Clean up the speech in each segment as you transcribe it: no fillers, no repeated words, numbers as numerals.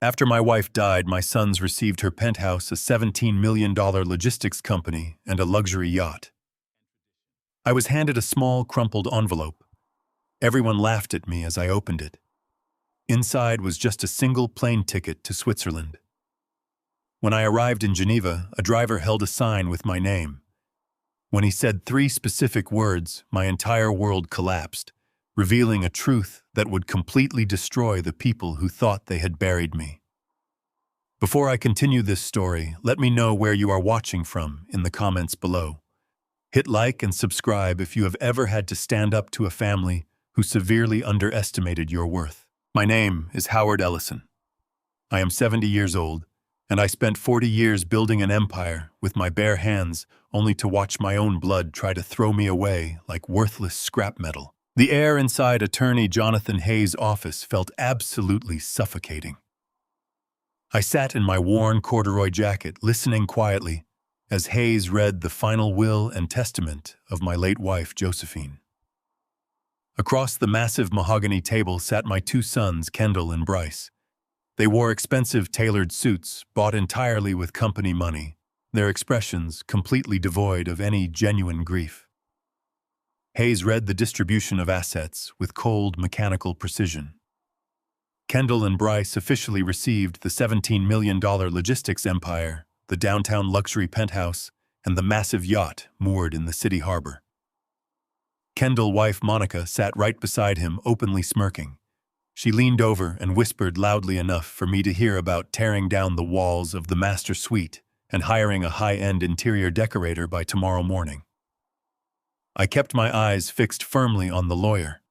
After my wife died, my sons received her penthouse, a $17 million logistics company, and a luxury yacht. I was handed a small, crumpled envelope. Everyone laughed at me as I opened it. Inside was just a single plane ticket to Switzerland. When I arrived in Geneva, a driver held a sign with my name. When he said 3 specific words, my entire world collapsed, revealing a truth that would completely destroy the people who thought they had buried me. Before I continue this story, let me know where you are watching from in the comments below. Hit like and subscribe if you have ever had to stand up to a family who severely underestimated your worth. My name is Howard Ellison. I am 70 years old, and I spent 40 years building an empire with my bare hands, only to watch my own blood try to throw me away like worthless scrap metal. The air inside attorney Jonathan Hayes' office felt absolutely suffocating. I sat in my worn corduroy jacket, listening quietly, as Hayes read the final will and testament of my late wife, Josephine. Across the massive mahogany table sat my 2 sons, Kendall and Bryce. They wore expensive tailored suits, bought entirely with company money, their expressions completely devoid of any genuine grief. Hayes read the distribution of assets with cold, mechanical precision. Kendall and Bryce officially received the $17 million logistics empire, the downtown luxury penthouse, and the massive yacht moored in the city harbor. Kendall's wife Monica sat right beside him, openly smirking. She leaned over and whispered loudly enough for me to hear about tearing down the walls of the master suite and hiring a high-end interior decorator by tomorrow morning. I kept my eyes fixed firmly on the lawyer.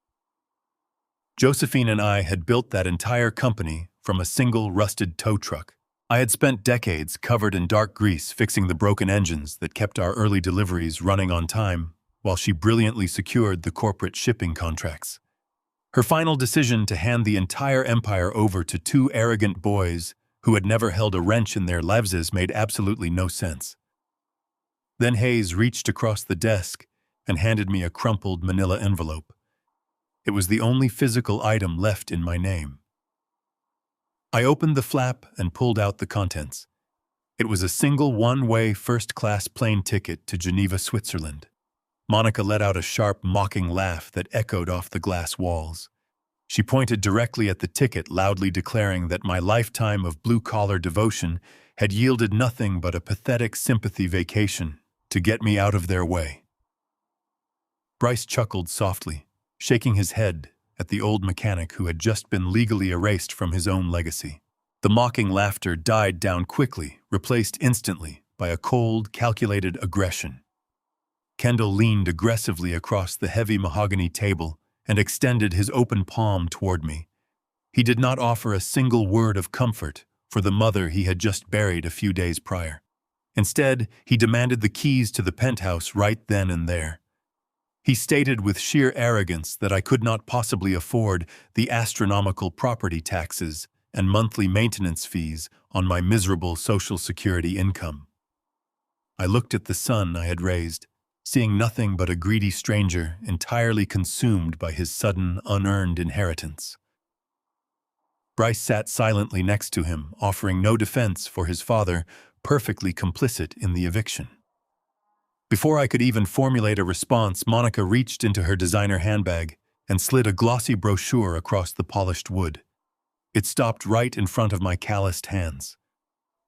Josephine and I had built that entire company from a single rusted tow truck. I had spent decades covered in dark grease fixing the broken engines that kept our early deliveries running on time, while she brilliantly secured the corporate shipping contracts. Her final decision to hand the entire empire over to 2 arrogant boys who had never held a wrench in their lives made absolutely no sense. Then Hayes reached across the desk and handed me a crumpled manila envelope. It was the only physical item left in my name. I opened the flap and pulled out the contents. It was a single one-way first-class plane ticket to Geneva, Switzerland. Monica let out a sharp, mocking laugh that echoed off the glass walls. She pointed directly at the ticket, loudly declaring that my lifetime of blue-collar devotion had yielded nothing but a pathetic sympathy vacation to get me out of their way. Bryce chuckled softly, shaking his head at the old mechanic who had just been legally erased from his own legacy. The mocking laughter died down quickly, replaced instantly by a cold, calculated aggression. Kendall leaned aggressively across the heavy mahogany table and extended his open palm toward me. He did not offer a single word of comfort for the mother he had just buried a few days prior. Instead, he demanded the keys to the penthouse right then and there. He stated with sheer arrogance that I could not possibly afford the astronomical property taxes and monthly maintenance fees on my miserable Social Security income. I looked at the son I had raised, seeing nothing but a greedy stranger entirely consumed by his sudden, unearned inheritance. Bryce sat silently next to him, offering no defense for his father, perfectly complicit in the eviction. Before I could even formulate a response, Monica reached into her designer handbag and slid a glossy brochure across the polished wood. It stopped right in front of my calloused hands.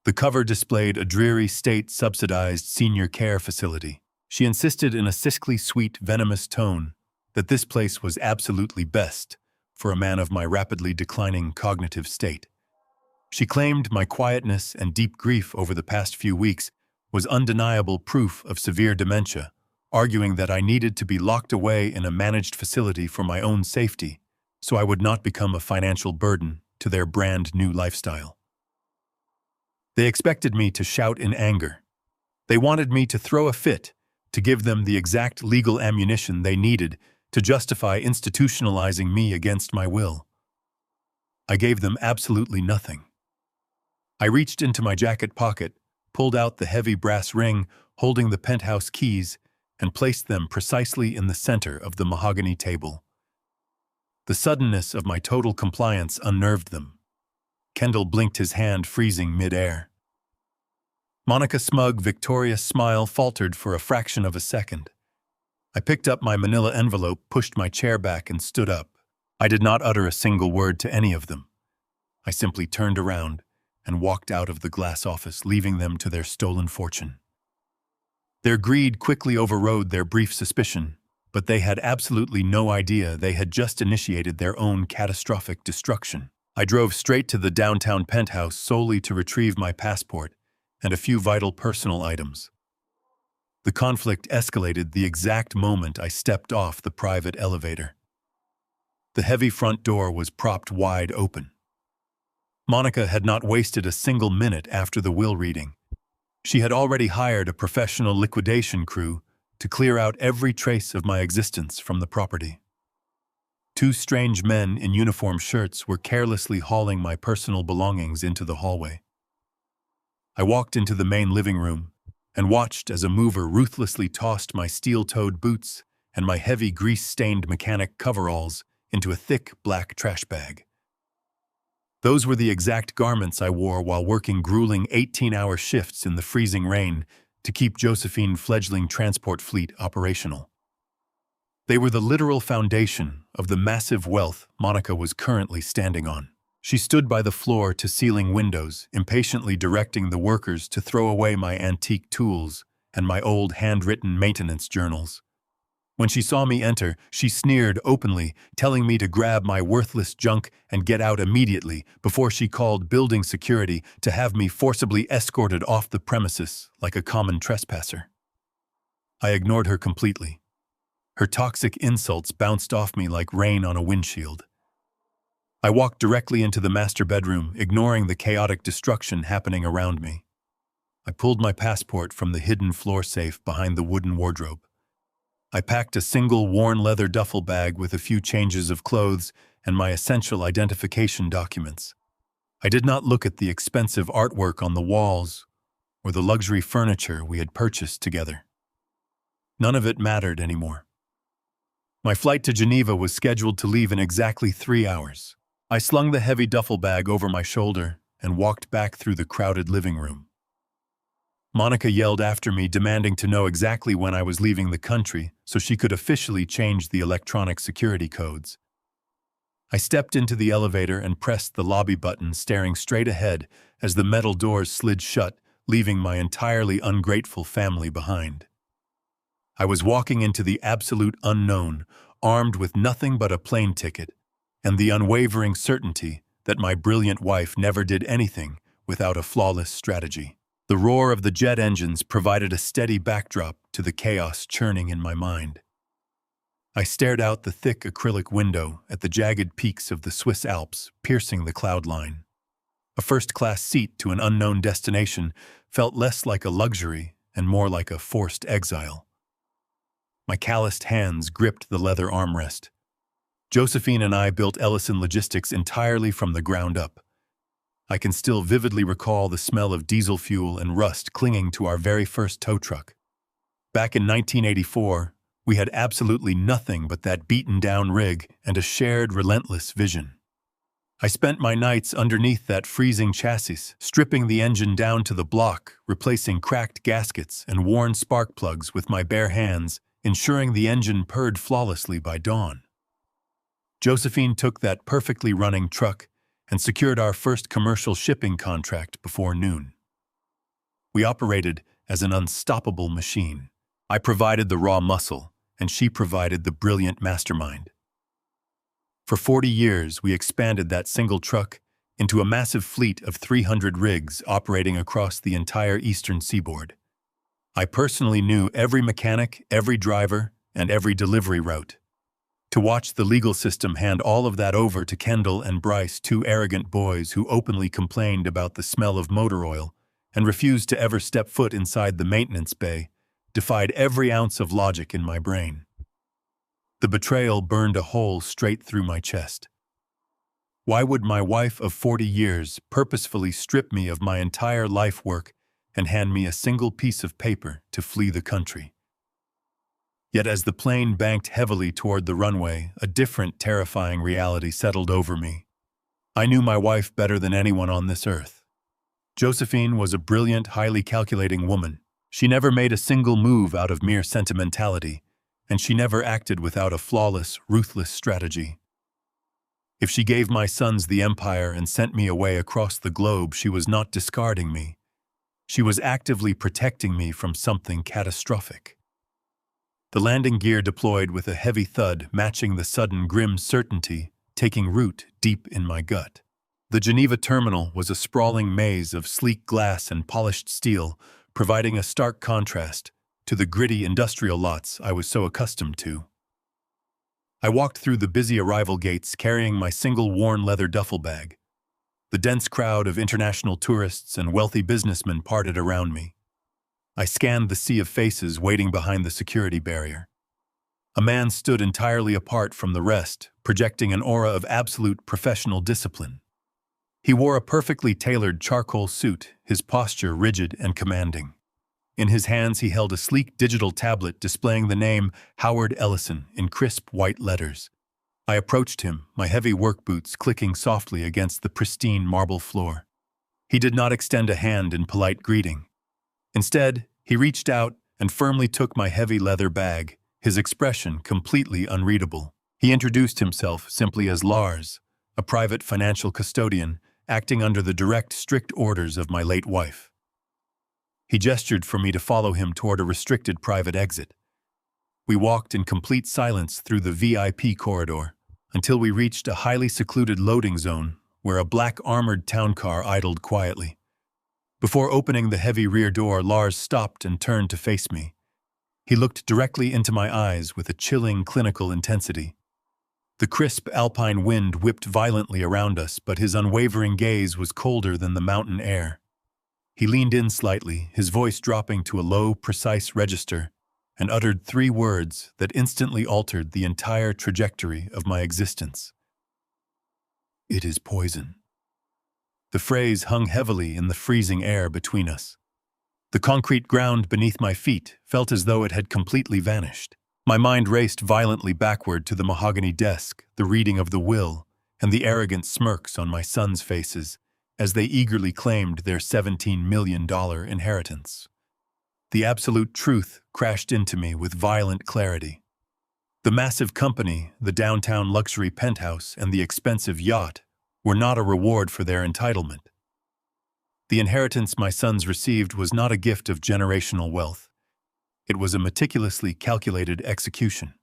The cover displayed a dreary state-subsidized senior care facility. She insisted in a sickly sweet, venomous tone that this place was absolutely best for a man of my rapidly declining cognitive state. She claimed my quietness and deep grief over the past few weeks was undeniable proof of severe dementia, arguing that I needed to be locked away in a managed facility for my own safety, so I would not become a financial burden to their brand new lifestyle. They expected me to shout in anger. They wanted me to throw a fit, to give them the exact legal ammunition they needed to justify institutionalizing me against my will. I gave them absolutely nothing. I reached into my jacket pocket, pulled out the heavy brass ring holding the penthouse keys, and placed them precisely in the center of the mahogany table. The suddenness of my total compliance unnerved them. Kendall blinked his hand, freezing mid-air. Monica's smug, victorious smile faltered for a fraction of a second. I picked up my manila envelope, pushed my chair back, and stood up. I did not utter a single word to any of them. I simply turned around and walked out of the glass office, leaving them to their stolen fortune. Their greed quickly overrode their brief suspicion, but they had absolutely no idea they had just initiated their own catastrophic destruction. I drove straight to the downtown penthouse solely to retrieve my passport and a few vital personal items. The conflict escalated the exact moment I stepped off the private elevator. The heavy front door was propped wide open. Monica had not wasted a single minute after the will reading. She had already hired a professional liquidation crew to clear out every trace of my existence from the property. Two strange men in uniform shirts were carelessly hauling my personal belongings into the hallway. I walked into the main living room and watched as a mover ruthlessly tossed my steel-toed boots and my heavy grease-stained mechanic coveralls into a thick black trash bag. Those were the exact garments I wore while working grueling 18-hour shifts in the freezing rain to keep Josephine's fledgling transport fleet operational. They were the literal foundation of the massive wealth Monica was currently standing on. She stood by the floor-to-ceiling windows, impatiently directing the workers to throw away my antique tools and my old handwritten maintenance journals. When she saw me enter, she sneered openly, telling me to grab my worthless junk and get out immediately before she called building security to have me forcibly escorted off the premises like a common trespasser. I ignored her completely. Her toxic insults bounced off me like rain on a windshield. I walked directly into the master bedroom, ignoring the chaotic destruction happening around me. I pulled my passport from the hidden floor safe behind the wooden wardrobe. I packed a single worn leather duffel bag with a few changes of clothes and my essential identification documents. I did not look at the expensive artwork on the walls or the luxury furniture we had purchased together. None of it mattered anymore. My flight to Geneva was scheduled to leave in exactly 3 hours. I slung the heavy duffel bag over my shoulder and walked back through the crowded living room. Monica yelled after me, demanding to know exactly when I was leaving the country so she could officially change the electronic security codes. I stepped into the elevator and pressed the lobby button, staring straight ahead as the metal doors slid shut, leaving my entirely ungrateful family behind. I was walking into the absolute unknown, armed with nothing but a plane ticket and the unwavering certainty that my brilliant wife never did anything without a flawless strategy. The roar of the jet engines provided a steady backdrop to the chaos churning in my mind. I stared out the thick acrylic window at the jagged peaks of the Swiss Alps piercing the cloud line. A first-class seat to an unknown destination felt less like a luxury and more like a forced exile. My calloused hands gripped the leather armrest. Josephine and I built Ellison Logistics entirely from the ground up. I can still vividly recall the smell of diesel fuel and rust clinging to our very first tow truck. Back in 1984, we had absolutely nothing but that beaten-down rig and a shared, relentless vision. I spent my nights underneath that freezing chassis, stripping the engine down to the block, replacing cracked gaskets and worn spark plugs with my bare hands, ensuring the engine purred flawlessly by dawn. Josephine took that perfectly running truck and secured our first commercial shipping contract before noon. We operated as an unstoppable machine. I provided the raw muscle, and she provided the brilliant mastermind. For 40 years, we expanded that single truck into a massive fleet of 300 rigs operating across the entire eastern seaboard. I personally knew every mechanic, every driver, and every delivery route. To watch the legal system hand all of that over to Kendall and Bryce, two arrogant boys who openly complained about the smell of motor oil and refused to ever step foot inside the maintenance bay, defied every ounce of logic in my brain. The betrayal burned a hole straight through my chest. Why would my wife of 40 years purposefully strip me of my entire life work and hand me a single piece of paper to flee the country? Yet as the plane banked heavily toward the runway, a different, terrifying reality settled over me. I knew my wife better than anyone on this earth. Josephine was a brilliant, highly calculating woman. She never made a single move out of mere sentimentality, and she never acted without a flawless, ruthless strategy. If she gave my sons the empire and sent me away across the globe, she was not discarding me. She was actively protecting me from something catastrophic. The landing gear deployed with a heavy thud, matching the sudden grim certainty taking root deep in my gut. The Geneva terminal was a sprawling maze of sleek glass and polished steel, providing a stark contrast to the gritty industrial lots I was so accustomed to. I walked through the busy arrival gates carrying my single worn leather duffel bag. The dense crowd of international tourists and wealthy businessmen parted around me. I scanned the sea of faces waiting behind the security barrier. A man stood entirely apart from the rest, projecting an aura of absolute professional discipline. He wore a perfectly tailored charcoal suit, his posture rigid and commanding. In his hands he held a sleek digital tablet displaying the name Howard Ellison in crisp white letters. I approached him, my heavy work boots clicking softly against the pristine marble floor. He did not extend a hand in polite greeting. Instead, he reached out and firmly took my heavy leather bag, his expression completely unreadable. He introduced himself simply as Lars, a private financial custodian, acting under the direct, strict orders of my late wife. He gestured for me to follow him toward a restricted private exit. We walked in complete silence through the VIP corridor until we reached a highly secluded loading zone where a black armored town car idled quietly. Before opening the heavy rear door, Lars stopped and turned to face me. He looked directly into my eyes with a chilling, clinical intensity. The crisp alpine wind whipped violently around us, but his unwavering gaze was colder than the mountain air. He leaned in slightly, his voice dropping to a low, precise register, and uttered 3 words that instantly altered the entire trajectory of my existence. "It is poison." The phrase hung heavily in the freezing air between us. The concrete ground beneath my feet felt as though it had completely vanished. My mind raced violently backward to the mahogany desk, the reading of the will, and the arrogant smirks on my sons' faces as they eagerly claimed their $17 million inheritance. The absolute truth crashed into me with violent clarity. The massive company, the downtown luxury penthouse, and the expensive yacht were not a reward for their entitlement. The inheritance my sons received was not a gift of generational wealth. It was a meticulously calculated execution.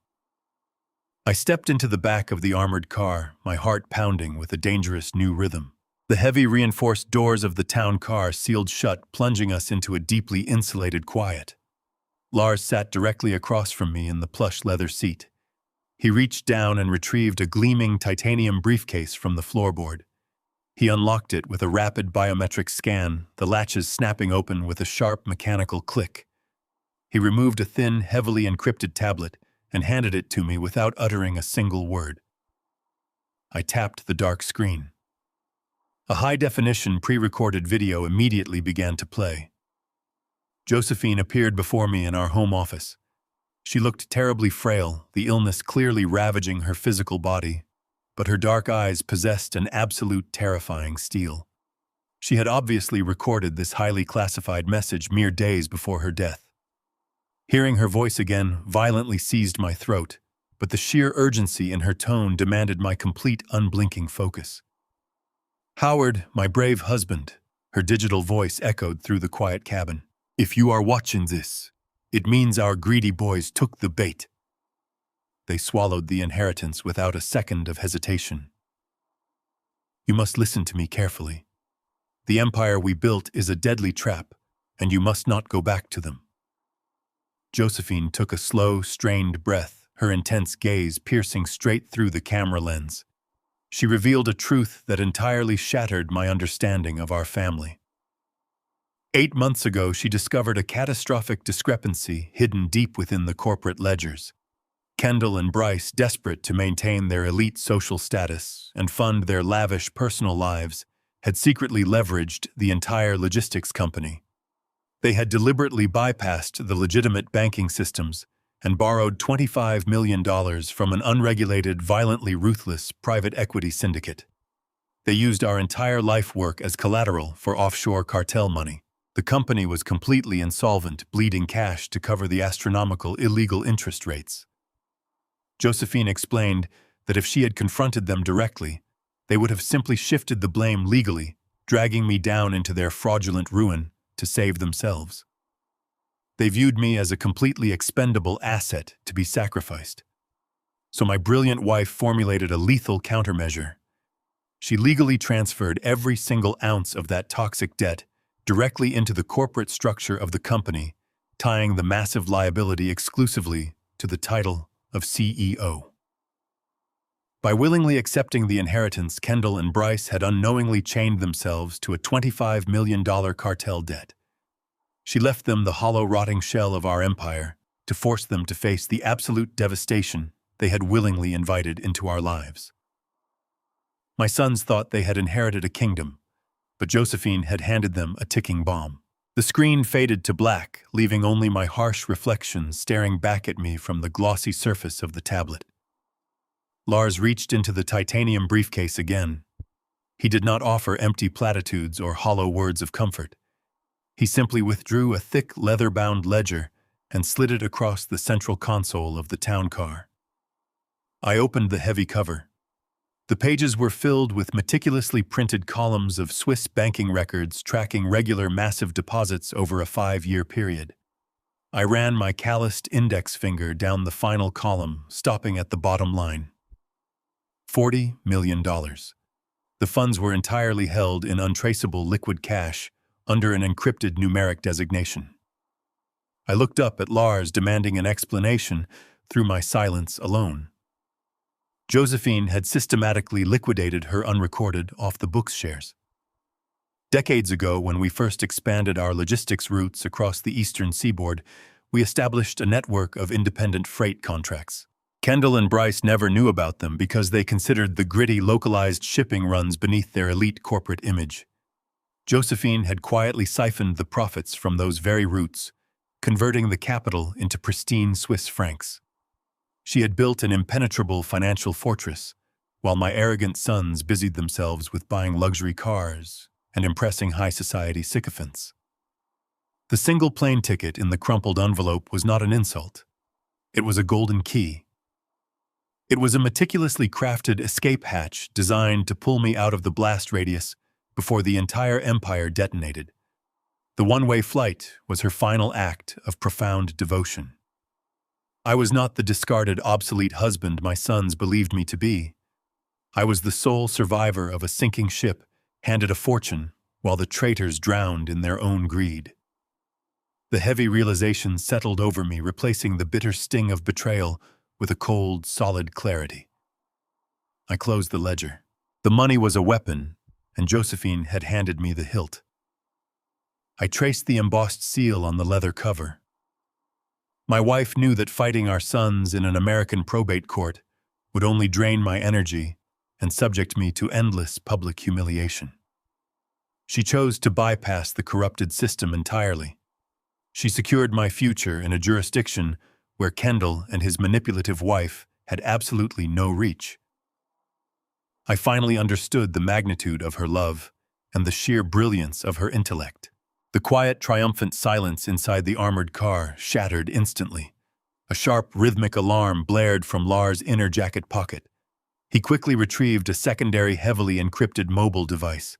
I stepped into the back of the armored car, my heart pounding with a dangerous new rhythm. The heavy reinforced doors of the town car sealed shut, plunging us into a deeply insulated quiet. Lars sat directly across from me in the plush leather seat. He reached down and retrieved a gleaming titanium briefcase from the floorboard. He unlocked it with a rapid biometric scan, the latches snapping open with a sharp mechanical click. He removed a thin, heavily encrypted tablet and handed it to me without uttering a single word. I tapped the dark screen. A high-definition pre-recorded video immediately began to play. Josephine appeared before me in our home office. She looked terribly frail, the illness clearly ravaging her physical body, but her dark eyes possessed an absolute terrifying steel. She had obviously recorded this highly classified message mere days before her death. Hearing her voice again violently seized my throat, but the sheer urgency in her tone demanded my complete unblinking focus. "Howard, my brave husband," her digital voice echoed through the quiet cabin. "If you are watching this, it means our greedy boys took the bait." They swallowed the inheritance without a second of hesitation. "You must listen to me carefully. The empire we built is a deadly trap, and you must not go back to them." Josephine took a slow, strained breath, her intense gaze piercing straight through the camera lens. She revealed a truth that entirely shattered my understanding of our family. 8 months ago, she discovered a catastrophic discrepancy hidden deep within the corporate ledgers. Kendall and Bryce, desperate to maintain their elite social status and fund their lavish personal lives, had secretly leveraged the entire logistics company. They had deliberately bypassed the legitimate banking systems and borrowed $25 million from an unregulated, violently ruthless private equity syndicate. They used our entire life work as collateral for offshore cartel money. The company was completely insolvent, bleeding cash to cover the astronomical illegal interest rates. Josephine explained that if she had confronted them directly, they would have simply shifted the blame legally, dragging me down into their fraudulent ruin to save themselves. They viewed me as a completely expendable asset to be sacrificed. So my brilliant wife formulated a lethal countermeasure. She legally transferred every single ounce of that toxic debt directly into the corporate structure of the company, tying the massive liability exclusively to the title of CEO. By willingly accepting the inheritance, Kendall and Bryce had unknowingly chained themselves to a $25 million cartel debt. She left them the hollow, rotting shell of our empire to force them to face the absolute devastation they had willingly invited into our lives. My sons thought they had inherited a kingdom, but Josephine had handed them a ticking bomb. The screen faded to black, leaving only my harsh reflection staring back at me from the glossy surface of the tablet. Lars reached into the titanium briefcase again. He did not offer empty platitudes or hollow words of comfort. He simply withdrew a thick leather-bound ledger and slid it across the central console of the town car. I opened the heavy cover. The pages were filled with meticulously printed columns of Swiss banking records tracking regular massive deposits over a 5-year period. I ran my calloused index finger down the final column, stopping at the bottom line. $40 million. The funds were entirely held in untraceable liquid cash under an encrypted numeric designation. I looked up at Lars, demanding an explanation through my silence alone. Josephine had systematically liquidated her unrecorded off-the-books shares. Decades ago, when we first expanded our logistics routes across the eastern seaboard, we established a network of independent freight contracts. Kendall and Bryce never knew about them because they considered the gritty, localized shipping runs beneath their elite corporate image. Josephine had quietly siphoned the profits from those very routes, converting the capital into pristine Swiss francs. She had built an impenetrable financial fortress, while my arrogant sons busied themselves with buying luxury cars and impressing high society sycophants. The single plane ticket in the crumpled envelope was not an insult. It was a golden key. It was a meticulously crafted escape hatch designed to pull me out of the blast radius before the entire empire detonated. The one-way flight was her final act of profound devotion. I was not the discarded, obsolete husband my sons believed me to be. I was the sole survivor of a sinking ship, handed a fortune, while the traitors drowned in their own greed. The heavy realization settled over me, replacing the bitter sting of betrayal with a cold, solid clarity. I closed the ledger. The money was a weapon, and Josephine had handed me the hilt. I traced the embossed seal on the leather cover. My wife knew that fighting our sons in an American probate court would only drain my energy and subject me to endless public humiliation. She chose to bypass the corrupted system entirely. She secured my future in a jurisdiction where Kendall and his manipulative wife had absolutely no reach. I finally understood the magnitude of her love and the sheer brilliance of her intellect. The quiet, triumphant silence inside the armored car shattered instantly. A sharp, rhythmic alarm blared from Lars' inner jacket pocket. He quickly retrieved a secondary, heavily encrypted mobile device.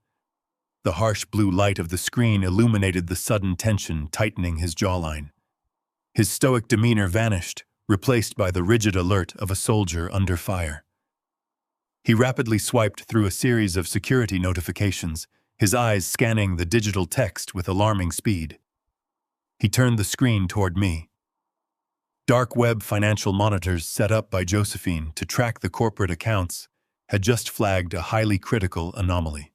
The harsh blue light of the screen illuminated the sudden tension, tightening his jawline. His stoic demeanor vanished, replaced by the rigid alert of a soldier under fire. He rapidly swiped through a series of security notifications, his eyes scanning the digital text with alarming speed. He turned the screen toward me. Dark web financial monitors set up by Josephine to track the corporate accounts had just flagged a highly critical anomaly.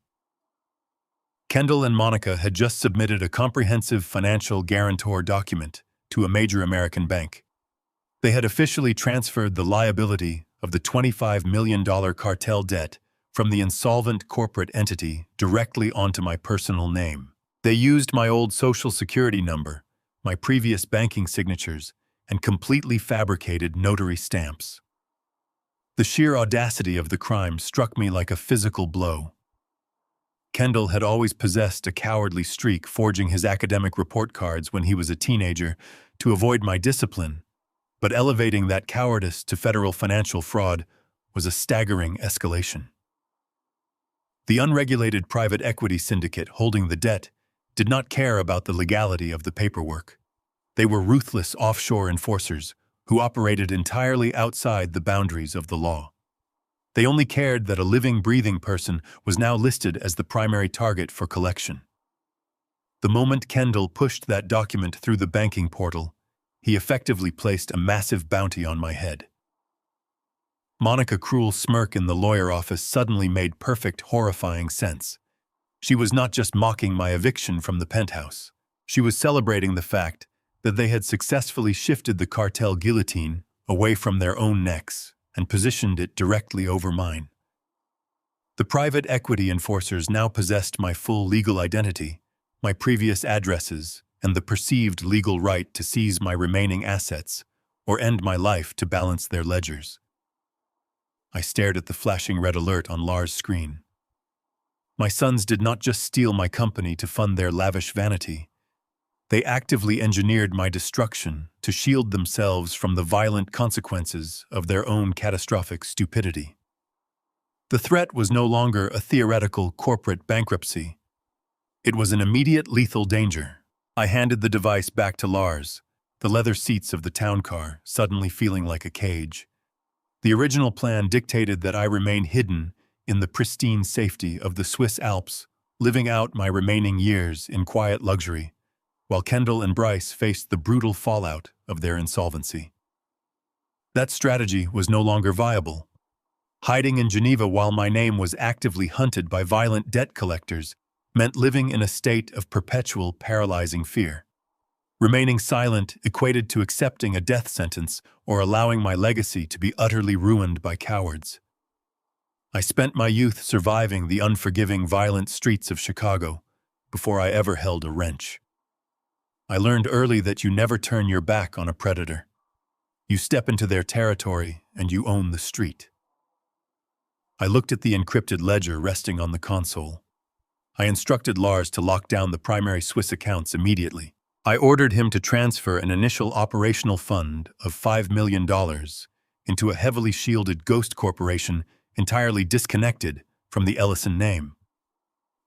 Kendall and Monica had just submitted a comprehensive financial guarantor document to a major American bank. They had officially transferred the liability of the $25 million cartel debt from the insolvent corporate entity directly onto my personal name. They used my old social security number, my previous banking signatures, and completely fabricated notary stamps. The sheer audacity of the crime struck me like a physical blow. Kendall had always possessed a cowardly streak, forging his academic report cards when he was a teenager to avoid my discipline, but elevating that cowardice to federal financial fraud was a staggering escalation. The unregulated private equity syndicate holding the debt did not care about the legality of the paperwork. They were ruthless offshore enforcers who operated entirely outside the boundaries of the law. They only cared that a living, breathing person was now listed as the primary target for collection. The moment Kendall pushed that document through the banking portal, he effectively placed a massive bounty on my head. Monica's cruel smirk in the lawyer office suddenly made perfect, horrifying sense. She was not just mocking my eviction from the penthouse. She was celebrating the fact that they had successfully shifted the cartel guillotine away from their own necks and positioned it directly over mine. The private equity enforcers now possessed my full legal identity, my previous addresses, and the perceived legal right to seize my remaining assets or end my life to balance their ledgers. I stared at the flashing red alert on Lars' screen. My sons did not just steal my company to fund their lavish vanity. They actively engineered my destruction to shield themselves from the violent consequences of their own catastrophic stupidity. The threat was no longer a theoretical corporate bankruptcy. It was an immediate lethal danger. I handed the device back to Lars, the leather seats of the town car suddenly feeling like a cage. The original plan dictated that I remain hidden in the pristine safety of the Swiss Alps, living out my remaining years in quiet luxury, while Kendall and Bryce faced the brutal fallout of their insolvency. That strategy was no longer viable. Hiding in Geneva while my name was actively hunted by violent debt collectors meant living in a state of perpetual, paralyzing fear. Remaining silent equated to accepting a death sentence or allowing my legacy to be utterly ruined by cowards. I spent my youth surviving the unforgiving, violent streets of Chicago before I ever held a wrench. I learned early that you never turn your back on a predator. You step into their territory and you own the street. I looked at the encrypted ledger resting on the console. I instructed Lars to lock down the primary Swiss accounts immediately. I ordered him to transfer an initial operational fund of $5 million into a heavily shielded ghost corporation entirely disconnected from the Ellison name.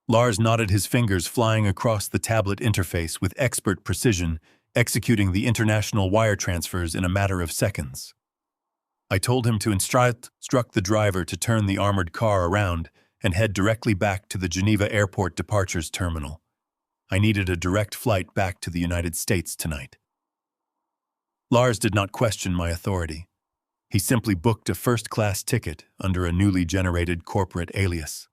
Lars nodded his fingers, flying across the tablet interface with expert precision, executing the international wire transfers in a matter of seconds. I told him to instruct the driver to turn the armored car around and head directly back to the Geneva Airport departures terminal. I needed a direct flight back to the United States tonight. Lars did not question my authority. He simply booked a first-class ticket under a newly generated corporate alias.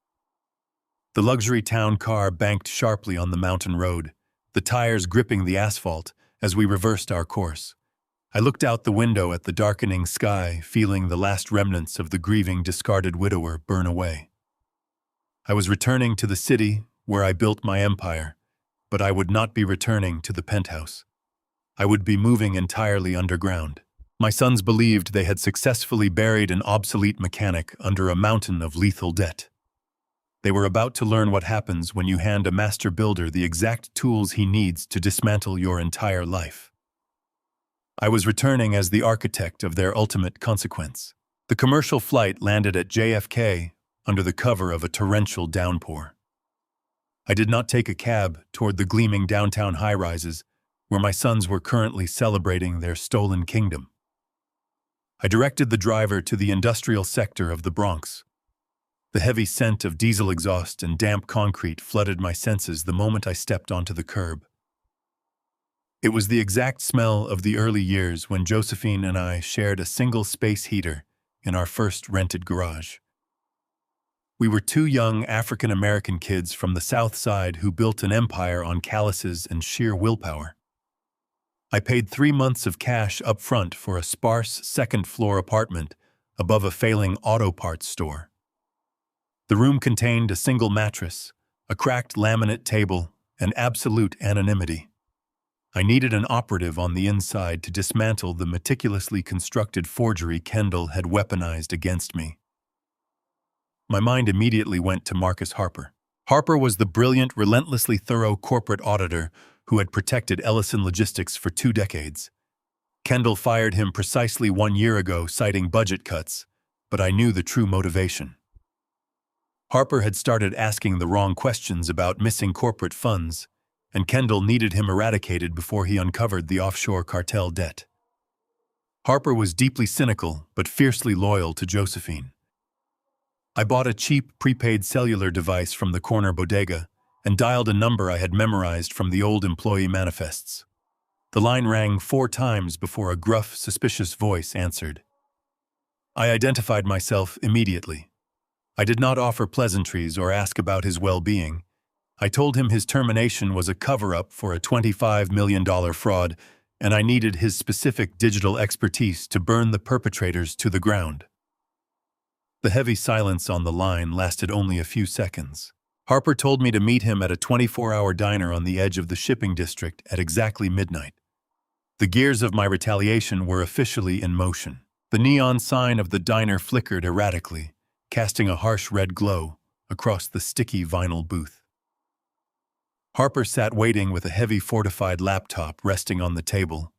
The luxury town car banked sharply on the mountain road, the tires gripping the asphalt as we reversed our course. I looked out the window at the darkening sky, feeling the last remnants of the grieving, discarded widower burn away. I was returning to the city where I built my empire, but I would not be returning to the penthouse. I would be moving entirely underground. My sons believed they had successfully buried an obsolete mechanic under a mountain of lethal debt. They were about to learn what happens when you hand a master builder the exact tools he needs to dismantle your entire life. I was returning as the architect of their ultimate consequence. The commercial flight landed at JFK under the cover of a torrential downpour. I did not take a cab toward the gleaming downtown high-rises where my sons were currently celebrating their stolen kingdom. I directed the driver to the industrial sector of the Bronx. The heavy scent of diesel exhaust and damp concrete flooded my senses the moment I stepped onto the curb. It was the exact smell of the early years when Josephine and I shared a single space heater in our first rented garage. We were two young African-American kids from the South Side who built an empire on calluses and sheer willpower. I paid 3 months of cash up front for a sparse second-floor apartment above a failing auto parts store. The room contained a single mattress, a cracked laminate table, and absolute anonymity. I needed an operative on the inside to dismantle the meticulously constructed forgery Kendall had weaponized against me. My mind immediately went to Marcus Harper. Harper was the brilliant, relentlessly thorough corporate auditor who had protected Ellison Logistics for 2 decades. Kendall fired him precisely 1 year ago, citing budget cuts, but I knew the true motivation. Harper had started asking the wrong questions about missing corporate funds, and Kendall needed him eradicated before he uncovered the offshore cartel debt. Harper was deeply cynical but fiercely loyal to Josephine. I bought a cheap prepaid cellular device from the corner bodega and dialed a number I had memorized from the old employee manifests. The line rang 4 times before a gruff, suspicious voice answered. I identified myself immediately. I did not offer pleasantries or ask about his well-being. I told him his termination was a cover-up for a $25 million fraud, and I needed his specific digital expertise to burn the perpetrators to the ground. The heavy silence on the line lasted only a few seconds. Harper told me to meet him at a 24-hour diner on the edge of the shipping district at exactly midnight. The gears of my retaliation were officially in motion. The neon sign of the diner flickered erratically, casting a harsh red glow across the sticky vinyl booth. Harper sat waiting with a heavy fortified laptop resting on the table.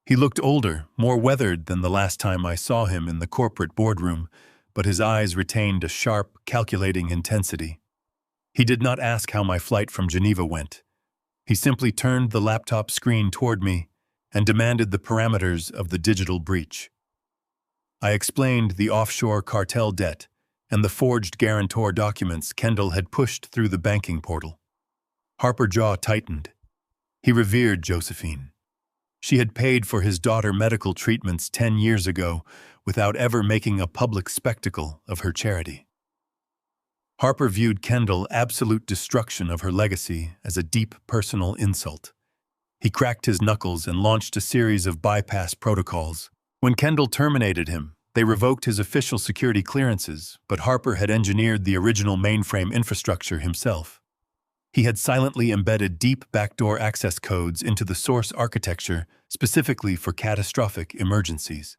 He looked older, more weathered than the last time I saw him in the corporate boardroom, but his eyes retained a sharp, calculating intensity. He did not ask how my flight from Geneva went. He simply turned the laptop screen toward me and demanded the parameters of the digital breach. I explained the offshore cartel debt and the forged guarantor documents Kendall had pushed through the banking portal. Harper's jaw tightened. He revered Josephine. She had paid for his daughter's medical treatments 10 years ago without ever making a public spectacle of her charity. Harper viewed Kendall's absolute destruction of her legacy as a deep personal insult. He cracked his knuckles and launched a series of bypass protocols. When Kendall terminated him, they revoked his official security clearances, but Harper had engineered the original mainframe infrastructure himself. He had silently embedded deep backdoor access codes into the source architecture specifically for catastrophic emergencies.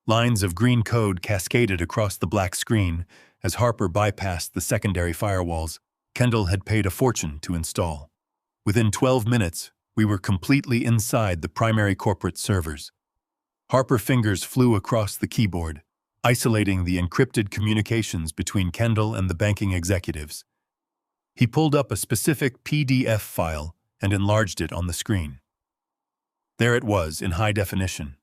Lines of green code cascaded across the black screen as Harper bypassed the secondary firewalls Kendall had paid a fortune to install. Within 12 minutes, we were completely inside the primary corporate servers. Harper's fingers flew across the keyboard, isolating the encrypted communications between Kendall and the banking executives. He pulled up a specific PDF file and enlarged it on the screen. There it was in high definition,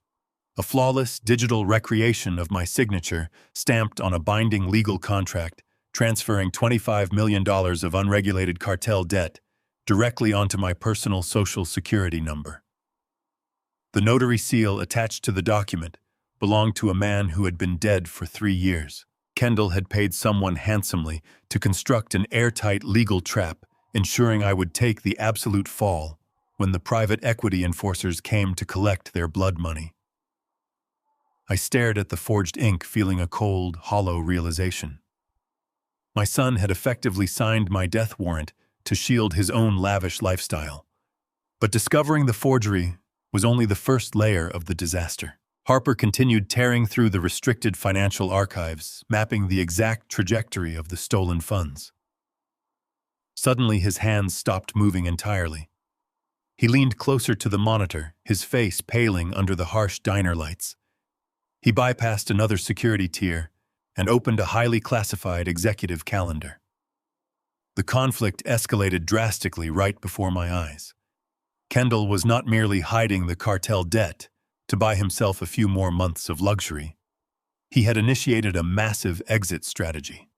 a flawless digital recreation of my signature stamped on a binding legal contract transferring $25 million of unregulated cartel debt directly onto my personal Social Security number. The notary seal attached to the document belonged to a man who had been dead for 3 years. Kendall had paid someone handsomely to construct an airtight legal trap, ensuring I would take the absolute fall when the private equity enforcers came to collect their blood money. I stared at the forged ink, feeling a cold, hollow realization. My son had effectively signed my death warrant to shield his own lavish lifestyle. But discovering the forgery was only the first layer of the disaster. Harper continued tearing through the restricted financial archives, mapping the exact trajectory of the stolen funds. Suddenly, his hands stopped moving entirely. He leaned closer to the monitor, his face paling under the harsh diner lights. He bypassed another security tier and opened a highly classified executive calendar. The conflict escalated drastically right before my eyes. Kendall was not merely hiding the cartel debt to buy himself a few more months of luxury. He had initiated a massive exit strategy.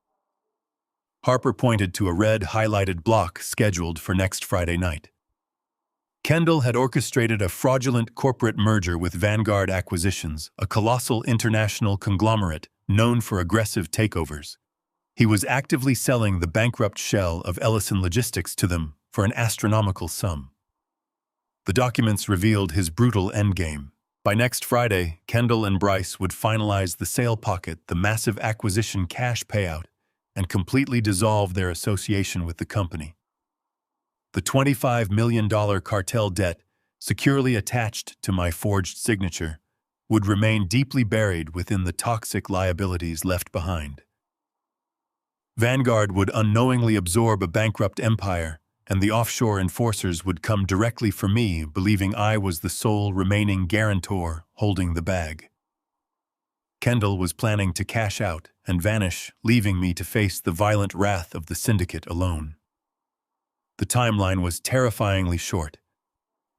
Harper pointed to a red highlighted block scheduled for next Friday night. Kendall had orchestrated a fraudulent corporate merger with Vanguard Acquisitions, a colossal international conglomerate known for aggressive takeovers. He was actively selling the bankrupt shell of Ellison Logistics to them for an astronomical sum. The documents revealed his brutal endgame. By next Friday, Kendall and Bryce would finalize the sale, pocket the massive acquisition cash payout, and completely dissolve their association with the company. The $25 million cartel debt, securely attached to my forged signature, would remain deeply buried within the toxic liabilities left behind. Vanguard would unknowingly absorb a bankrupt empire, and the offshore enforcers would come directly for me, believing I was the sole remaining guarantor holding the bag. Kendall was planning to cash out and vanish, leaving me to face the violent wrath of the syndicate alone. The timeline was terrifyingly short.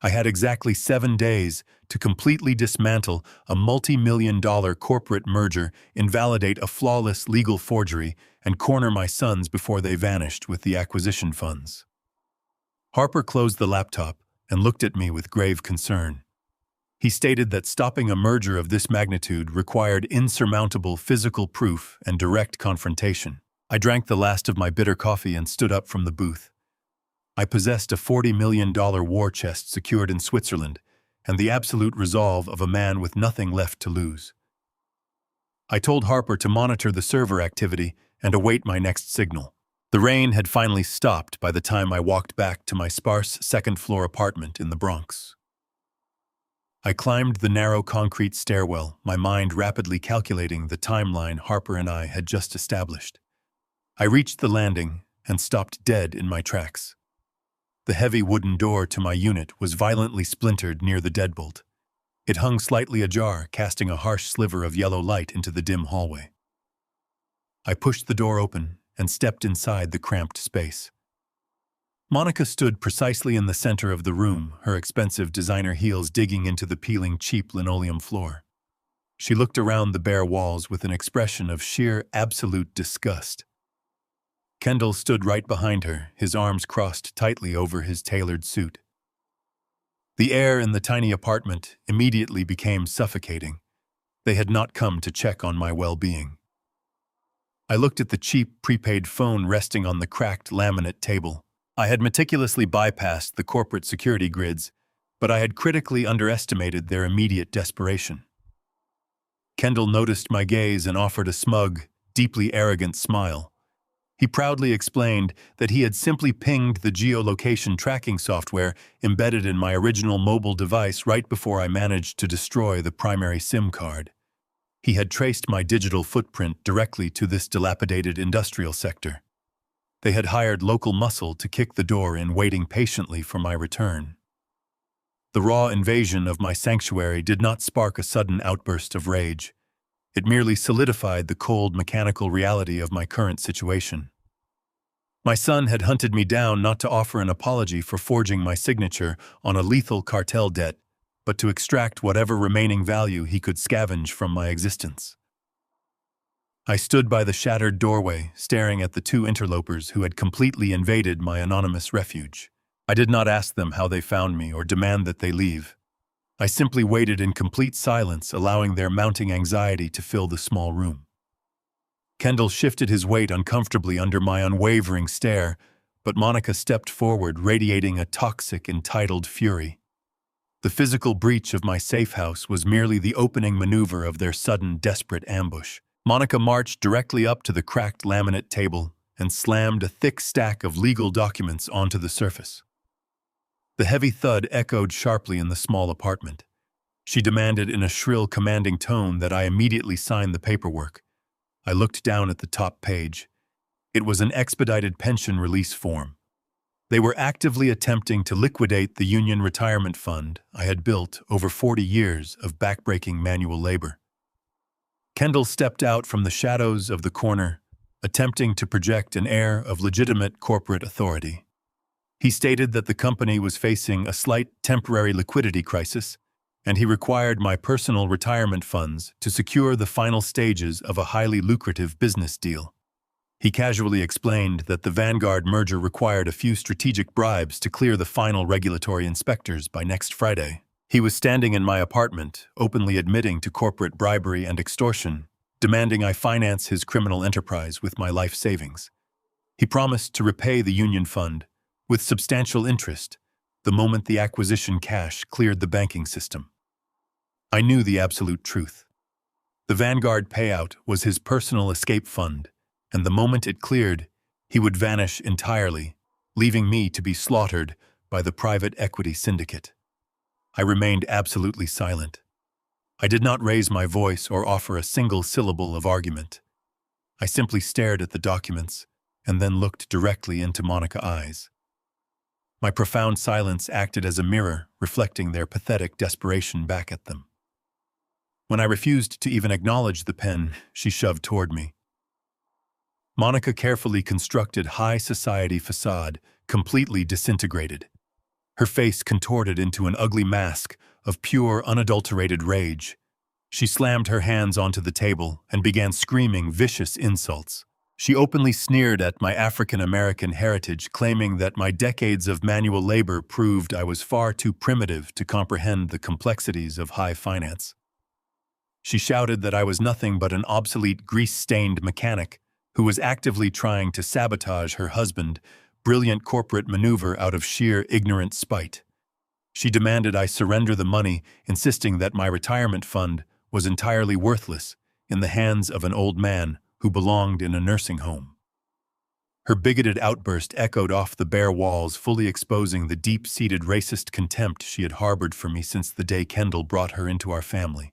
I had exactly 7 days to completely dismantle a multi-million-dollar corporate merger, invalidate a flawless legal forgery, and corner my sons before they vanished with the acquisition funds. Harper closed the laptop and looked at me with grave concern. He stated that stopping a merger of this magnitude required insurmountable physical proof and direct confrontation. I drank the last of my bitter coffee and stood up from the booth. I possessed a $40 million war chest secured in Switzerland and the absolute resolve of a man with nothing left to lose. I told Harper to monitor the server activity and await my next signal. The rain had finally stopped by the time I walked back to my sparse second-floor apartment in the Bronx. I climbed the narrow concrete stairwell, my mind rapidly calculating the timeline Harper and I had just established. I reached the landing and stopped dead in my tracks. The heavy wooden door to my unit was violently splintered near the deadbolt. It hung slightly ajar, casting a harsh sliver of yellow light into the dim hallway. I pushed the door open and stepped inside the cramped space. Monica stood precisely in the center of the room, her expensive designer heels digging into the peeling cheap linoleum floor. She looked around the bare walls with an expression of sheer, absolute disgust. Kendall stood right behind her, his arms crossed tightly over his tailored suit. The air in the tiny apartment immediately became suffocating. They had not come to check on my well-being. I looked at the cheap prepaid phone resting on the cracked laminate table. I had meticulously bypassed the corporate security grids, but I had critically underestimated their immediate desperation. Kendall noticed my gaze and offered a smug, deeply arrogant smile. He proudly explained that he had simply pinged the geolocation tracking software embedded in my original mobile device right before I managed to destroy the primary SIM card. He had traced my digital footprint directly to this dilapidated industrial sector. They had hired local muscle to kick the door in, waiting patiently for my return. The raw invasion of my sanctuary did not spark a sudden outburst of rage. It merely solidified the cold, mechanical reality of my current situation. My son had hunted me down not to offer an apology for forging my signature on a lethal cartel debt, but to extract whatever remaining value he could scavenge from my existence. I stood by the shattered doorway, staring at the two interlopers who had completely invaded my anonymous refuge. I did not ask them how they found me or demand that they leave. I simply waited in complete silence, allowing their mounting anxiety to fill the small room. Kendall shifted his weight uncomfortably under my unwavering stare, but Monica stepped forward, radiating a toxic, entitled fury. The physical breach of my safe house was merely the opening maneuver of their sudden, desperate ambush. Monica marched directly up to the cracked laminate table and slammed a thick stack of legal documents onto the surface. The heavy thud echoed sharply in the small apartment. She demanded in a shrill, commanding tone that I immediately sign the paperwork. I looked down at the top page. It was an expedited pension release form. They were actively attempting to liquidate the union retirement fund I had built over 40 years of backbreaking manual labor. Kendall stepped out from the shadows of the corner, attempting to project an air of legitimate corporate authority. He stated that the company was facing a slight temporary liquidity crisis, and he required my personal retirement funds to secure the final stages of a highly lucrative business deal. He casually explained that the Vanguard merger required a few strategic bribes to clear the final regulatory inspectors by next Friday. He was standing in my apartment, openly admitting to corporate bribery and extortion, demanding I finance his criminal enterprise with my life savings. He promised to repay the union fund with substantial interest the moment the acquisition cash cleared the banking system. I knew the absolute truth. The Vanguard payout was his personal escape fund, and the moment it cleared, he would vanish entirely, leaving me to be slaughtered by the private equity syndicate. I remained absolutely silent. I did not raise my voice or offer a single syllable of argument. I simply stared at the documents, and then looked directly into Monica's eyes. My profound silence acted as a mirror, reflecting their pathetic desperation back at them. When I refused to even acknowledge the pen, she shoved toward me. Monica carefully constructed high society facade, completely disintegrated. Her face contorted into an ugly mask of pure, unadulterated rage. She slammed her hands onto the table and began screaming vicious insults. She openly sneered at my African-American heritage, claiming that my decades of manual labor proved I was far too primitive to comprehend the complexities of high finance. She shouted that I was nothing but an obsolete, grease-stained mechanic who was actively trying to sabotage her husband, brilliant corporate maneuver out of sheer ignorant spite. She demanded I surrender the money, insisting that my retirement fund was entirely worthless in the hands of an old man who belonged in a nursing home. Her bigoted outburst echoed off the bare walls, fully exposing the deep-seated racist contempt she had harbored for me since the day Kendall brought her into our family.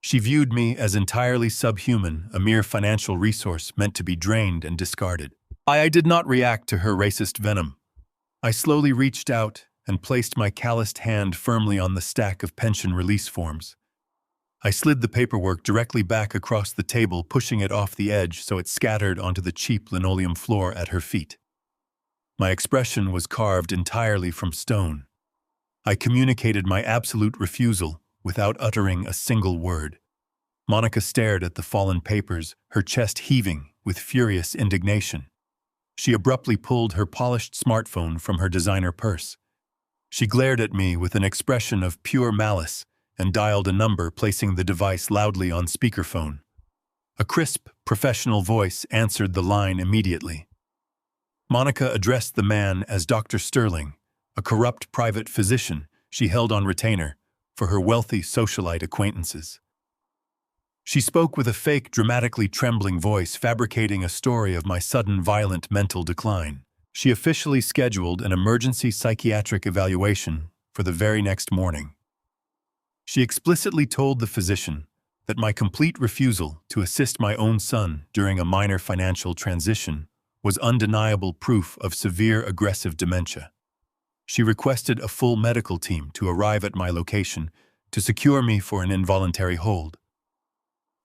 She viewed me as entirely subhuman, a mere financial resource meant to be drained and discarded. I did not react to her racist venom. I slowly reached out and placed my calloused hand firmly on the stack of pension release forms. I slid the paperwork directly back across the table, pushing it off the edge so it scattered onto the cheap linoleum floor at her feet. My expression was carved entirely from stone. I communicated my absolute refusal without uttering a single word. Monica stared at the fallen papers, her chest heaving with furious indignation. She abruptly pulled her polished smartphone from her designer purse. She glared at me with an expression of pure malice and dialed a number, placing the device loudly on speakerphone. A crisp, professional voice answered the line immediately. Monica addressed the man as Dr. Sterling, a corrupt private physician she held on retainer for her wealthy socialite acquaintances. She spoke with a fake, dramatically trembling voice, fabricating a story of my sudden, violent mental decline. She officially scheduled an emergency psychiatric evaluation for the very next morning. She explicitly told the physician that my complete refusal to assist my own son during a minor financial transition was undeniable proof of severe aggressive dementia. She requested a full medical team to arrive at my location to secure me for an involuntary hold.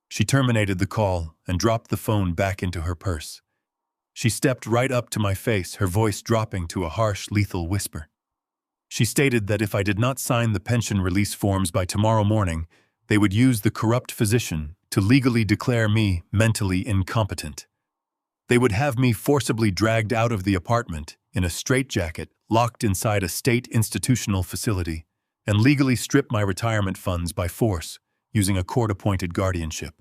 She terminated the call and dropped the phone back into her purse. She stepped right up to my face, her voice dropping to a harsh, lethal whisper. She stated that if I did not sign the pension release forms by tomorrow morning, they would use the corrupt physician to legally declare me mentally incompetent. They would have me forcibly dragged out of the apartment in a straitjacket, locked inside a state institutional facility, and legally strip my retirement funds by force using a court-appointed guardianship.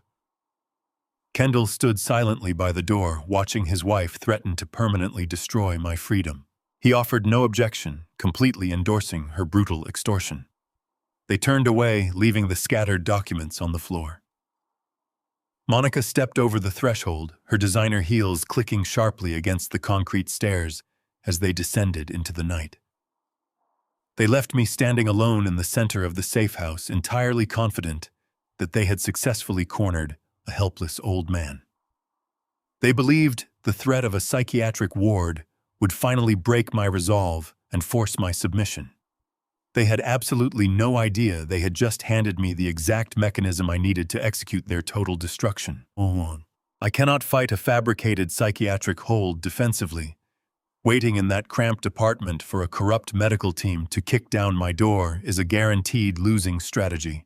Kendall stood silently by the door, watching his wife threaten to permanently destroy my freedom. He offered no objection, completely endorsing her brutal extortion. They turned away, leaving the scattered documents on the floor. Monica stepped over the threshold, her designer heels clicking sharply against the concrete stairs as they descended into the night. They left me standing alone in the center of the safe house, entirely confident that they had successfully cornered a helpless old man. They believed the threat of a psychiatric ward would finally break my resolve and force my submission. They had absolutely no idea they had just handed me the exact mechanism I needed to execute their total destruction. I cannot fight a fabricated psychiatric hold defensively. Waiting in that cramped apartment for a corrupt medical team to kick down my door is a guaranteed losing strategy.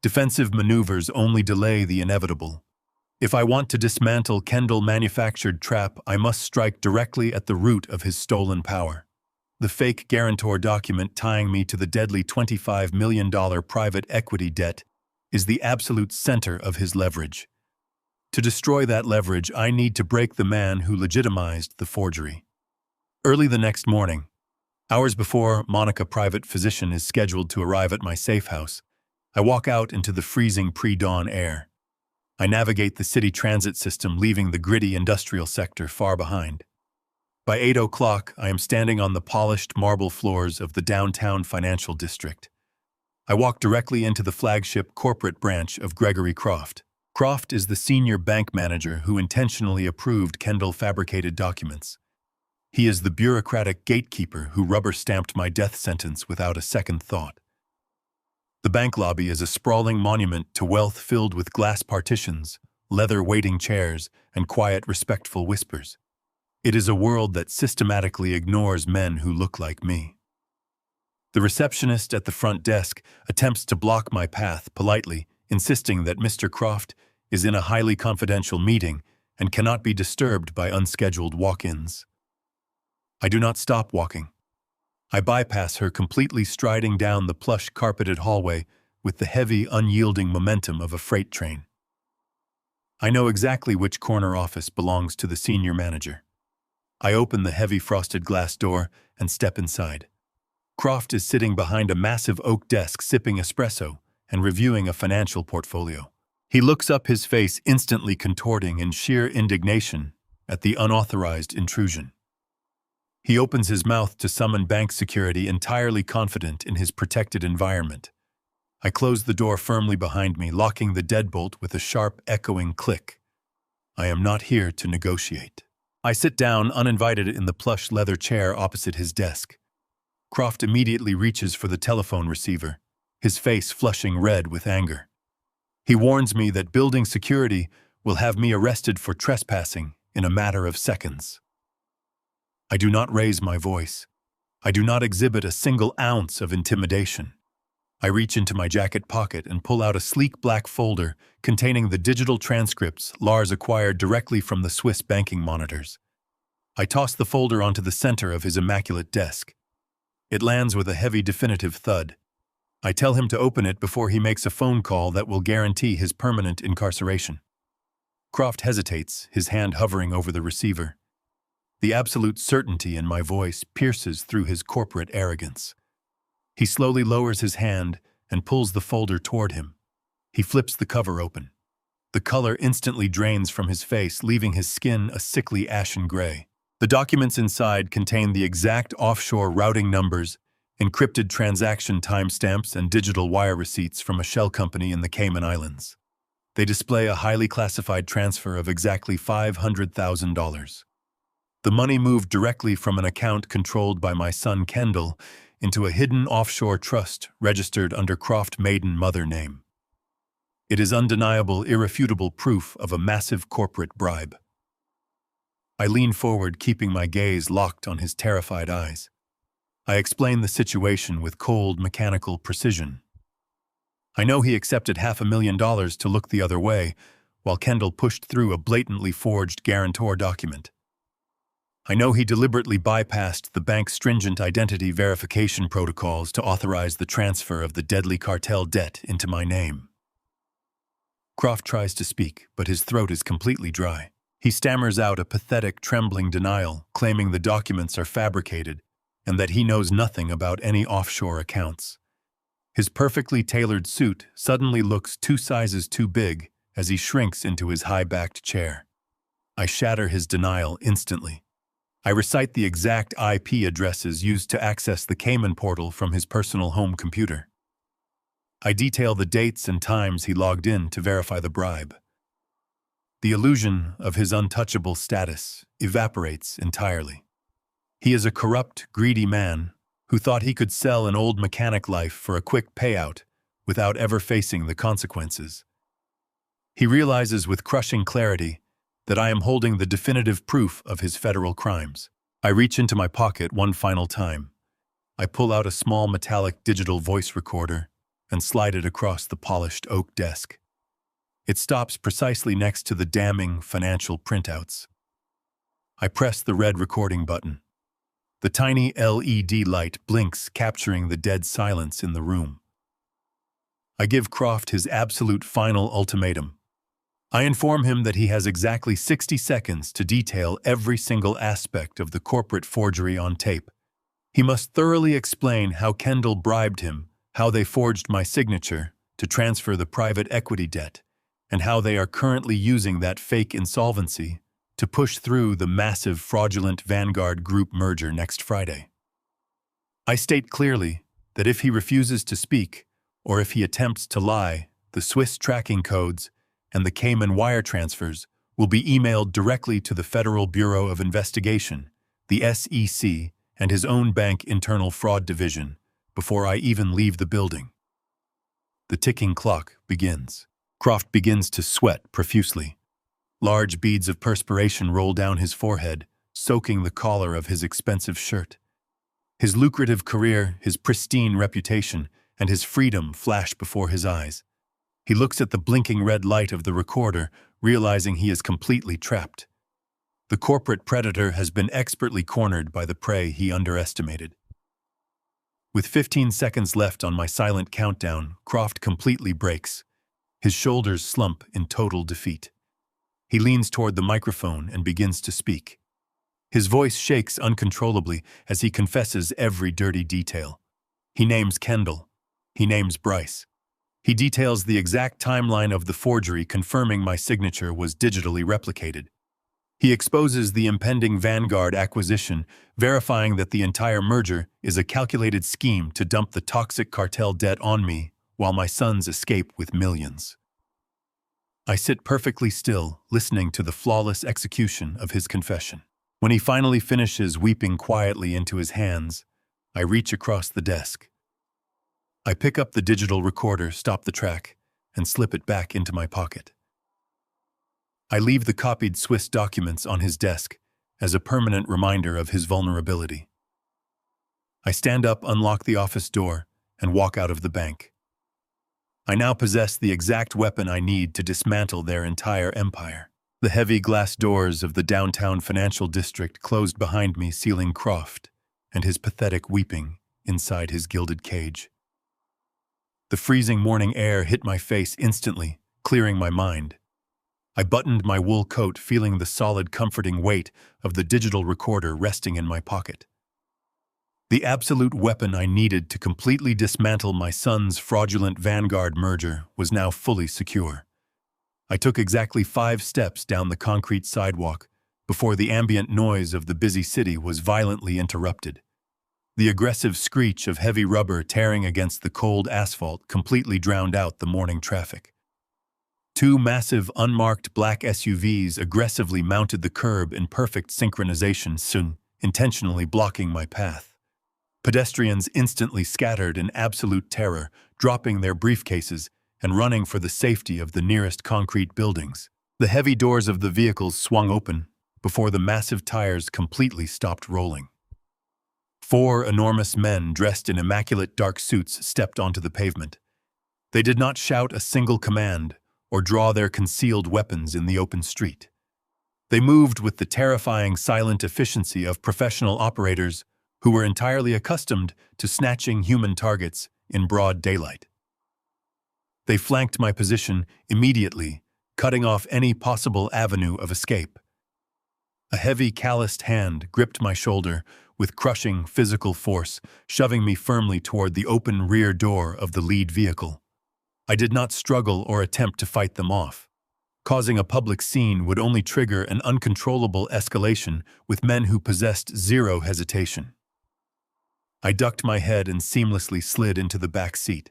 Defensive maneuvers only delay the inevitable. If I want to dismantle Kendall-manufactured trap, I must strike directly at the root of his stolen power. The fake guarantor document tying me to the deadly $25 million private equity debt is the absolute center of his leverage. To destroy that leverage, I need to break the man who legitimized the forgery. Early the next morning, hours before Monica, private physician, is scheduled to arrive at my safe house, I walk out into the freezing pre-dawn air. I navigate the city transit system, leaving the gritty industrial sector far behind. By 8 o'clock, I am standing on the polished marble floors of the downtown financial district. I walk directly into the flagship corporate branch of Gregory Croft. Croft is the senior bank manager who intentionally approved Kendall fabricated documents. He is the bureaucratic gatekeeper who rubber-stamped my death sentence without a second thought. The bank lobby is a sprawling monument to wealth filled with glass partitions, leather waiting chairs, and quiet, respectful whispers. It is a world that systematically ignores men who look like me. The receptionist at the front desk attempts to block my path politely, insisting that Mr. Croft is in a highly confidential meeting and cannot be disturbed by unscheduled walk-ins. I do not stop walking. I bypass her, completely striding down the plush carpeted hallway with the heavy, unyielding momentum of a freight train. I know exactly which corner office belongs to the senior manager. I open the heavy frosted glass door and step inside. Croft is sitting behind a massive oak desk sipping espresso and reviewing a financial portfolio. He looks up, his face instantly contorting in sheer indignation at the unauthorized intrusion. He opens his mouth to summon bank security, entirely confident in his protected environment. I close the door firmly behind me, locking the deadbolt with a sharp, echoing click. I am not here to negotiate. I sit down uninvited in the plush leather chair opposite his desk. Croft immediately reaches for the telephone receiver, his face flushing red with anger. He warns me that building security will have me arrested for trespassing in a matter of seconds. I do not raise my voice. I do not exhibit a single ounce of intimidation. I reach into my jacket pocket and pull out a sleek black folder containing the digital transcripts Lars acquired directly from the Swiss banking monitors. I toss the folder onto the center of his immaculate desk. It lands with a heavy, definitive thud. I tell him to open it before he makes a phone call that will guarantee his permanent incarceration. Croft hesitates, his hand hovering over the receiver. The absolute certainty in my voice pierces through his corporate arrogance. He slowly lowers his hand and pulls the folder toward him. He flips the cover open. The color instantly drains from his face, leaving his skin a sickly ashen gray. The documents inside contain the exact offshore routing numbers, encrypted transaction timestamps, and digital wire receipts from a shell company in the Cayman Islands. They display a highly classified transfer of exactly $500,000. The money moved directly from an account controlled by my son Kendall into a hidden offshore trust registered under Croft maiden mother name. It is undeniable, irrefutable proof of a massive corporate bribe. I lean forward, keeping my gaze locked on his terrified eyes. I explain the situation with cold, mechanical precision. I know he accepted $500,000 to look the other way, while Kendall pushed through a blatantly forged guarantor document. I know he deliberately bypassed the bank's stringent identity verification protocols to authorize the transfer of the deadly cartel debt into my name. Croft tries to speak, but his throat is completely dry. He stammers out a pathetic, trembling denial, claiming the documents are fabricated and that he knows nothing about any offshore accounts. His perfectly tailored suit suddenly looks 2 sizes too big as he shrinks into his high-backed chair. I shatter his denial instantly. I recite the exact IP addresses used to access the Cayman portal from his personal home computer. I detail the dates and times he logged in to verify the bribe. The illusion of his untouchable status evaporates entirely. He is a corrupt, greedy man who thought he could sell an old mechanic life for a quick payout without ever facing the consequences. He realizes with crushing clarity that I am holding the definitive proof of his federal crimes. I reach into my pocket one final time. I pull out a small metallic digital voice recorder and slide it across the polished oak desk. It stops precisely next to the damning financial printouts. I press the red recording button. The tiny LED light blinks, capturing the dead silence in the room. I give Croft his absolute final ultimatum. I inform him that he has exactly 60 seconds to detail every single aspect of the corporate forgery on tape. He must thoroughly explain how Kendall bribed him, how they forged my signature to transfer the private equity debt, and how they are currently using that fake insolvency to push through the massive fraudulent Vanguard Group merger next Friday. I state clearly that if he refuses to speak, or if he attempts to lie, the Swiss tracking codes and the Cayman wire transfers will be emailed directly to the Federal Bureau of Investigation, the SEC, and his own bank internal fraud division before I even leave the building. The ticking clock begins. Croft begins to sweat profusely. Large beads of perspiration roll down his forehead, soaking the collar of his expensive shirt. His lucrative career, his pristine reputation, and his freedom flash before his eyes. He looks at the blinking red light of the recorder, realizing he is completely trapped. The corporate predator has been expertly cornered by the prey he underestimated. With 15 seconds left on my silent countdown, Croft completely breaks. His shoulders slump in total defeat. He leans toward the microphone and begins to speak. His voice shakes uncontrollably as he confesses every dirty detail. He names Kendall. He names Bryce. He details the exact timeline of the forgery, confirming my signature was digitally replicated. He exposes the impending Vanguard acquisition, verifying that the entire merger is a calculated scheme to dump the toxic cartel debt on me while my sons escape with millions. I sit perfectly still, listening to the flawless execution of his confession. When he finally finishes weeping quietly into his hands, I reach across the desk. I pick up the digital recorder, stop the track, and slip it back into my pocket. I leave the copied Swiss documents on his desk as a permanent reminder of his vulnerability. I stand up, unlock the office door, and walk out of the bank. I now possess the exact weapon I need to dismantle their entire empire. The heavy glass doors of the downtown financial district closed behind me, sealing Croft and his pathetic weeping inside his gilded cage. The freezing morning air hit my face instantly, clearing my mind. I buttoned my wool coat, feeling the solid, comforting weight of the digital recorder resting in my pocket. The absolute weapon I needed to completely dismantle my son's fraudulent Vanguard merger was now fully secure. I took exactly 5 steps down the concrete sidewalk before the ambient noise of the busy city was violently interrupted. The aggressive screech of heavy rubber tearing against the cold asphalt completely drowned out the morning traffic. 2 massive, unmarked black SUVs aggressively mounted the curb in perfect synchronization, soon intentionally blocking my path. Pedestrians instantly scattered in absolute terror, dropping their briefcases and running for the safety of the nearest concrete buildings. The heavy doors of the vehicles swung open before the massive tires completely stopped rolling. 4 enormous men dressed in immaculate dark suits stepped onto the pavement. They did not shout a single command or draw their concealed weapons in the open street. They moved with the terrifying silent efficiency of professional operators who were entirely accustomed to snatching human targets in broad daylight. They flanked my position immediately, cutting off any possible avenue of escape. A heavy, calloused hand gripped my shoulder with crushing physical force, shoving me firmly toward the open rear door of the lead vehicle. I did not struggle or attempt to fight them off. Causing a public scene would only trigger an uncontrollable escalation with men who possessed zero hesitation. I ducked my head and seamlessly slid into the back seat.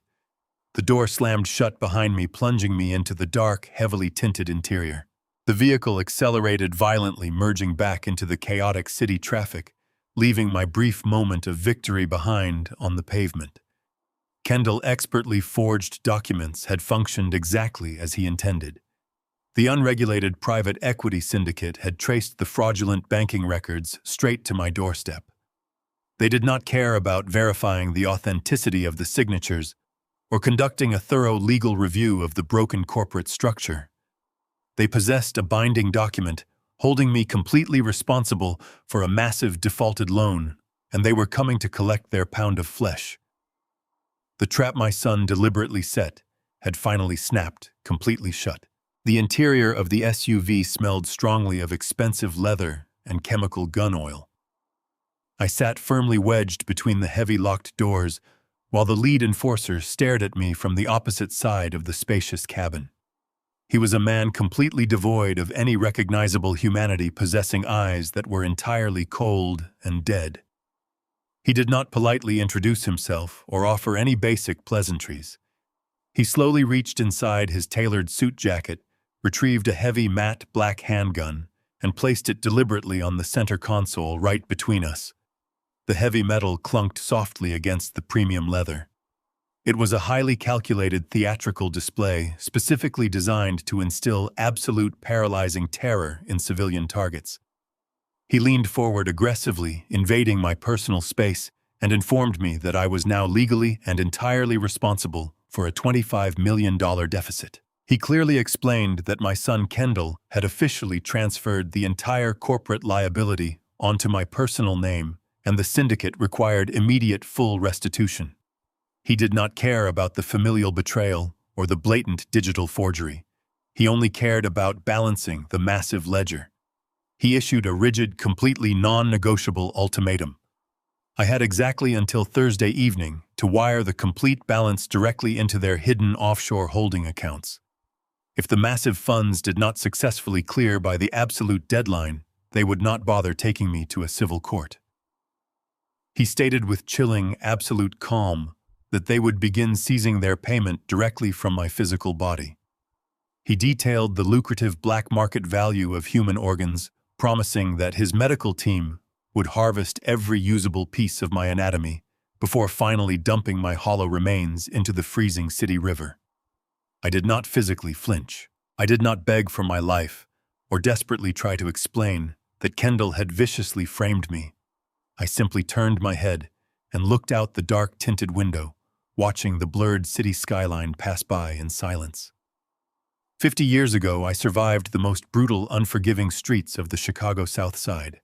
The door slammed shut behind me, plunging me into the dark, heavily tinted interior. The vehicle accelerated violently, merging back into the chaotic city traffic, leaving my brief moment of victory behind on the pavement. Kendall's expertly forged documents had functioned exactly as he intended. The unregulated private equity syndicate had traced the fraudulent banking records straight to my doorstep. They did not care about verifying the authenticity of the signatures or conducting a thorough legal review of the broken corporate structure. They possessed a binding document holding me completely responsible for a massive defaulted loan, and they were coming to collect their pound of flesh. The trap my son deliberately set had finally snapped, completely shut. The interior of the SUV smelled strongly of expensive leather and chemical gun oil. I sat firmly wedged between the heavy locked doors, while the lead enforcer stared at me from the opposite side of the spacious cabin. He was a man completely devoid of any recognizable humanity, possessing eyes that were entirely cold and dead. He did not politely introduce himself or offer any basic pleasantries. He slowly reached inside his tailored suit jacket, retrieved a heavy matte black handgun, and placed it deliberately on the center console right between us. The heavy metal clunked softly against the premium leather. It was a highly calculated theatrical display specifically designed to instill absolute paralyzing terror in civilian targets. He leaned forward aggressively, invading my personal space, and informed me that I was now legally and entirely responsible for a $25 million deficit. He clearly explained that my son Kendall had officially transferred the entire corporate liability onto my personal name, and the syndicate required immediate full restitution. He did not care about the familial betrayal or the blatant digital forgery. He only cared about balancing the massive ledger. He issued a rigid, completely non-negotiable ultimatum. I had exactly until Thursday evening to wire the complete balance directly into their hidden offshore holding accounts. If the massive funds did not successfully clear by the absolute deadline, they would not bother taking me to a civil court. He stated with chilling, absolute calm that they would begin seizing their payment directly from my physical body. He detailed the lucrative black market value of human organs, promising that his medical team would harvest every usable piece of my anatomy before finally dumping my hollow remains into the freezing city river. I did not physically flinch. I did not beg for my life or desperately try to explain that Kendall had viciously framed me. I simply turned my head and looked out the dark-tinted window, watching the blurred city skyline pass by in silence. 50 years ago, I survived the most brutal, unforgiving streets of the Chicago South Side.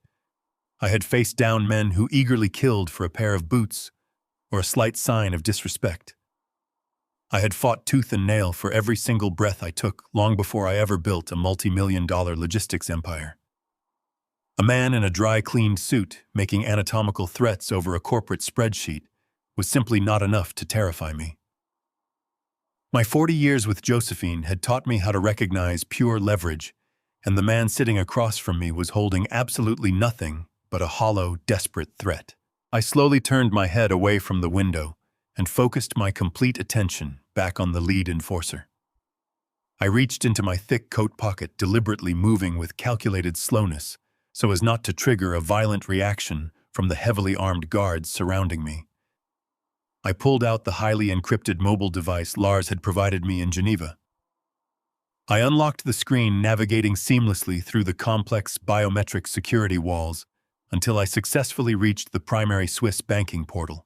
I had faced down men who eagerly killed for a pair of boots or a slight sign of disrespect. I had fought tooth and nail for every single breath I took long before I ever built a multi-million-dollar logistics empire. A man in a dry-cleaned suit making anatomical threats over a corporate spreadsheet was simply not enough to terrify me. My 40 years with Josephine had taught me how to recognize pure leverage, and the man sitting across from me was holding absolutely nothing but a hollow, desperate threat. I slowly turned my head away from the window and focused my complete attention back on the lead enforcer. I reached into my thick coat pocket, deliberately moving with calculated slowness so as not to trigger a violent reaction from the heavily armed guards surrounding me. I pulled out the highly encrypted mobile device Lars had provided me in Geneva. I unlocked the screen, navigating seamlessly through the complex biometric security walls until I successfully reached the primary Swiss banking portal.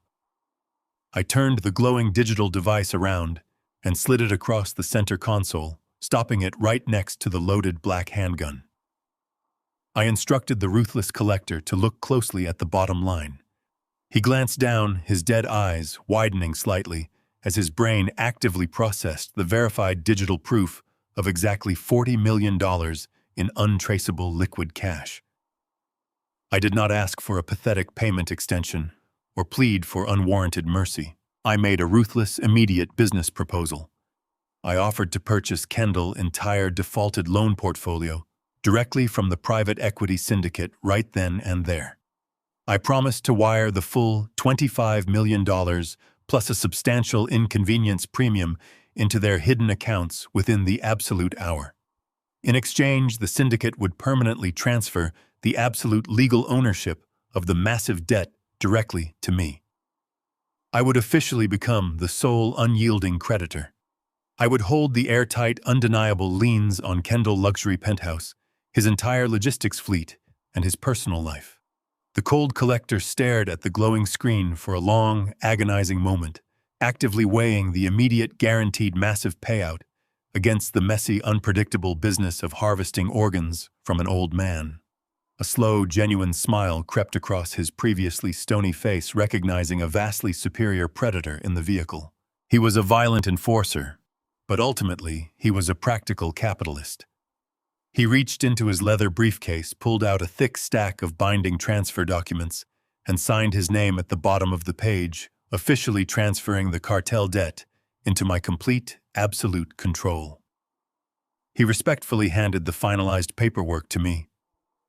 I turned the glowing digital device around and slid it across the center console, stopping it right next to the loaded black handgun. I instructed the ruthless collector to look closely at the bottom line. He glanced down, his dead eyes widening slightly as his brain actively processed the verified digital proof of exactly $40 million in untraceable liquid cash. I did not ask for a pathetic payment extension or plead for unwarranted mercy. I made a ruthless, immediate business proposal. I offered to purchase Kendall's entire defaulted loan portfolio directly from the private equity syndicate right then and there. I promised to wire the full $25 million plus a substantial inconvenience premium into their hidden accounts within the absolute hour. In exchange, the syndicate would permanently transfer the absolute legal ownership of the massive debt directly to me. I would officially become the sole unyielding creditor. I would hold the airtight, undeniable liens on Kendall Luxury Penthouse, his entire logistics fleet, and his personal life. The cold collector stared at the glowing screen for a long, agonizing moment, actively weighing the immediate guaranteed massive payout against the messy, unpredictable business of harvesting organs from an old man. A slow, genuine smile crept across his previously stony face, recognizing a vastly superior predator in the vehicle. He was a violent enforcer, but ultimately he was a practical capitalist. He reached into his leather briefcase, pulled out a thick stack of binding transfer documents, and signed his name at the bottom of the page, officially transferring the cartel debt into my complete, absolute control. He respectfully handed the finalized paperwork to me,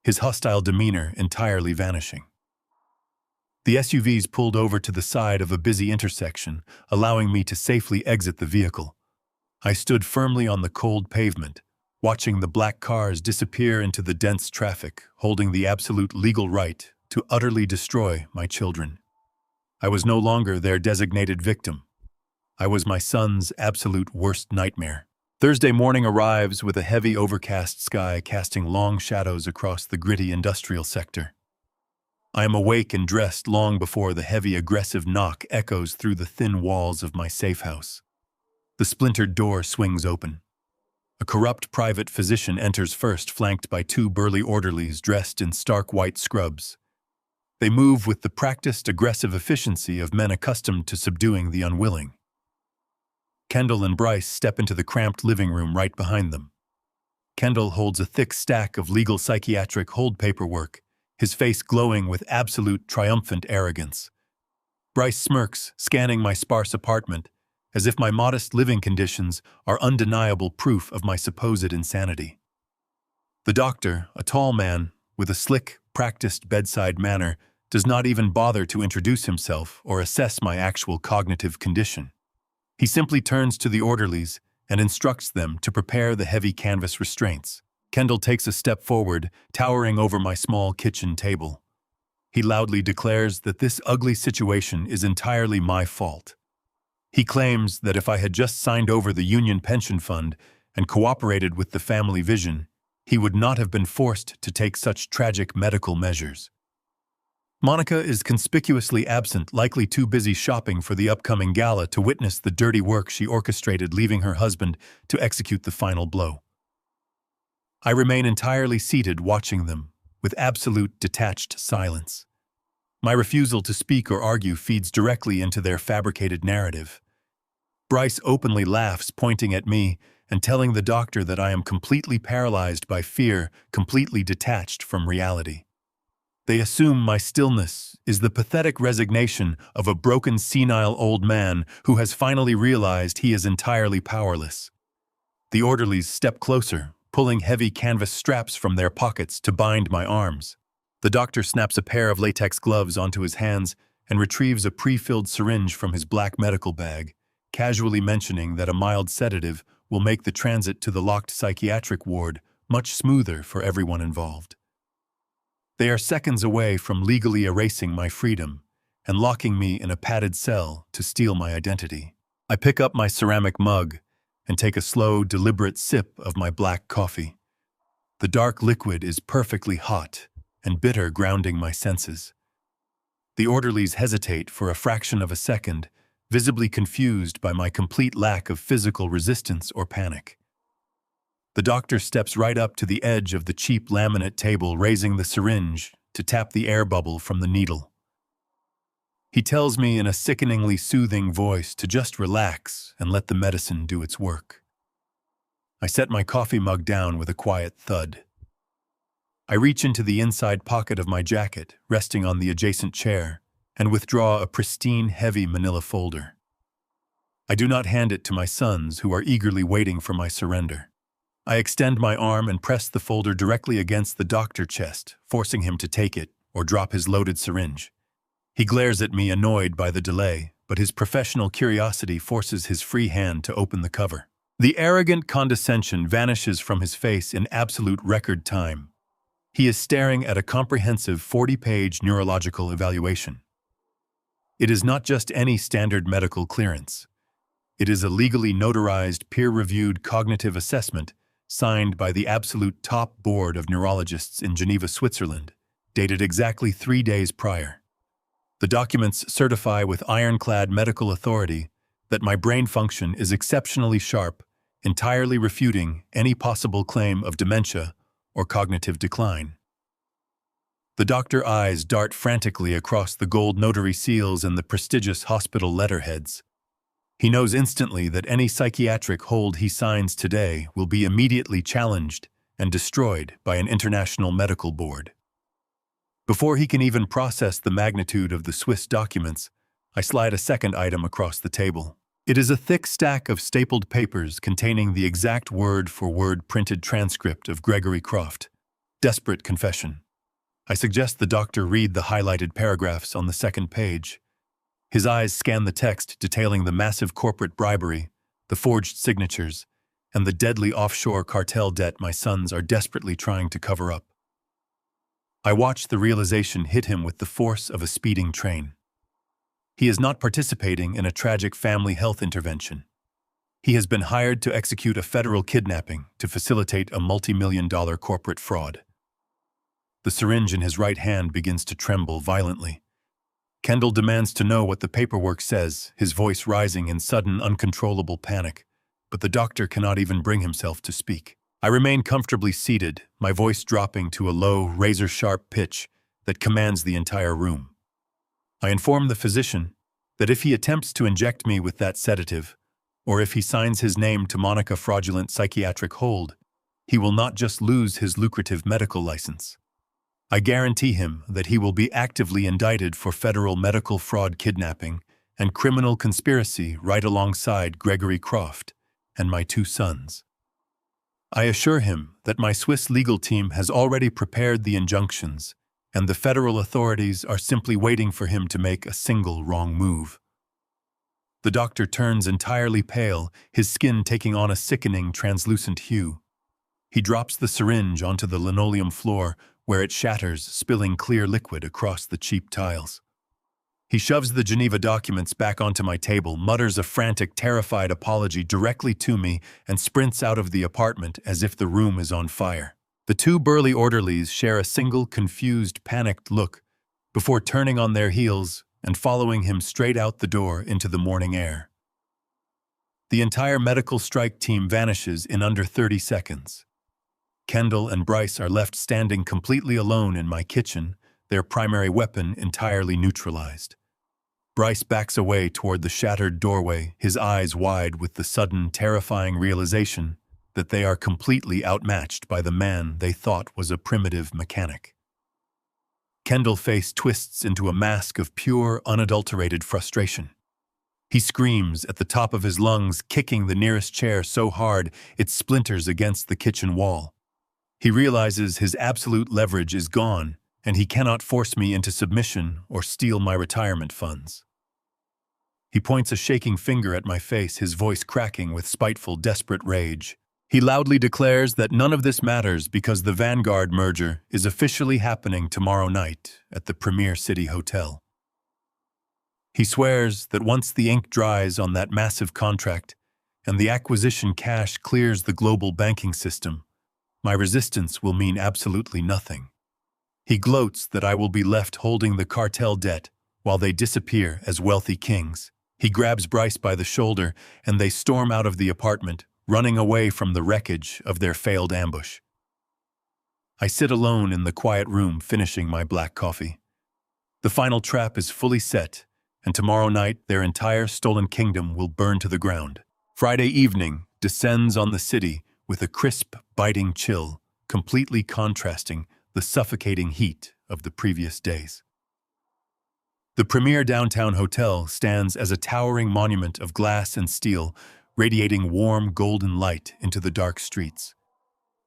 his hostile demeanor entirely vanishing. The SUVs pulled over to the side of a busy intersection, allowing me to safely exit the vehicle. I stood firmly on the cold pavement, watching the black cars disappear into the dense traffic, holding the absolute legal right to utterly destroy my children. I was no longer their designated victim. I was my son's absolute worst nightmare. Thursday morning arrives with a heavy overcast sky casting long shadows across the gritty industrial sector. I am awake and dressed long before the heavy aggressive knock echoes through the thin walls of my safe house. The splintered door swings open. A corrupt private physician enters first, flanked by two burly orderlies dressed in stark white scrubs. They move with the practiced aggressive efficiency of men accustomed to subduing the unwilling. Kendall and Bryce step into the cramped living room right behind them. Kendall holds a thick stack of legal psychiatric hold paperwork, his face glowing with absolute triumphant arrogance. Bryce smirks, scanning my sparse apartment, as if my modest living conditions are undeniable proof of my supposed insanity. The doctor, a tall man with a slick, practiced bedside manner, does not even bother to introduce himself or assess my actual cognitive condition. He simply turns to the orderlies and instructs them to prepare the heavy canvas restraints. Kendall takes a step forward, towering over my small kitchen table. He loudly declares that this ugly situation is entirely my fault. He claims that if I had just signed over the union pension fund and cooperated with the family vision, he would not have been forced to take such tragic medical measures. Monica is conspicuously absent, likely too busy shopping for the upcoming gala to witness the dirty work she orchestrated, leaving her husband to execute the final blow. I remain entirely seated watching them, with absolute detached silence. My refusal to speak or argue feeds directly into their fabricated narrative. Bryce openly laughs, pointing at me and telling the doctor that I am completely paralyzed by fear, completely detached from reality. They assume my stillness is the pathetic resignation of a broken, senile old man who has finally realized he is entirely powerless. The orderlies step closer, pulling heavy canvas straps from their pockets to bind my arms. The doctor snaps a pair of latex gloves onto his hands and retrieves a pre-filled syringe from his black medical bag, casually mentioning that a mild sedative will make the transit to the locked psychiatric ward much smoother for everyone involved. They are seconds away from legally erasing my freedom and locking me in a padded cell to steal my identity. I pick up my ceramic mug and take a slow, deliberate sip of my black coffee. The dark liquid is perfectly hot and bitter, grounding my senses. The orderlies hesitate for a fraction of a second, visibly confused by my complete lack of physical resistance or panic. The doctor steps right up to the edge of the cheap laminate table, raising the syringe to tap the air bubble from the needle. He tells me in a sickeningly soothing voice to just relax and let the medicine do its work. I set my coffee mug down with a quiet thud. I reach into the inside pocket of my jacket, resting on the adjacent chair, and withdraw a pristine, heavy manila folder. I do not hand it to my sons, who are eagerly waiting for my surrender. I extend my arm and press the folder directly against the doctor's chest, forcing him to take it or drop his loaded syringe. He glares at me, annoyed by the delay, but his professional curiosity forces his free hand to open the cover. The arrogant condescension vanishes from his face in absolute record time. He is staring at a comprehensive 40-page neurological evaluation. It is not just any standard medical clearance. It is a legally notarized, peer-reviewed cognitive assessment signed by the absolute top board of neurologists in Geneva, Switzerland, dated exactly 3 days prior. The documents certify with ironclad medical authority that my brain function is exceptionally sharp, entirely refuting any possible claim of dementia or cognitive decline. The doctor's eyes dart frantically across the gold notary seals and the prestigious hospital letterheads. He knows instantly that any psychiatric hold he signs today will be immediately challenged and destroyed by an international medical board. Before he can even process the magnitude of the Swiss documents, I slide a second item across the table. It is a thick stack of stapled papers containing the exact word-for-word printed transcript of Gregory Croft. Desperate confession. I suggest the doctor read the highlighted paragraphs on the second page. His eyes scan the text detailing the massive corporate bribery, the forged signatures, and the deadly offshore cartel debt my sons are desperately trying to cover up. I watched the realization hit him with the force of a speeding train. He is not participating in a tragic family health intervention. He has been hired to execute a federal kidnapping to facilitate a multi-million-dollar corporate fraud. The syringe in his right hand begins to tremble violently. Kendall demands to know what the paperwork says, his voice rising in sudden, uncontrollable panic, but the doctor cannot even bring himself to speak. I remain comfortably seated, my voice dropping to a low, razor-sharp pitch that commands the entire room. I inform the physician that if he attempts to inject me with that sedative, or if he signs his name to Monica fraudulent psychiatric hold, he will not just lose his lucrative medical license. I guarantee him that he will be actively indicted for federal medical fraud kidnapping and criminal conspiracy right alongside Gregory Croft and my 2 sons. I assure him that my Swiss legal team has already prepared the injunctions, and the federal authorities are simply waiting for him to make a single wrong move. The doctor turns entirely pale, his skin taking on a sickening, translucent hue. He drops the syringe onto the linoleum floor, where it shatters, spilling clear liquid across the cheap tiles. He shoves the Geneva documents back onto my table, mutters a frantic, terrified apology directly to me, and sprints out of the apartment as if the room is on fire. The 2 burly orderlies share a single, confused, panicked look before turning on their heels and following him straight out the door into the morning air. The entire medical strike team vanishes in under 30 seconds. Kendall and Bryce are left standing completely alone in my kitchen, their primary weapon entirely neutralized. Bryce backs away toward the shattered doorway, his eyes wide with the sudden, terrifying realization that they are completely outmatched by the man they thought was a primitive mechanic. Kendall's face twists into a mask of pure, unadulterated frustration. He screams at the top of his lungs, kicking the nearest chair so hard it splinters against the kitchen wall. He realizes his absolute leverage is gone, and he cannot force me into submission or steal my retirement funds. He points a shaking finger at my face, his voice cracking with spiteful, desperate rage. He loudly declares that none of this matters because the Vanguard merger is officially happening tomorrow night at the Premier City Hotel. He swears that once the ink dries on that massive contract and the acquisition cash clears the global banking system, my resistance will mean absolutely nothing. He gloats that I will be left holding the cartel debt while they disappear as wealthy kings. He grabs Bryce by the shoulder and they storm out of the apartment, running away from the wreckage of their failed ambush. I sit alone in the quiet room finishing my black coffee. The final trap is fully set, and tomorrow night their entire stolen kingdom will burn to the ground. Friday evening descends on the city with a crisp, biting chill, completely contrasting the suffocating heat of the previous days. The Premier Downtown Hotel stands as a towering monument of glass and steel, radiating warm, golden light into the dark streets.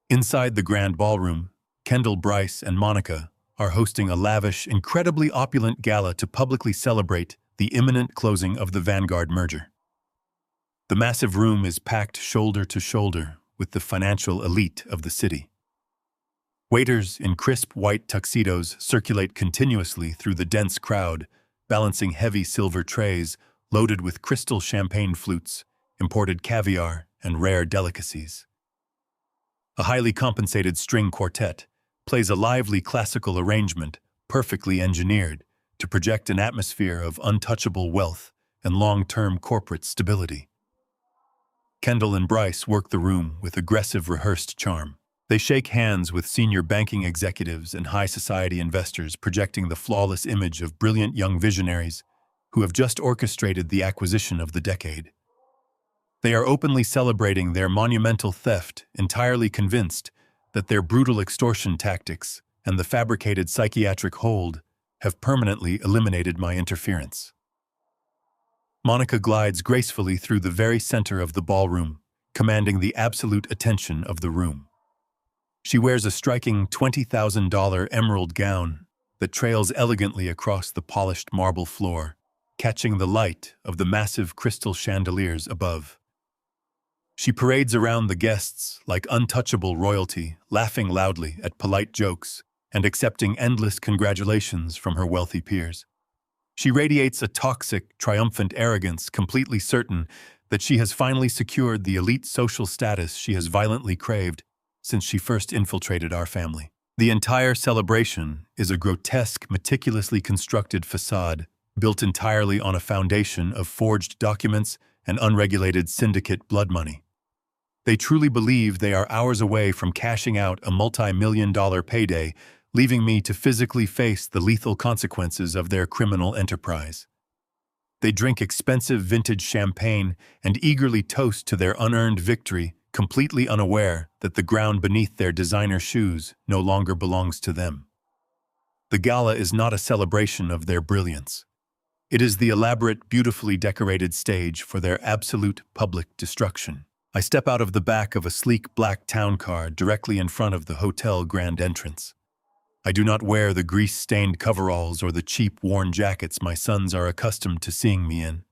Inside the grand ballroom, Kendall, Bryce, and Monica are hosting a lavish, incredibly opulent gala to publicly celebrate the imminent closing of the Vanguard merger. The massive room is packed shoulder to shoulder with the financial elite of the city. Waiters in crisp white tuxedos circulate continuously through the dense crowd, balancing heavy silver trays loaded with crystal champagne flutes, imported caviar, and rare delicacies. A highly compensated string quartet plays a lively classical arrangement perfectly engineered to project an atmosphere of untouchable wealth and long-term corporate stability. Kendall and Bryce work the room with aggressive rehearsed charm. They shake hands with senior banking executives and high society investors, projecting the flawless image of brilliant young visionaries who have just orchestrated the acquisition of the decade. They are openly celebrating their monumental theft, entirely convinced that their brutal extortion tactics and the fabricated psychiatric hold have permanently eliminated my interference. Monica glides gracefully through the very center of the ballroom, commanding the absolute attention of the room. She wears a striking $20,000 emerald gown that trails elegantly across the polished marble floor, catching the light of the massive crystal chandeliers above. She parades around the guests like untouchable royalty, laughing loudly at polite jokes and accepting endless congratulations from her wealthy peers. She radiates a toxic, triumphant arrogance, completely certain that she has finally secured the elite social status she has violently craved since she first infiltrated our family. The entire celebration is a grotesque, meticulously constructed facade built entirely on a foundation of forged documents and unregulated syndicate blood money. They truly believe they are hours away from cashing out a multi-million-dollar payday, leaving me to physically face the lethal consequences of their criminal enterprise. They drink expensive vintage champagne and eagerly toast to their unearned victory, completely unaware that the ground beneath their designer shoes no longer belongs to them. The gala is not a celebration of their brilliance. It is the elaborate, beautifully decorated stage for their absolute public destruction. I step out of the back of a sleek black town car directly in front of the hotel grand entrance. I do not wear the grease-stained coveralls or the cheap, worn jackets my sons are accustomed to seeing me in.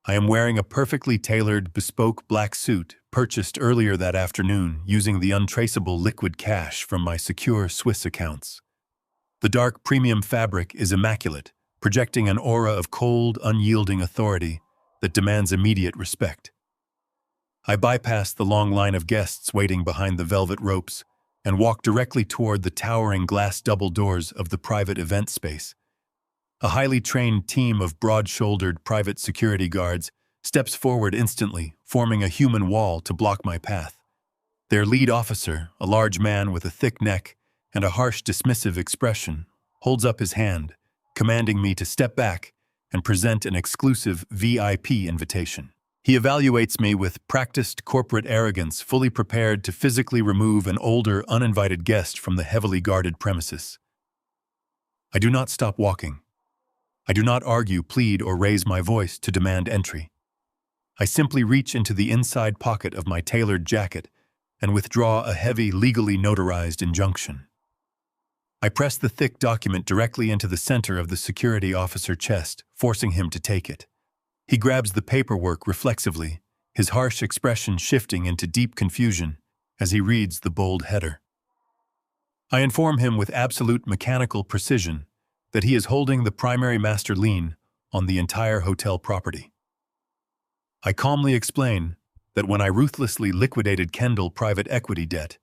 I am wearing a perfectly tailored, bespoke black suit purchased earlier that afternoon using the untraceable liquid cash from my secure Swiss accounts. The dark premium fabric is immaculate, projecting an aura of cold, unyielding authority that demands immediate respect. I bypass the long line of guests waiting behind the velvet ropes and walk directly toward the towering glass double doors of the private event space. A highly trained team of broad-shouldered private security guards steps forward instantly, forming a human wall to block my path. Their lead officer, a large man with a thick neck and a harsh, dismissive expression, holds up his hand, commanding me to step back and present an exclusive VIP invitation. He evaluates me with practiced corporate arrogance, fully prepared to physically remove an older, uninvited guest from the heavily guarded premises. I do not stop walking. I do not argue, plead, or raise my voice to demand entry. I simply reach into the inside pocket of my tailored jacket and withdraw a heavy, legally notarized injunction. I press the thick document directly into the center of the security officer's chest, forcing him to take it. He grabs the paperwork reflexively, his harsh expression shifting into deep confusion as he reads the bold header. I inform him with absolute mechanical precision that he is holding the primary master lien on the entire hotel property. I calmly explain that when I ruthlessly liquidated Kendall private equity debt,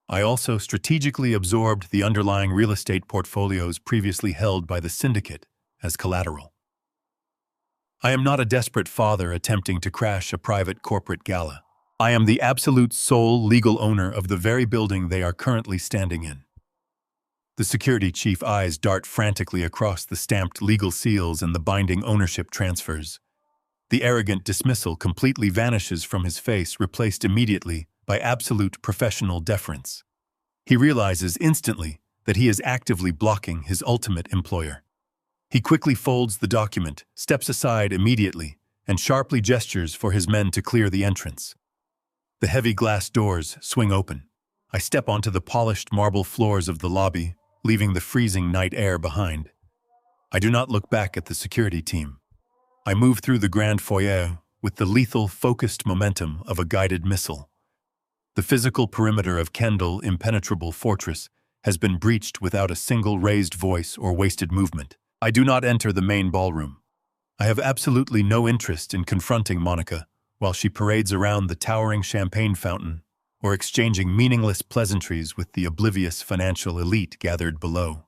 I also strategically absorbed the underlying real estate portfolios previously held by the syndicate as collateral. I am not a desperate father attempting to crash a private corporate gala. I am the absolute sole legal owner of the very building they are currently standing in. The security chief's eyes dart frantically across the stamped legal seals and the binding ownership transfers. The arrogant dismissal completely vanishes from his face, replaced immediately by absolute professional deference. He realizes instantly that he is actively blocking his ultimate employer. He quickly folds the document, steps aside immediately, and sharply gestures for his men to clear the entrance. The heavy glass doors swing open. I step onto the polished marble floors of the lobby, leaving the freezing night air behind. I do not look back at the security team. I move through the grand foyer with the lethal, focused momentum of a guided missile. The physical perimeter of Kendall impenetrable fortress has been breached without a single raised voice or wasted movement. I do not enter the main ballroom. I have absolutely no interest in confronting Monica while she parades around the towering champagne fountain or exchanging meaningless pleasantries with the oblivious financial elite gathered below.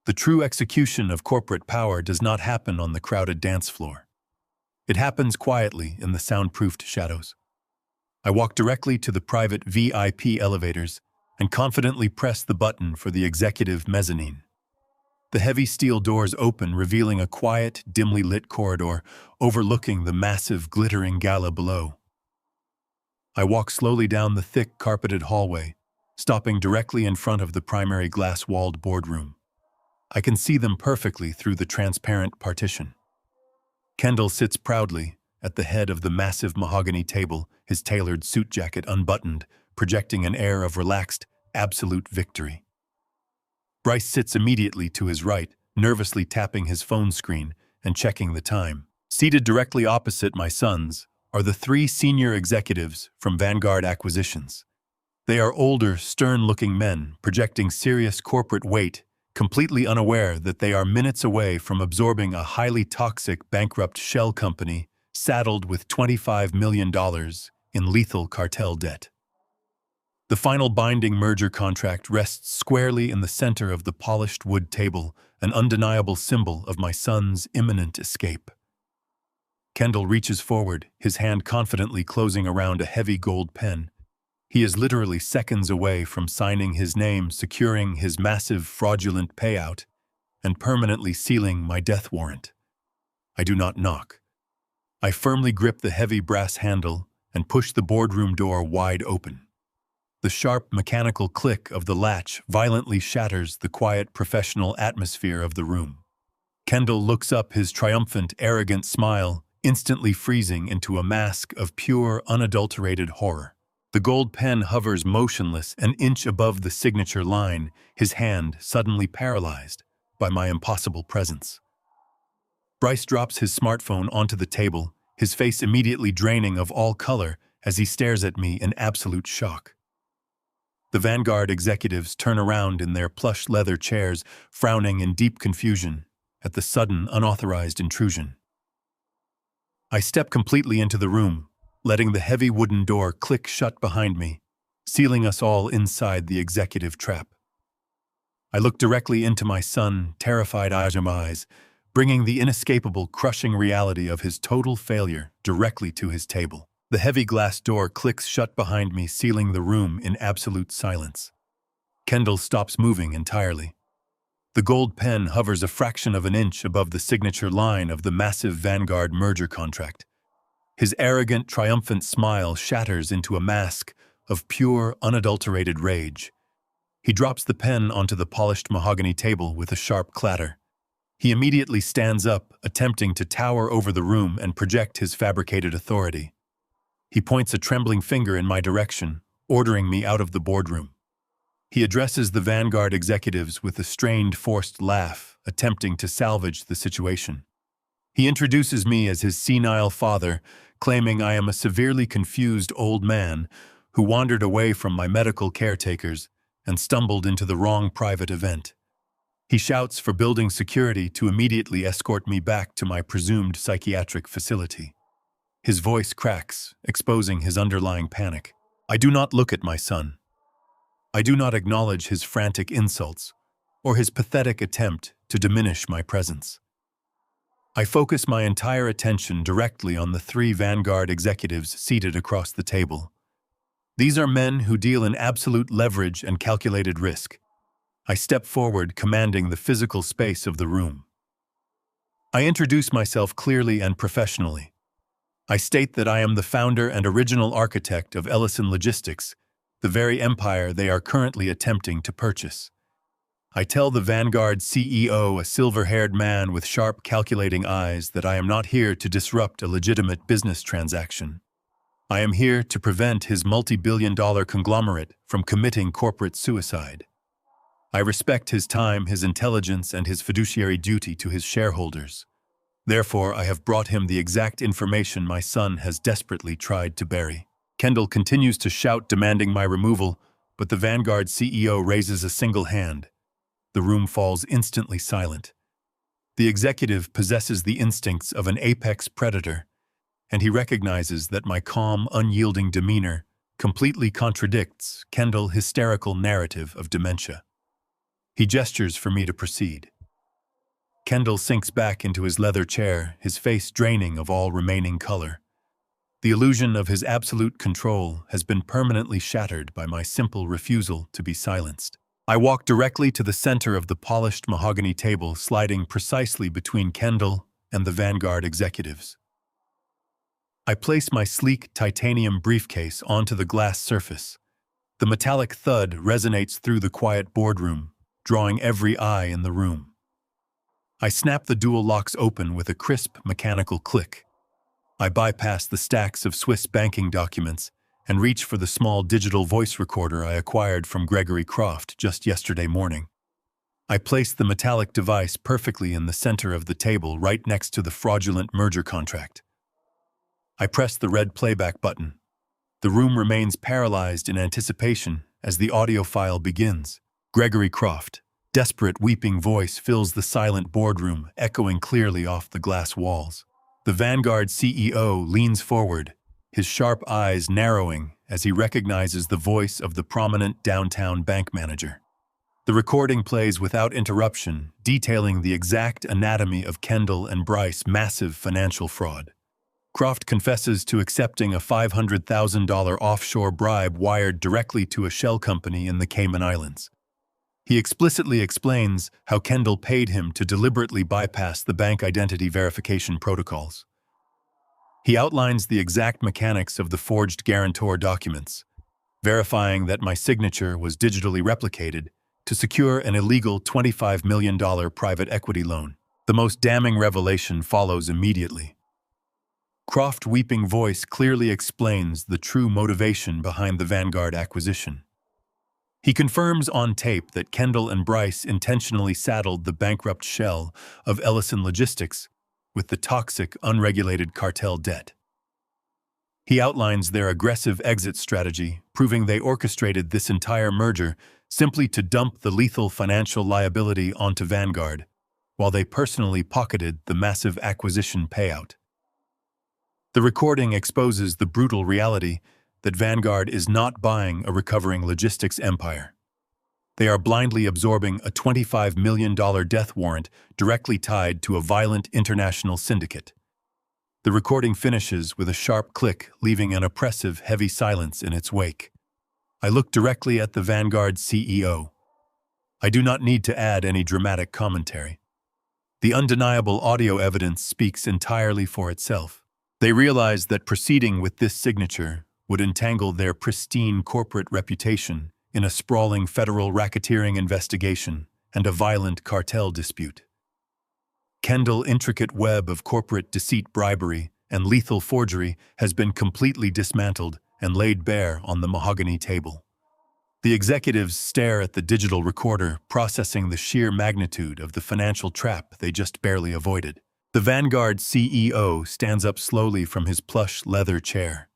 The true execution of corporate power does not happen on the crowded dance floor. It happens quietly in the soundproofed shadows. I walk directly to the private VIP elevators and confidently press the button for the executive mezzanine. The heavy steel doors open, revealing a quiet, dimly lit corridor overlooking the massive, glittering gala below. I walk slowly down the thick, carpeted hallway, stopping directly in front of the primary glass-walled boardroom. I can see them perfectly through the transparent partition. Kendall sits proudly at the head of the massive mahogany table, his tailored suit jacket unbuttoned, projecting an air of relaxed, absolute victory. Bryce sits immediately to his right, nervously tapping his phone screen and checking the time. Seated directly opposite my sons, are the three senior executives from Vanguard Acquisitions. They are older, stern-looking men projecting serious corporate weight, completely unaware that they are minutes away from absorbing a highly toxic, bankrupt shell company saddled with $25 million in lethal cartel debt. The final binding merger contract rests squarely in the center of the polished wood table, an undeniable symbol of my son's imminent escape. Kendall reaches forward, his hand confidently closing around a heavy gold pen. He is literally seconds away from signing his name, securing his massive fraudulent payout, and permanently sealing my death warrant. I do not knock. I firmly grip the heavy brass handle and push the boardroom door wide open. The sharp mechanical click of the latch violently shatters the quiet professional atmosphere of the room. Kendall looks up, his triumphant, arrogant smile instantly freezing into a mask of pure, unadulterated horror. The gold pen hovers motionless an inch above the signature line, his hand suddenly paralyzed by my impossible presence. Bryce drops his smartphone onto the table, his face immediately draining of all color as he stares at me in absolute shock. The Vanguard executives turn around in their plush leather chairs, frowning in deep confusion at the sudden, unauthorized intrusion. I step completely into the room, letting the heavy wooden door click shut behind me, sealing us all inside the executive trap. I look directly into my son, terrified eyes, bringing the inescapable, crushing reality of his total failure directly to his table. The heavy glass door clicks shut behind me, sealing the room in absolute silence. Kendall stops moving entirely. The gold pen hovers a fraction of an inch above the signature line of the massive Vanguard merger contract. His arrogant, triumphant smile shatters into a mask of pure, unadulterated rage. He drops the pen onto the polished mahogany table with a sharp clatter. He immediately stands up, attempting to tower over the room and project his fabricated authority. He points a trembling finger in my direction, ordering me out of the boardroom. He addresses the Vanguard executives with a strained, forced laugh, attempting to salvage the situation. He introduces me as his senile father, claiming I am a severely confused old man who wandered away from my medical caretakers and stumbled into the wrong private event. He shouts for building security to immediately escort me back to my presumed psychiatric facility. His voice cracks, exposing his underlying panic. I do not look at my son. I do not acknowledge his frantic insults or his pathetic attempt to diminish my presence. I focus my entire attention directly on the three Vanguard executives seated across the table. These are men who deal in absolute leverage and calculated risk. I step forward, commanding the physical space of the room. I introduce myself clearly and professionally. I state that I am the founder and original architect of Ellison Logistics, the very empire they are currently attempting to purchase. I tell the Vanguard CEO, a silver-haired man with sharp, calculating eyes, that I am not here to disrupt a legitimate business transaction. I am here to prevent his multi-billion-dollar conglomerate from committing corporate suicide. I respect his time, his intelligence, and his fiduciary duty to his shareholders. Therefore, I have brought him the exact information my son has desperately tried to bury. Kendall continues to shout, demanding my removal, but the Vanguard CEO raises a single hand. The room falls instantly silent. The executive possesses the instincts of an apex predator, and he recognizes that my calm, unyielding demeanor completely contradicts Kendall's hysterical narrative of dementia. He gestures for me to proceed. Kendall sinks back into his leather chair, his face draining of all remaining color. The illusion of his absolute control has been permanently shattered by my simple refusal to be silenced. I walk directly to the center of the polished mahogany table, sliding precisely between Kendall and the Vanguard executives. I place my sleek titanium briefcase onto the glass surface. The metallic thud resonates through the quiet boardroom, drawing every eye in the room. I snap the dual locks open with a crisp mechanical click. I bypass the stacks of Swiss banking documents and reach for the small digital voice recorder I acquired from Gregory Croft just yesterday morning. I place the metallic device perfectly in the center of the table, right next to the fraudulent merger contract. I press the red playback button. The room remains paralyzed in anticipation as the audio file begins. Gregory Croft, desperate weeping voice fills the silent boardroom, echoing clearly off the glass walls. The Vanguard CEO leans forward, his sharp eyes narrowing as he recognizes the voice of the prominent downtown bank manager. The recording plays without interruption, detailing the exact anatomy of Kendall and Bryce's massive financial fraud. Croft confesses to accepting a $500,000 offshore bribe wired directly to a shell company in the Cayman Islands. He explicitly explains how Kendall paid him to deliberately bypass the bank identity verification protocols. He outlines the exact mechanics of the forged guarantor documents, verifying that my signature was digitally replicated to secure an illegal $25 million private equity loan. The most damning revelation follows immediately. Croft's weeping voice clearly explains the true motivation behind the Vanguard acquisition. He confirms on tape that Kendall and Bryce intentionally saddled the bankrupt shell of Ellison Logistics with the toxic, unregulated cartel debt. He outlines their aggressive exit strategy, proving they orchestrated this entire merger simply to dump the lethal financial liability onto Vanguard, while they personally pocketed the massive acquisition payout. The recording exposes the brutal reality that Vanguard is not buying a recovering logistics empire. They are blindly absorbing a $25 million death warrant directly tied to a violent international syndicate. The recording finishes with a sharp click, leaving an oppressive, heavy silence in its wake. I look directly at the Vanguard CEO. I do not need to add any dramatic commentary. The undeniable audio evidence speaks entirely for itself. They realize that proceeding with this signature would entangle their pristine corporate reputation in a sprawling federal racketeering investigation and a violent cartel dispute. Kendall's intricate web of corporate deceit, bribery, and lethal forgery has been completely dismantled and laid bare on the mahogany table. The executives stare at the digital recorder, processing the sheer magnitude of the financial trap they just barely avoided. The Vanguard CEO stands up slowly from his plush leather chair.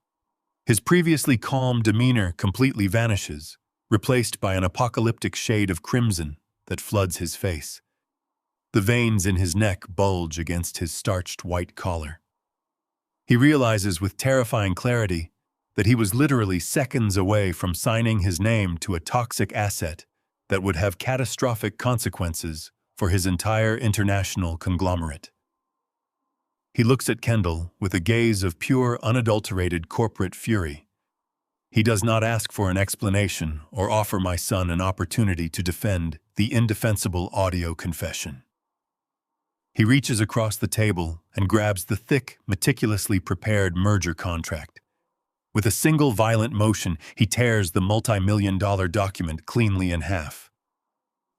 His previously calm demeanor completely vanishes, replaced by an apocalyptic shade of crimson that floods his face. The veins in his neck bulge against his starched white collar. He realizes with terrifying clarity that he was literally seconds away from signing his name to a toxic asset that would have catastrophic consequences for his entire international conglomerate. He looks at Kendall with a gaze of pure, unadulterated corporate fury. He does not ask for an explanation or offer my son an opportunity to defend the indefensible audio confession. He reaches across the table and grabs the thick, meticulously prepared merger contract. With a single violent motion, he tears the multi-million-dollar document cleanly in half.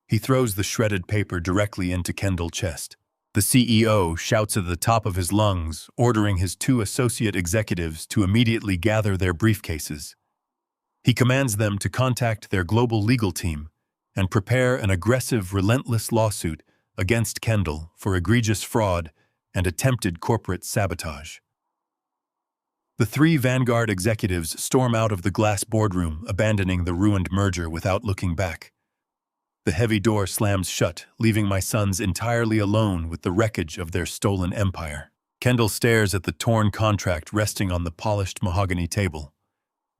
He throws the shredded paper directly into Kendall's chest. The CEO shouts at the top of his lungs, ordering his two associate executives to immediately gather their briefcases. He commands them to contact their global legal team and prepare an aggressive, relentless lawsuit against Kendall for egregious fraud and attempted corporate sabotage. The three Vanguard executives storm out of the glass boardroom, abandoning the ruined merger without looking back. The heavy door slams shut, leaving my sons entirely alone with the wreckage of their stolen empire. Kendall stares at the torn contract resting on the polished mahogany table.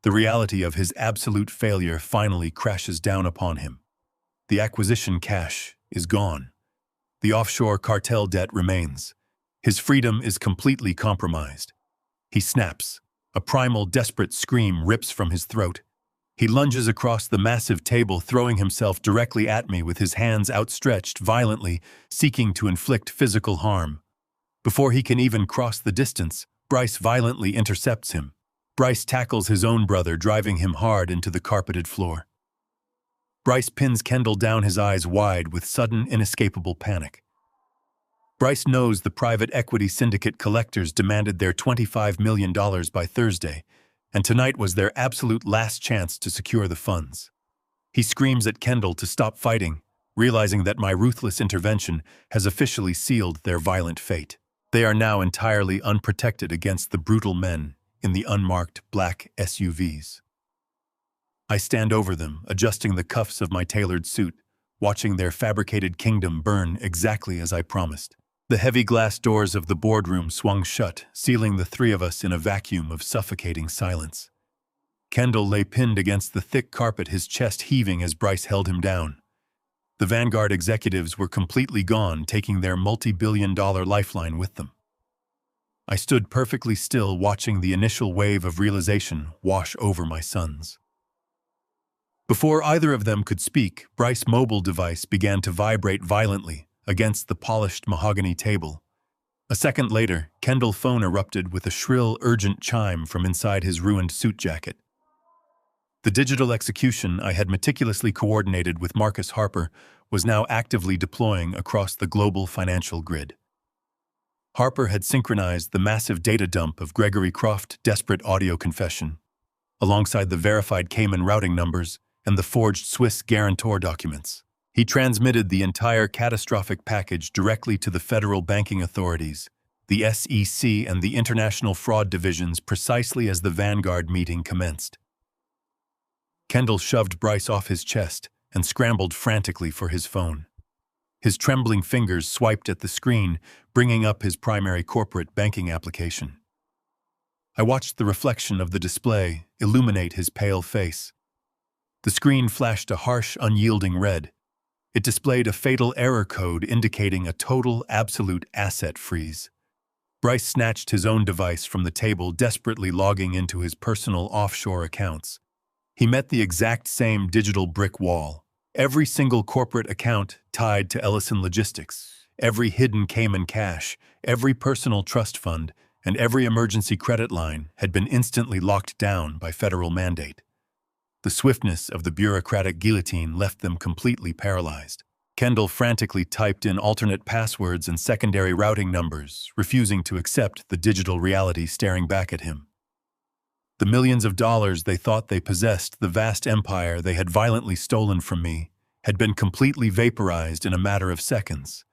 The reality of his absolute failure finally crashes down upon him. The acquisition cash is gone. The offshore cartel debt remains. His freedom is completely compromised. He snaps. A primal, desperate scream rips from his throat. He lunges across the massive table, throwing himself directly at me with his hands outstretched violently, seeking to inflict physical harm. Before he can even cross the distance, Bryce violently intercepts him. Bryce tackles his own brother, driving him hard into the carpeted floor. Bryce pins Kendall down, his eyes wide with sudden, inescapable panic. Bryce knows the private equity syndicate collectors demanded their $25 million by Thursday, and tonight was their absolute last chance to secure the funds. He screams at Kendall to stop fighting, realizing that my ruthless intervention has officially sealed their violent fate. They are now entirely unprotected against the brutal men in the unmarked black SUVs. I stand over them, adjusting the cuffs of my tailored suit, watching their fabricated kingdom burn exactly as I promised. The heavy glass doors of the boardroom swung shut, sealing the three of us in a vacuum of suffocating silence. Kendall lay pinned against the thick carpet, his chest heaving as Bryce held him down. The Vanguard executives were completely gone, taking their multi-billion-dollar lifeline with them. I stood perfectly still, watching the initial wave of realization wash over my sons. Before either of them could speak, Bryce's mobile device began to vibrate violently against the polished mahogany table. A second later, Kendall's phone erupted with a shrill, urgent chime from inside his ruined suit jacket. The digital execution I had meticulously coordinated with Marcus Harper was now actively deploying across the global financial grid. Harper had synchronized the massive data dump of Gregory Croft's desperate audio confession, alongside the verified Cayman routing numbers and the forged Swiss guarantor documents. He transmitted the entire catastrophic package directly to the federal banking authorities, the SEC, and the international fraud divisions precisely as the Vanguard meeting commenced. Kendall shoved Bryce off his chest and scrambled frantically for his phone. His trembling fingers swiped at the screen, bringing up his primary corporate banking application. I watched the reflection of the display illuminate his pale face. The screen flashed a harsh, unyielding red. It displayed a fatal error code indicating a total, absolute asset freeze. Bryce snatched his own device from the table, desperately logging into his personal offshore accounts. He met the exact same digital brick wall. Every single corporate account tied to Ellison Logistics, every hidden Cayman cash, every personal trust fund, and every emergency credit line had been instantly locked down by federal mandate. The swiftness of the bureaucratic guillotine left them completely paralyzed. Kendall frantically typed in alternate passwords and secondary routing numbers, refusing to accept the digital reality staring back at him. The millions of dollars they thought they possessed, the vast empire they had violently stolen from me, had been completely vaporized in a matter of seconds.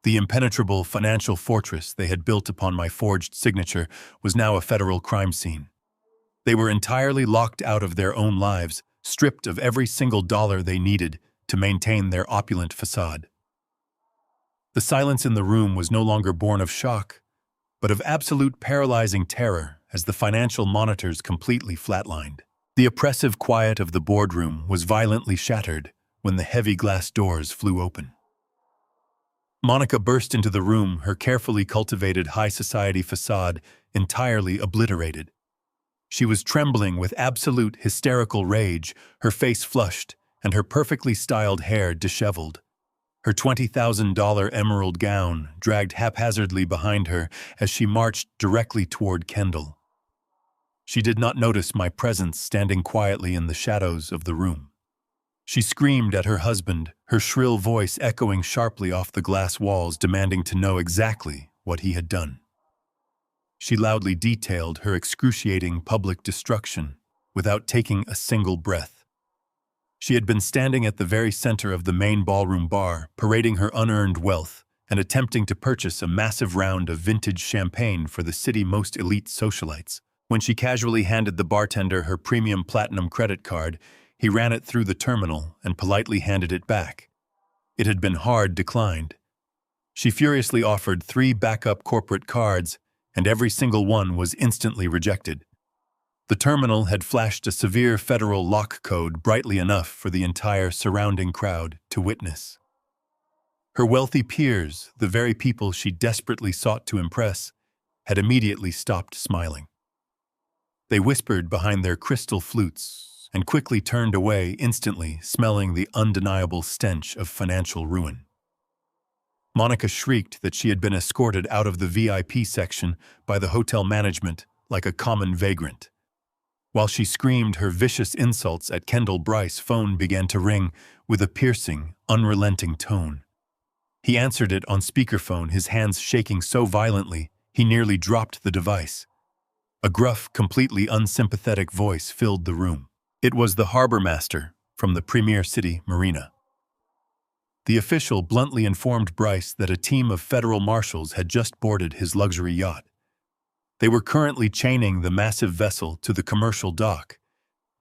The impenetrable financial fortress they had built upon my forged signature was now a federal crime scene. They were entirely locked out of their own lives, stripped of every single dollar they needed to maintain their opulent facade. The silence in the room was no longer born of shock, but of absolute paralyzing terror as the financial monitors completely flatlined. The oppressive quiet of the boardroom was violently shattered when the heavy glass doors flew open. Monica burst into the room, her carefully cultivated high society facade entirely obliterated. She was trembling with absolute hysterical rage, her face flushed and her perfectly styled hair disheveled. Her $20,000 emerald gown dragged haphazardly behind her as she marched directly toward Kendall. She did not notice my presence standing quietly in the shadows of the room. She screamed at her husband, her shrill voice echoing sharply off the glass walls, demanding to know exactly what he had done. She loudly detailed her excruciating public destruction without taking a single breath. She had been standing at the very center of the main ballroom bar, parading her unearned wealth and attempting to purchase a massive round of vintage champagne for the city's most elite socialites. When she casually handed the bartender her premium platinum credit card, he ran it through the terminal and politely handed it back. It had been hard declined. She furiously offered 3 backup corporate cards, and every single one was instantly rejected. The terminal had flashed a severe federal lock code brightly enough for the entire surrounding crowd to witness. Her wealthy peers, the very people she desperately sought to impress, had immediately stopped smiling. They whispered behind their crystal flutes and quickly turned away instantly, smelling the undeniable stench of financial ruin. Monica shrieked that she had been escorted out of the VIP section by the hotel management like a common vagrant. While she screamed her vicious insults at Kendall, Bryce's phone began to ring with a piercing, unrelenting tone. He answered it on speakerphone, his hands shaking so violently he nearly dropped the device. A gruff, completely unsympathetic voice filled the room. It was the harbor master from the Premier City Marina. The official bluntly informed Bryce that a team of federal marshals had just boarded his luxury yacht. They were currently chaining the massive vessel to the commercial dock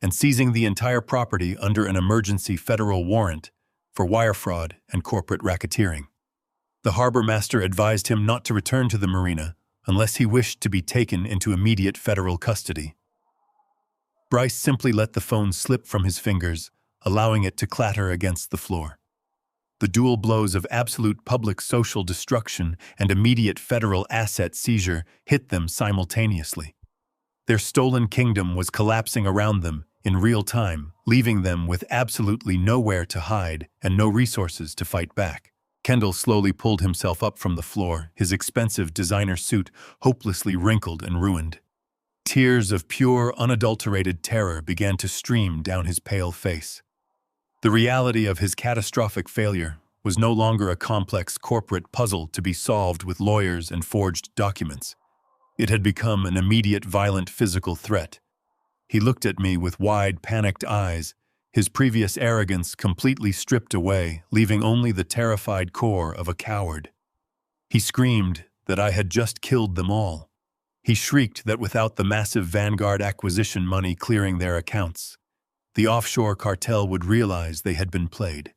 and seizing the entire property under an emergency federal warrant for wire fraud and corporate racketeering. The harbor master advised him not to return to the marina unless he wished to be taken into immediate federal custody. Bryce simply let the phone slip from his fingers, allowing it to clatter against the floor. The dual blows of absolute public social destruction and immediate federal asset seizure hit them simultaneously. Their stolen kingdom was collapsing around them in real time, leaving them with absolutely nowhere to hide and no resources to fight back. Kendall slowly pulled himself up from the floor, his expensive designer suit hopelessly wrinkled and ruined. Tears of pure, unadulterated terror began to stream down his pale face. The reality of his catastrophic failure was no longer a complex corporate puzzle to be solved with lawyers and forged documents. It had become an immediate violent physical threat. He looked at me with wide, panicked eyes, his previous arrogance completely stripped away, leaving only the terrified core of a coward. He screamed that I had just killed them all. He shrieked that without the massive Vanguard acquisition money clearing their accounts, the offshore cartel would realize they had been played.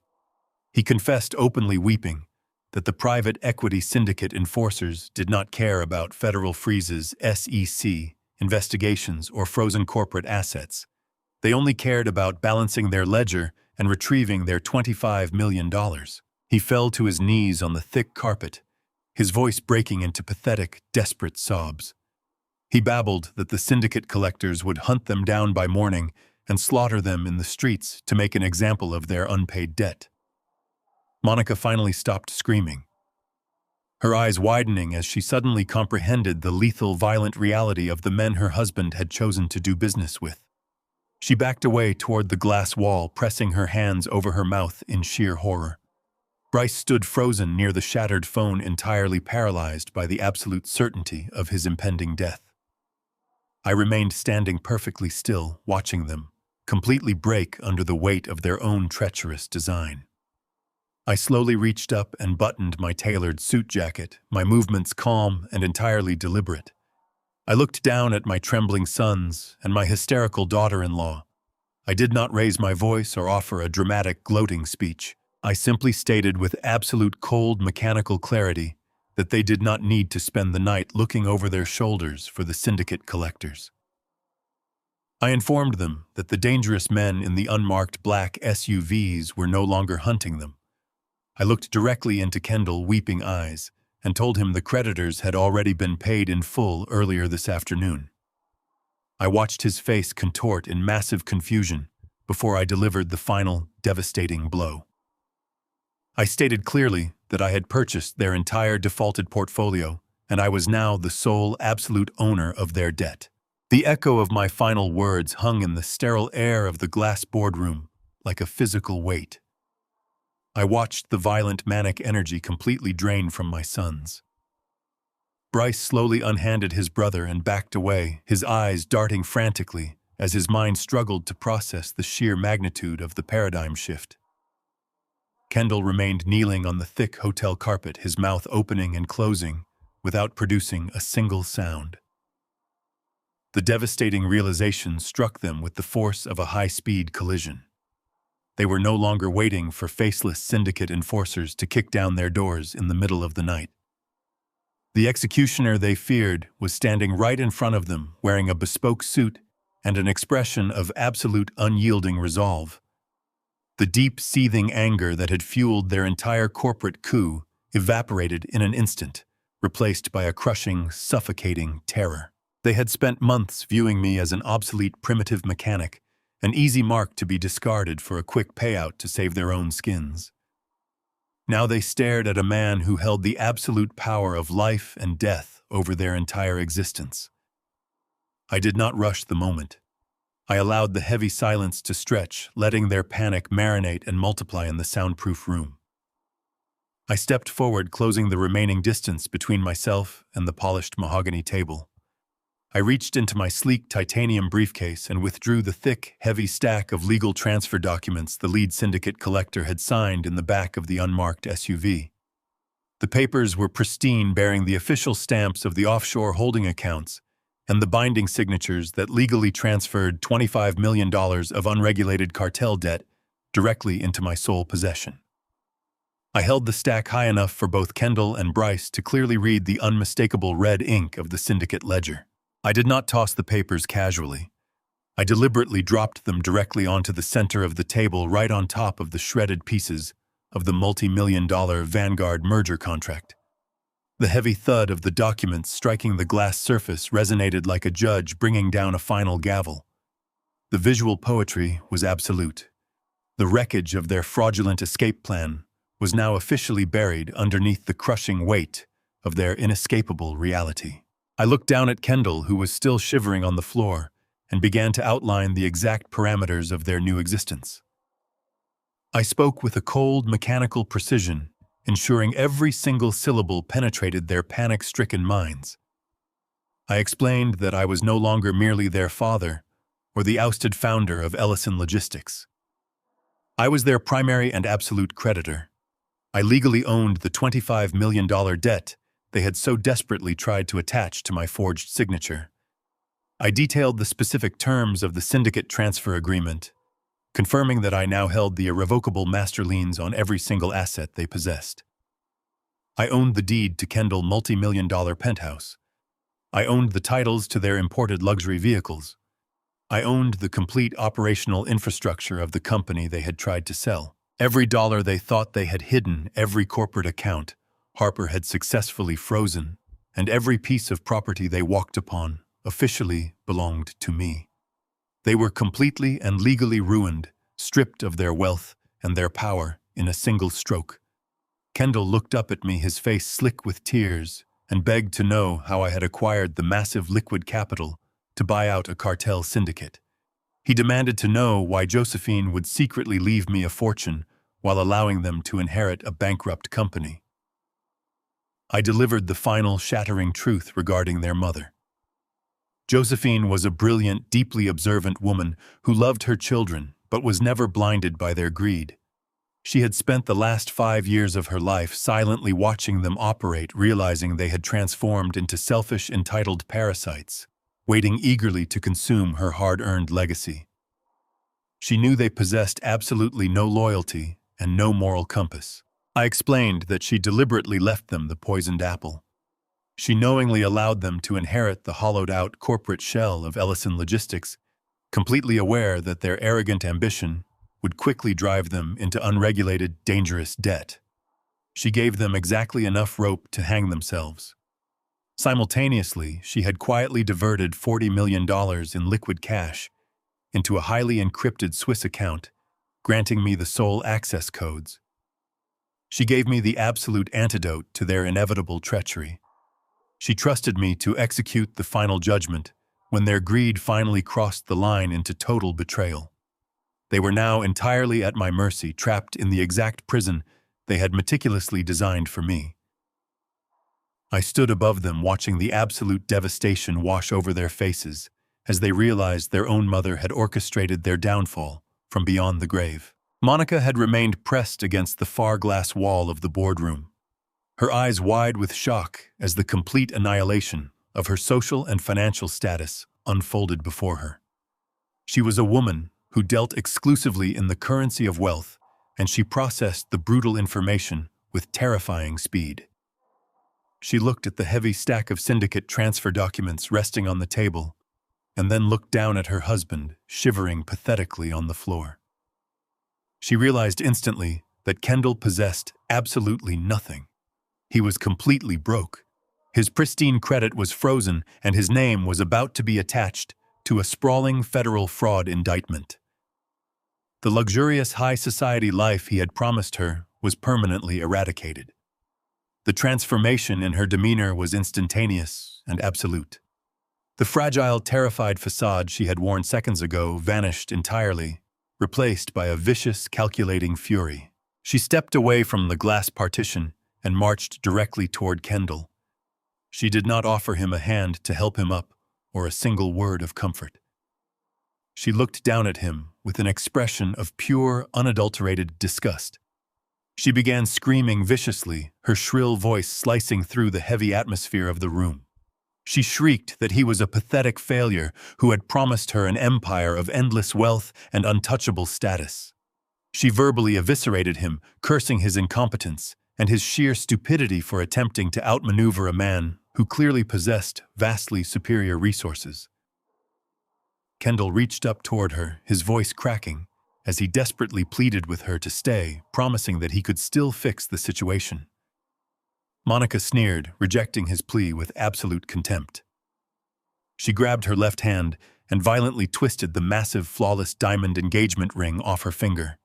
He confessed, openly weeping, that the private equity syndicate enforcers did not care about federal freezes, SEC, investigations, or frozen corporate assets. They only cared about balancing their ledger and retrieving their $25 million. He fell to his knees on the thick carpet, his voice breaking into pathetic, desperate sobs. He babbled that the syndicate collectors would hunt them down by morning and slaughter them in the streets to make an example of their unpaid debt. Monica finally stopped screaming, her eyes widening as she suddenly comprehended the lethal, violent reality of the men her husband had chosen to do business with. She backed away toward the glass wall, pressing her hands over her mouth in sheer horror. Bryce stood frozen near the shattered phone, entirely paralyzed by the absolute certainty of his impending death. I remained standing perfectly still, watching them completely break under the weight of their own treacherous design. I slowly reached up and buttoned my tailored suit jacket, my movements calm and entirely deliberate. I looked down at my trembling sons and my hysterical daughter-in-law. I did not raise my voice or offer a dramatic, gloating speech. I simply stated with absolute cold, mechanical clarity that they did not need to spend the night looking over their shoulders for the syndicate collectors. I informed them that the dangerous men in the unmarked black SUVs were no longer hunting them. I looked directly into Kendall's weeping eyes and told him the creditors had already been paid in full earlier this afternoon. I watched his face contort in massive confusion before I delivered the final, devastating blow. I stated clearly that I had purchased their entire defaulted portfolio, and I was now the sole absolute owner of their debt. The echo of my final words hung in the sterile air of the glass boardroom like a physical weight. I watched the violent manic energy completely drain from my sons. Bryce slowly unhanded his brother and backed away, his eyes darting frantically as his mind struggled to process the sheer magnitude of the paradigm shift. Kendall remained kneeling on the thick hotel carpet, his mouth opening and closing without producing a single sound. The devastating realization struck them with the force of a high-speed collision. They were no longer waiting for faceless syndicate enforcers to kick down their doors in the middle of the night. The executioner they feared was standing right in front of them, wearing a bespoke suit and an expression of absolute unyielding resolve. The deep, seething anger that had fueled their entire corporate coup evaporated in an instant, replaced by a crushing, suffocating terror. They had spent months viewing me as an obsolete primitive mechanic, an easy mark to be discarded for a quick payout to save their own skins. Now they stared at a man who held the absolute power of life and death over their entire existence. I did not rush the moment. I allowed the heavy silence to stretch, letting their panic marinate and multiply in the soundproof room. I stepped forward, closing the remaining distance between myself and the polished mahogany table. I reached into my sleek titanium briefcase and withdrew the thick, heavy stack of legal transfer documents the lead syndicate collector had signed in the back of the unmarked SUV. The papers were pristine, bearing the official stamps of the offshore holding accounts and the binding signatures that legally transferred $25 million of unregulated cartel debt directly into my sole possession. I held the stack high enough for both Kendall and Bryce to clearly read the unmistakable red ink of the syndicate ledger. I did not toss the papers casually. I deliberately dropped them directly onto the center of the table, right on top of the shredded pieces of the multi-million-dollar Vanguard merger contract. The heavy thud of the documents striking the glass surface resonated like a judge bringing down a final gavel. The visual poetry was absolute. The wreckage of their fraudulent escape plan was now officially buried underneath the crushing weight of their inescapable reality. I looked down at Kendall, who was still shivering on the floor, and began to outline the exact parameters of their new existence. I spoke with a cold, mechanical precision, ensuring every single syllable penetrated their panic-stricken minds. I explained that I was no longer merely their father or the ousted founder of Ellison Logistics. I was their primary and absolute creditor. I legally owned the $25 million debt they had so desperately tried to attach to my forged signature. I detailed the specific terms of the syndicate transfer agreement, confirming that I now held the irrevocable master liens on every single asset they possessed. I owned the deed to Kendall multi-million-dollar penthouse. I owned the titles to their imported luxury vehicles. I owned the complete operational infrastructure of the company they had tried to sell. Every dollar they thought they had hidden, every corporate account Harper had successfully frozen, and every piece of property they walked upon officially belonged to me. They were completely and legally ruined, stripped of their wealth and their power in a single stroke. Kendall looked up at me, his face slick with tears, and begged to know how I had acquired the massive liquid capital to buy out a cartel syndicate. He demanded to know why Josephine would secretly leave me a fortune while allowing them to inherit a bankrupt company. I delivered the final shattering truth regarding their mother. Josephine was a brilliant, deeply observant woman who loved her children but was never blinded by their greed. She had spent the last 5 years of her life silently watching them operate, realizing they had transformed into selfish, entitled parasites, waiting eagerly to consume her hard-earned legacy. She knew they possessed absolutely no loyalty and no moral compass. I explained that she deliberately left them the poisoned apple. She knowingly allowed them to inherit the hollowed-out corporate shell of Ellison Logistics, completely aware that their arrogant ambition would quickly drive them into unregulated, dangerous debt. She gave them exactly enough rope to hang themselves. Simultaneously, she had quietly diverted $40 million in liquid cash into a highly encrypted Swiss account, granting me the sole access codes. She gave me the absolute antidote to their inevitable treachery. She trusted me to execute the final judgment when their greed finally crossed the line into total betrayal. They were now entirely at my mercy, trapped in the exact prison they had meticulously designed for me. I stood above them, watching the absolute devastation wash over their faces as they realized their own mother had orchestrated their downfall from beyond the grave. Monica had remained pressed against the far glass wall of the boardroom, her eyes wide with shock as the complete annihilation of her social and financial status unfolded before her. She was a woman who dealt exclusively in the currency of wealth, and she processed the brutal information with terrifying speed. She looked at the heavy stack of syndicate transfer documents resting on the table, and then looked down at her husband, shivering pathetically on the floor. She realized instantly that Kendall possessed absolutely nothing. He was completely broke. His pristine credit was frozen, and his name was about to be attached to a sprawling federal fraud indictment. The luxurious high society life he had promised her was permanently eradicated. The transformation in her demeanor was instantaneous and absolute. The fragile, terrified facade she had worn seconds ago vanished entirely, replaced by a vicious, calculating fury. She stepped away from the glass partition and marched directly toward Kendall. She did not offer him a hand to help him up or a single word of comfort. She looked down at him with an expression of pure, unadulterated disgust. She began screaming viciously, her shrill voice slicing through the heavy atmosphere of the room. She shrieked that he was a pathetic failure who had promised her an empire of endless wealth and untouchable status. She verbally eviscerated him, cursing his incompetence and his sheer stupidity for attempting to outmaneuver a man who clearly possessed vastly superior resources. Kendall reached up toward her, his voice cracking, as he desperately pleaded with her to stay, promising that he could still fix the situation. Monica sneered, rejecting his plea with absolute contempt. She grabbed her left hand and violently twisted the massive, flawless diamond engagement ring off her finger.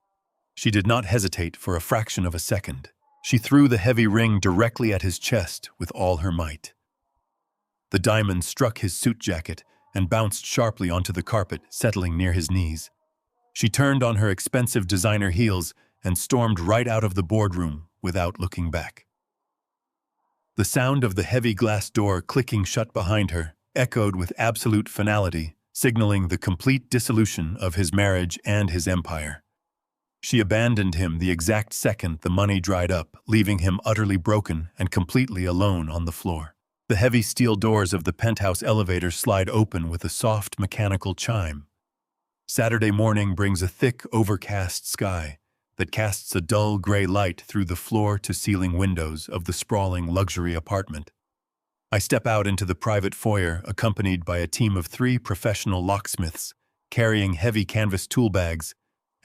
She did not hesitate for a fraction of a second. She threw the heavy ring directly at his chest with all her might. The diamond struck his suit jacket and bounced sharply onto the carpet, settling near his knees. She turned on her expensive designer heels and stormed right out of the boardroom without looking back. The sound of the heavy glass door clicking shut behind her echoed with absolute finality, signaling the complete dissolution of his marriage and his empire. She abandoned him the exact second the money dried up, leaving him utterly broken and completely alone on the floor. The heavy steel doors of the penthouse elevator slide open with a soft mechanical chime. Saturday morning brings a thick, overcast sky that casts a dull gray light through the floor-to-ceiling windows of the sprawling luxury apartment. I step out into the private foyer, accompanied by a team of 3 professional locksmiths, carrying heavy canvas tool bags,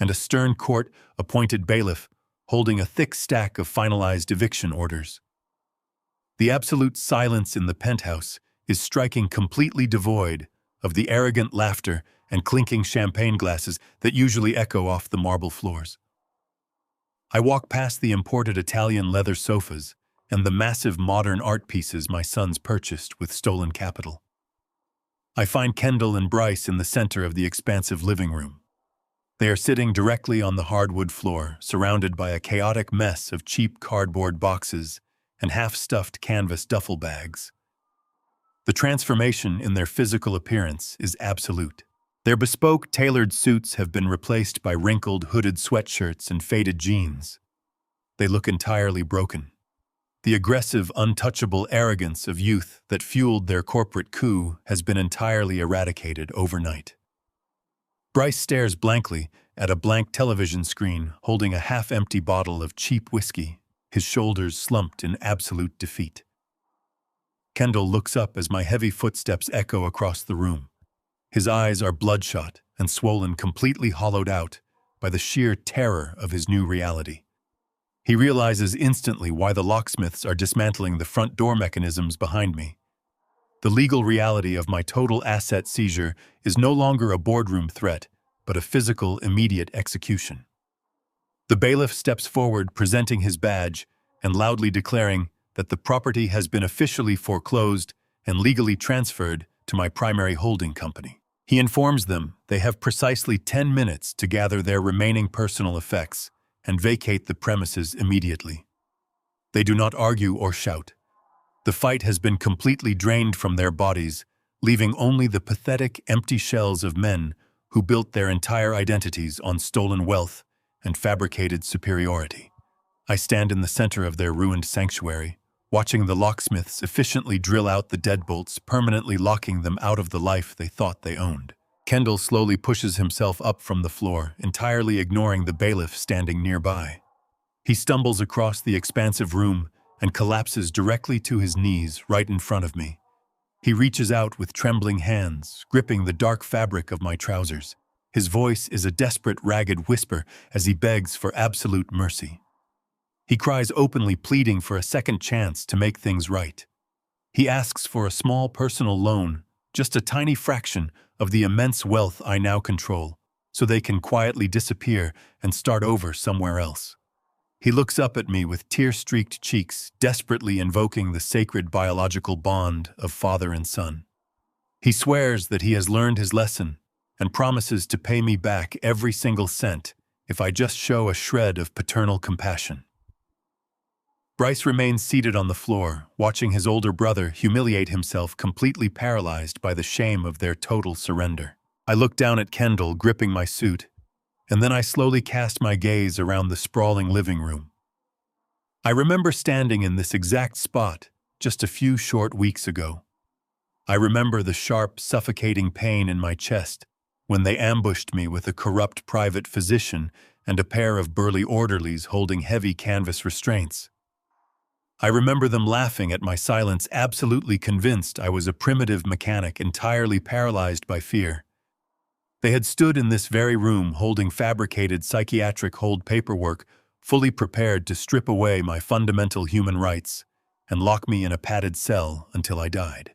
and a stern court-appointed bailiff holding a thick stack of finalized eviction orders. The absolute silence in the penthouse is striking completely devoid of the arrogant laughter and clinking champagne glasses that usually echo off the marble floors. I walk past the imported Italian leather sofas and the massive modern art pieces my sons purchased with stolen capital. I find Kendall and Bryce in the center of the expansive living room. They are sitting directly on the hardwood floor, surrounded by a chaotic mess of cheap cardboard boxes and half-stuffed canvas duffel bags. The transformation in their physical appearance is absolute. Their bespoke, tailored suits have been replaced by wrinkled, hooded sweatshirts and faded jeans. They look entirely broken. The aggressive, untouchable arrogance of youth that fueled their corporate coup has been entirely eradicated overnight. Bryce stares blankly at a blank television screen, holding a half-empty bottle of cheap whiskey, his shoulders slumped in absolute defeat. Kendall looks up as my heavy footsteps echo across the room. His eyes are bloodshot and swollen, completely hollowed out by the sheer terror of his new reality. He realizes instantly why the locksmiths are dismantling the front door mechanisms behind me. The legal reality of my total asset seizure is no longer a boardroom threat, but a physical, immediate execution. The bailiff steps forward, presenting his badge and loudly declaring that the property has been officially foreclosed and legally transferred to my primary holding company. He informs them they have precisely 10 minutes to gather their remaining personal effects and vacate the premises immediately. They do not argue or shout. The fight has been completely drained from their bodies, leaving only the pathetic, empty shells of men who built their entire identities on stolen wealth and fabricated superiority. I stand in the center of their ruined sanctuary, watching the locksmiths efficiently drill out the deadbolts, permanently locking them out of the life they thought they owned. Kendall slowly pushes himself up from the floor, entirely ignoring the bailiff standing nearby. He stumbles across the expansive room and collapses directly to his knees right in front of me. He reaches out with trembling hands, gripping the dark fabric of my trousers. His voice is a desperate, ragged whisper as he begs for absolute mercy. He cries openly, pleading for a second chance to make things right. He asks for a small personal loan, just a tiny fraction of the immense wealth I now control, so they can quietly disappear and start over somewhere else. He looks up at me with tear-streaked cheeks, desperately invoking the sacred biological bond of father and son. He swears that he has learned his lesson and promises to pay me back every single cent if I just show a shred of paternal compassion. Bryce remains seated on the floor, watching his older brother humiliate himself, completely paralyzed by the shame of their total surrender. I look down at Kendall, gripping my suit, and then I slowly cast my gaze around the sprawling living room. I remember standing in this exact spot just a few short weeks ago. I remember the sharp, suffocating pain in my chest when they ambushed me with a corrupt private physician and a pair of burly orderlies holding heavy canvas restraints. I remember them laughing at my silence, absolutely convinced I was a primitive mechanic entirely paralyzed by fear. They had stood in this very room holding fabricated psychiatric hold paperwork, fully prepared to strip away my fundamental human rights and lock me in a padded cell until I died.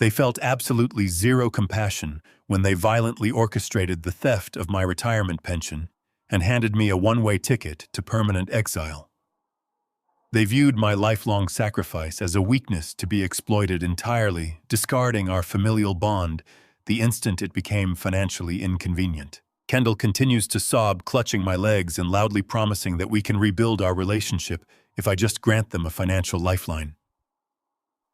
They felt absolutely zero compassion when they violently orchestrated the theft of my retirement pension and handed me a one-way ticket to permanent exile. They viewed my lifelong sacrifice as a weakness to be exploited entirely, discarding our familial bond the instant it became financially inconvenient. Kendall continues to sob, clutching my legs and loudly promising that we can rebuild our relationship if I just grant them a financial lifeline.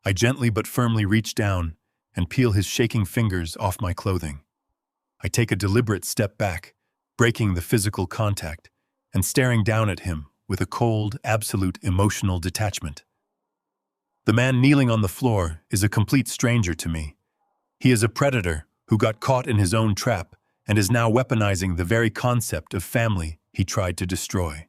I gently but firmly reach down and peel his shaking fingers off my clothing. I take a deliberate step back, breaking the physical contact and staring down at him with a cold, absolute emotional detachment. The man kneeling on the floor is a complete stranger to me. He is a predator who got caught in his own trap and is now weaponizing the very concept of family he tried to destroy.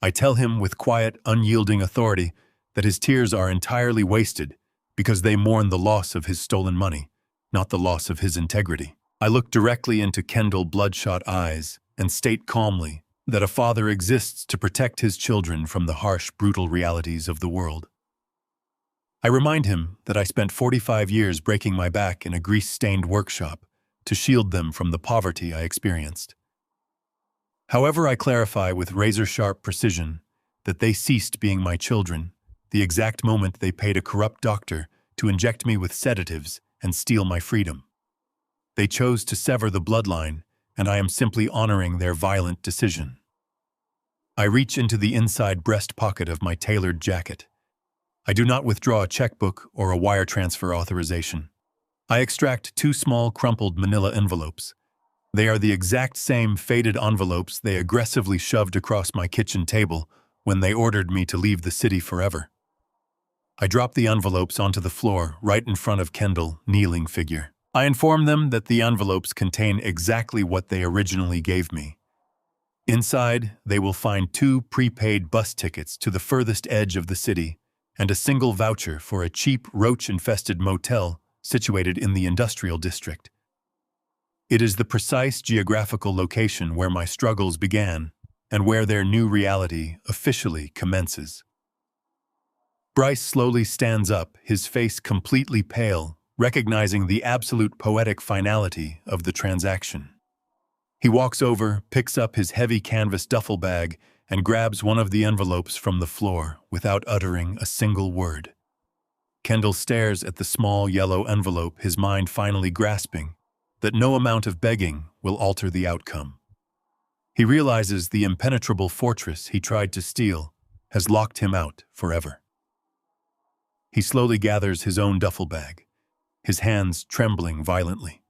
I tell him with quiet, unyielding authority that his tears are entirely wasted because they mourn the loss of his stolen money, not the loss of his integrity. I look directly into Kendall's bloodshot eyes and state calmly that a father exists to protect his children from the harsh, brutal realities of the world. I remind him that I spent 45 years breaking my back in a grease-stained workshop to shield them from the poverty I experienced. However, I clarify with razor-sharp precision that they ceased being my children the exact moment they paid a corrupt doctor to inject me with sedatives and steal my freedom. They chose to sever the bloodline, and I am simply honoring their violent decision. I reach into the inside breast pocket of my tailored jacket. I do not withdraw a checkbook or a wire transfer authorization. I extract 2 small, crumpled manila envelopes. They are the exact same faded envelopes they aggressively shoved across my kitchen table when they ordered me to leave the city forever. I drop the envelopes onto the floor right in front of Kendall's kneeling figure. I inform them that the envelopes contain exactly what they originally gave me. Inside, they will find 2 prepaid bus tickets to the furthest edge of the city and a single voucher for a cheap, roach-infested motel situated in the industrial district. It is the precise geographical location where my struggles began and where their new reality officially commences. Bryce slowly stands up, his face completely pale, recognizing the absolute poetic finality of the transaction. He walks over, picks up his heavy canvas duffel bag, and grabs one of the envelopes from the floor without uttering a single word. Kendall stares at the small yellow envelope, his mind finally grasping that no amount of begging will alter the outcome. He realizes the impenetrable fortress he tried to steal has locked him out forever. He slowly gathers his own duffel bag, his hands trembling violently.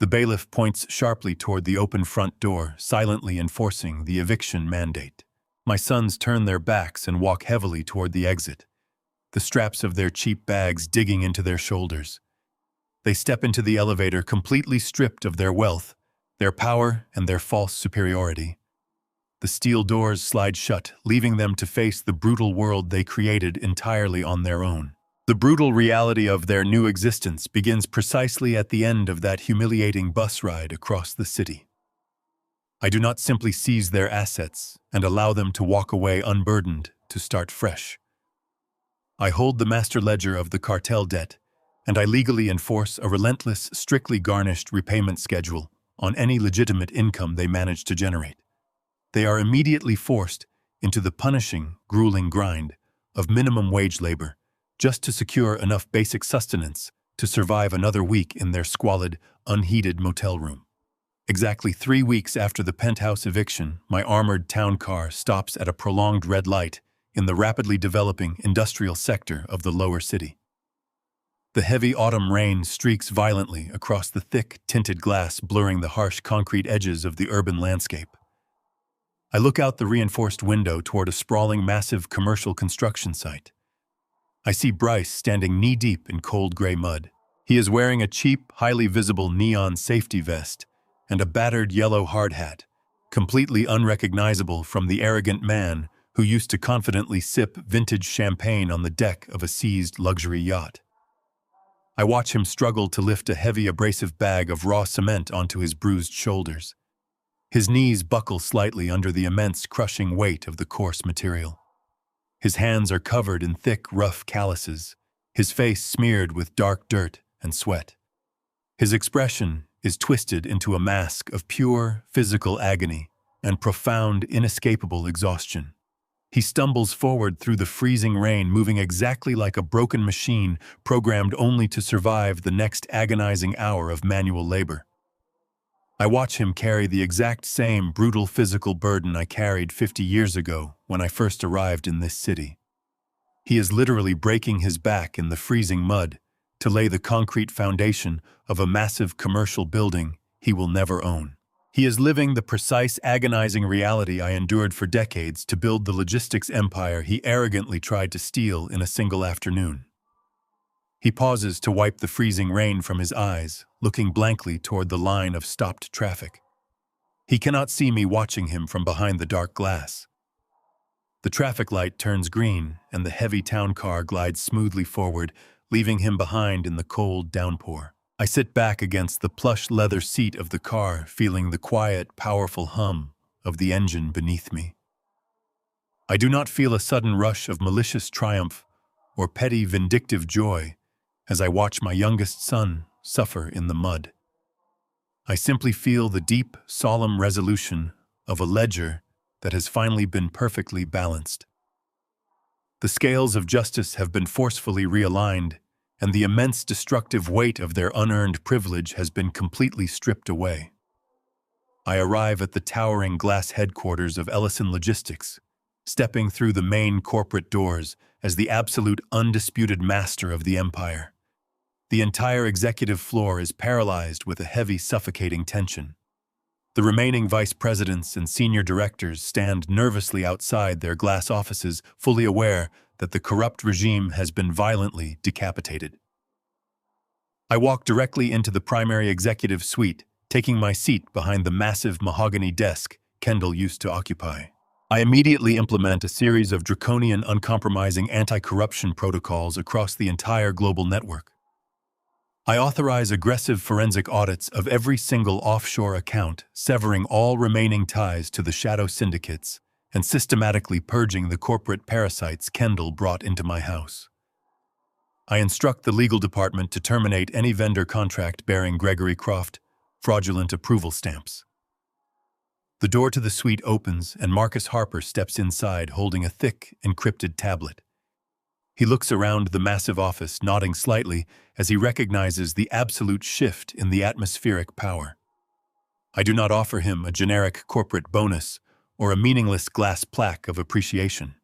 The bailiff points sharply toward the open front door, silently enforcing the eviction mandate. My sons turn their backs and walk heavily toward the exit, the straps of their cheap bags digging into their shoulders. They step into the elevator completely stripped of their wealth, their power, and their false superiority. The steel doors slide shut, leaving them to face the brutal world they created entirely on their own. The brutal reality of their new existence begins precisely at the end of that humiliating bus ride across the city. I do not simply seize their assets and allow them to walk away unburdened to start fresh. I hold the master ledger of the cartel debt, and I legally enforce a relentless, strictly garnished repayment schedule on any legitimate income they manage to generate. They are immediately forced into the punishing, grueling grind of minimum wage labor, just to secure enough basic sustenance to survive another week in their squalid, unheated motel room. Exactly 3 weeks after the penthouse eviction, my armored town car stops at a prolonged red light in the rapidly developing industrial sector of the lower city. The heavy autumn rain streaks violently across the thick, tinted glass, blurring the harsh concrete edges of the urban landscape. I look out the reinforced window toward a sprawling, massive commercial construction site. I see Bryce standing knee-deep in cold gray mud. He is wearing a cheap, highly visible neon safety vest and a battered yellow hard hat, completely unrecognizable from the arrogant man who used to confidently sip vintage champagne on the deck of a seized luxury yacht. I watch him struggle to lift a heavy abrasive bag of raw cement onto his bruised shoulders. His knees buckle slightly under the immense crushing weight of the coarse material. His hands are covered in thick, rough calluses, his face smeared with dark dirt and sweat. His expression is twisted into a mask of pure physical agony and profound, inescapable exhaustion. He stumbles forward through the freezing rain, moving exactly like a broken machine programmed only to survive the next agonizing hour of manual labor. I watch him carry the exact same brutal physical burden I carried 50 years ago when I first arrived in this city. He is literally breaking his back in the freezing mud to lay the concrete foundation of a massive commercial building he will never own. He is living the precise, agonizing reality I endured for decades to build the logistics empire he arrogantly tried to steal in a single afternoon. He pauses to wipe the freezing rain from his eyes, looking blankly toward the line of stopped traffic. He cannot see me watching him from behind the dark glass. The traffic light turns green, and the heavy town car glides smoothly forward, leaving him behind in the cold downpour. I sit back against the plush leather seat of the car, feeling the quiet, powerful hum of the engine beneath me. I do not feel a sudden rush of malicious triumph or petty vindictive joy as I watch my youngest son suffer in the mud. I simply feel the deep, solemn resolution of a ledger that has finally been perfectly balanced. The scales of justice have been forcefully realigned, and the immense destructive weight of their unearned privilege has been completely stripped away. I arrive at the towering glass headquarters of Ellison Logistics, stepping through the main corporate doors as the absolute undisputed master of the empire. The entire executive floor is paralyzed with a heavy, suffocating tension. The remaining vice presidents and senior directors stand nervously outside their glass offices, fully aware that the corrupt regime has been violently decapitated. I walk directly into the primary executive suite, taking my seat behind the massive mahogany desk Kendall used to occupy. I immediately implement a series of draconian, uncompromising anti-corruption protocols across the entire global network. I authorize aggressive forensic audits of every single offshore account, severing all remaining ties to the shadow syndicates and systematically purging the corporate parasites Kendall brought into my house. I instruct the legal department to terminate any vendor contract bearing Gregory Croft fraudulent approval stamps. The door to the suite opens and Marcus Harper steps inside holding a thick, encrypted tablet. He looks around the massive office, nodding slightly as he recognizes the absolute shift in the atmospheric power. I do not offer him a generic corporate bonus or a meaningless glass plaque of appreciation.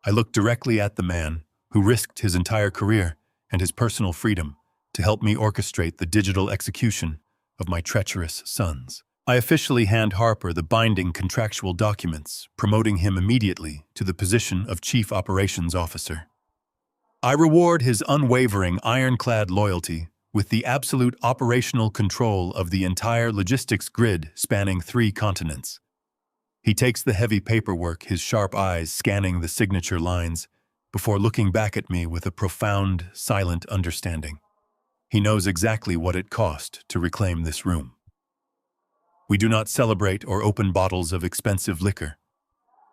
I look directly at the man who risked his entire career and his personal freedom to help me orchestrate the digital execution of my treacherous sons. I officially hand Harper the binding contractual documents, promoting him immediately to the position of Chief Operations Officer. I reward his unwavering, ironclad loyalty with the absolute operational control of the entire logistics grid spanning 3 continents. He takes the heavy paperwork, his sharp eyes scanning the signature lines, before looking back at me with a profound, silent understanding. He knows exactly what it cost to reclaim this room. We do not celebrate or open bottles of expensive liquor.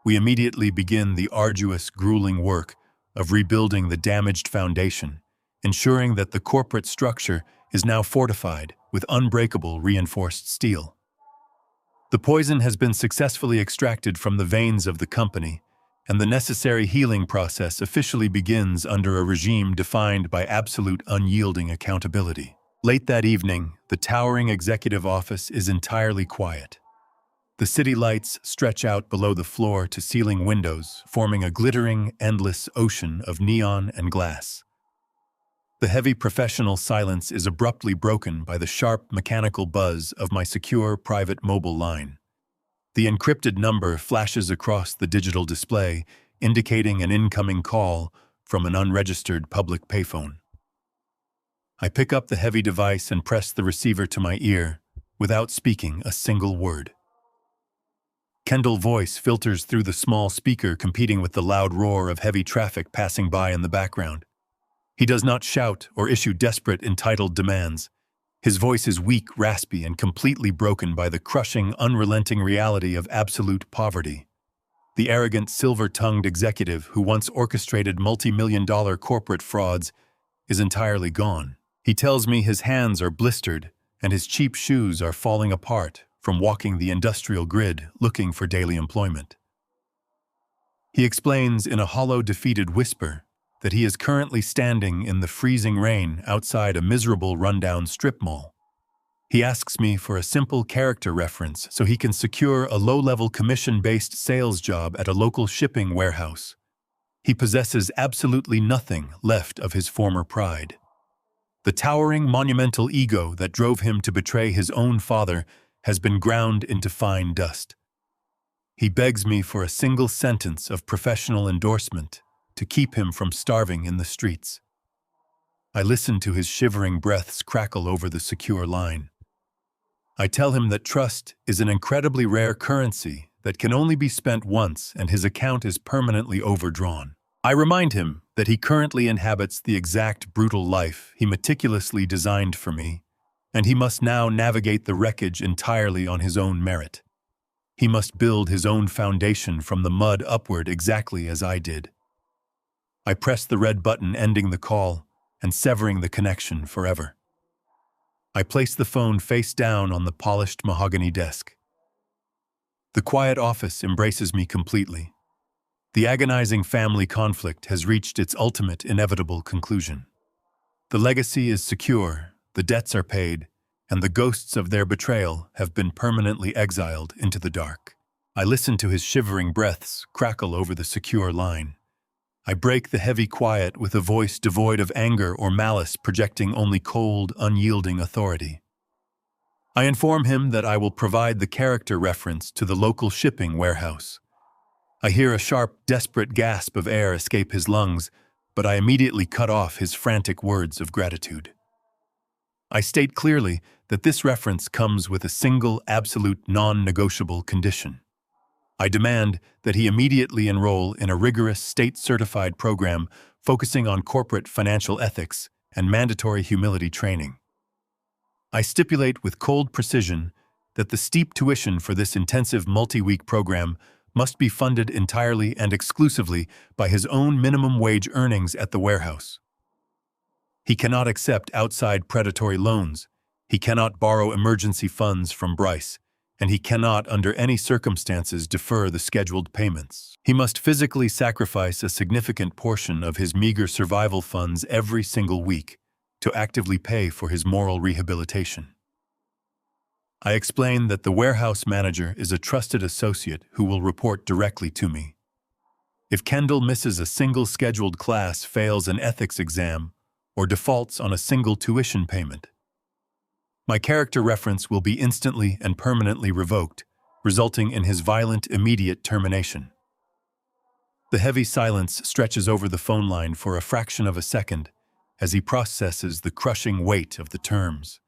We immediately begin the arduous, grueling work of rebuilding the damaged foundation, ensuring that the corporate structure is now fortified with unbreakable reinforced steel. The poison has been successfully extracted from the veins of the company, and the necessary healing process officially begins under a regime defined by absolute unyielding accountability. Late that evening, the towering executive office is entirely quiet. The city lights stretch out below the floor-to-ceiling windows, forming a glittering, endless ocean of neon and glass. The heavy professional silence is abruptly broken by the sharp mechanical buzz of my secure private mobile line. The encrypted number flashes across the digital display, indicating an incoming call from an unregistered public payphone. I pick up the heavy device and press the receiver to my ear, without speaking a single word. Kendall's voice filters through the small speaker, competing with the loud roar of heavy traffic passing by in the background. He does not shout or issue desperate, entitled demands. His voice is weak, raspy, and completely broken by the crushing, unrelenting reality of absolute poverty. The arrogant, silver-tongued executive who once orchestrated multi-million-dollar corporate frauds is entirely gone. He tells me his hands are blistered and his cheap shoes are falling apart from walking the industrial grid looking for daily employment. He explains in a hollow, defeated whisper that he is currently standing in the freezing rain outside a miserable, rundown strip mall. He asks me for a simple character reference so he can secure a low-level commission-based sales job at a local shipping warehouse. He possesses absolutely nothing left of his former pride. The towering, monumental ego that drove him to betray his own father has been ground into fine dust. He begs me for a single sentence of professional endorsement to keep him from starving in the streets. I listen to his shivering breaths crackle over the secure line. I tell him that trust is an incredibly rare currency that can only be spent once, and his account is permanently overdrawn. I remind him that he currently inhabits the exact brutal life he meticulously designed for me, and he must now navigate the wreckage entirely on his own merit. He must build his own foundation from the mud upward, exactly as I did. I press the red button, ending the call and severing the connection forever. I place the phone face down on the polished mahogany desk. The quiet office embraces me completely. The agonizing family conflict has reached its ultimate, inevitable conclusion. The legacy is secure, the debts are paid, and the ghosts of their betrayal have been permanently exiled into the dark. I listen to his shivering breaths crackle over the secure line. I break the heavy quiet with a voice devoid of anger or malice, projecting only cold, unyielding authority. I inform him that I will provide the character reference to the local shipping warehouse. I hear a sharp, desperate gasp of air escape his lungs, but I immediately cut off his frantic words of gratitude. I state clearly that this reference comes with a single, absolute, non-negotiable condition. I demand that he immediately enroll in a rigorous, state-certified program focusing on corporate financial ethics and mandatory humility training. I stipulate with cold precision that the steep tuition for this intensive multi-week program must be funded entirely and exclusively by his own minimum wage earnings at the warehouse. He cannot accept outside predatory loans, he cannot borrow emergency funds from Bryce, and he cannot, under any circumstances, defer the scheduled payments. He must physically sacrifice a significant portion of his meager survival funds every single week to actively pay for his moral rehabilitation. I explain that the warehouse manager is a trusted associate who will report directly to me. If Kendall misses a single scheduled class, fails an ethics exam, or defaults on a single tuition payment, my character reference will be instantly and permanently revoked, resulting in his violent, immediate termination. The heavy silence stretches over the phone line for a fraction of a second as he processes the crushing weight of the terms.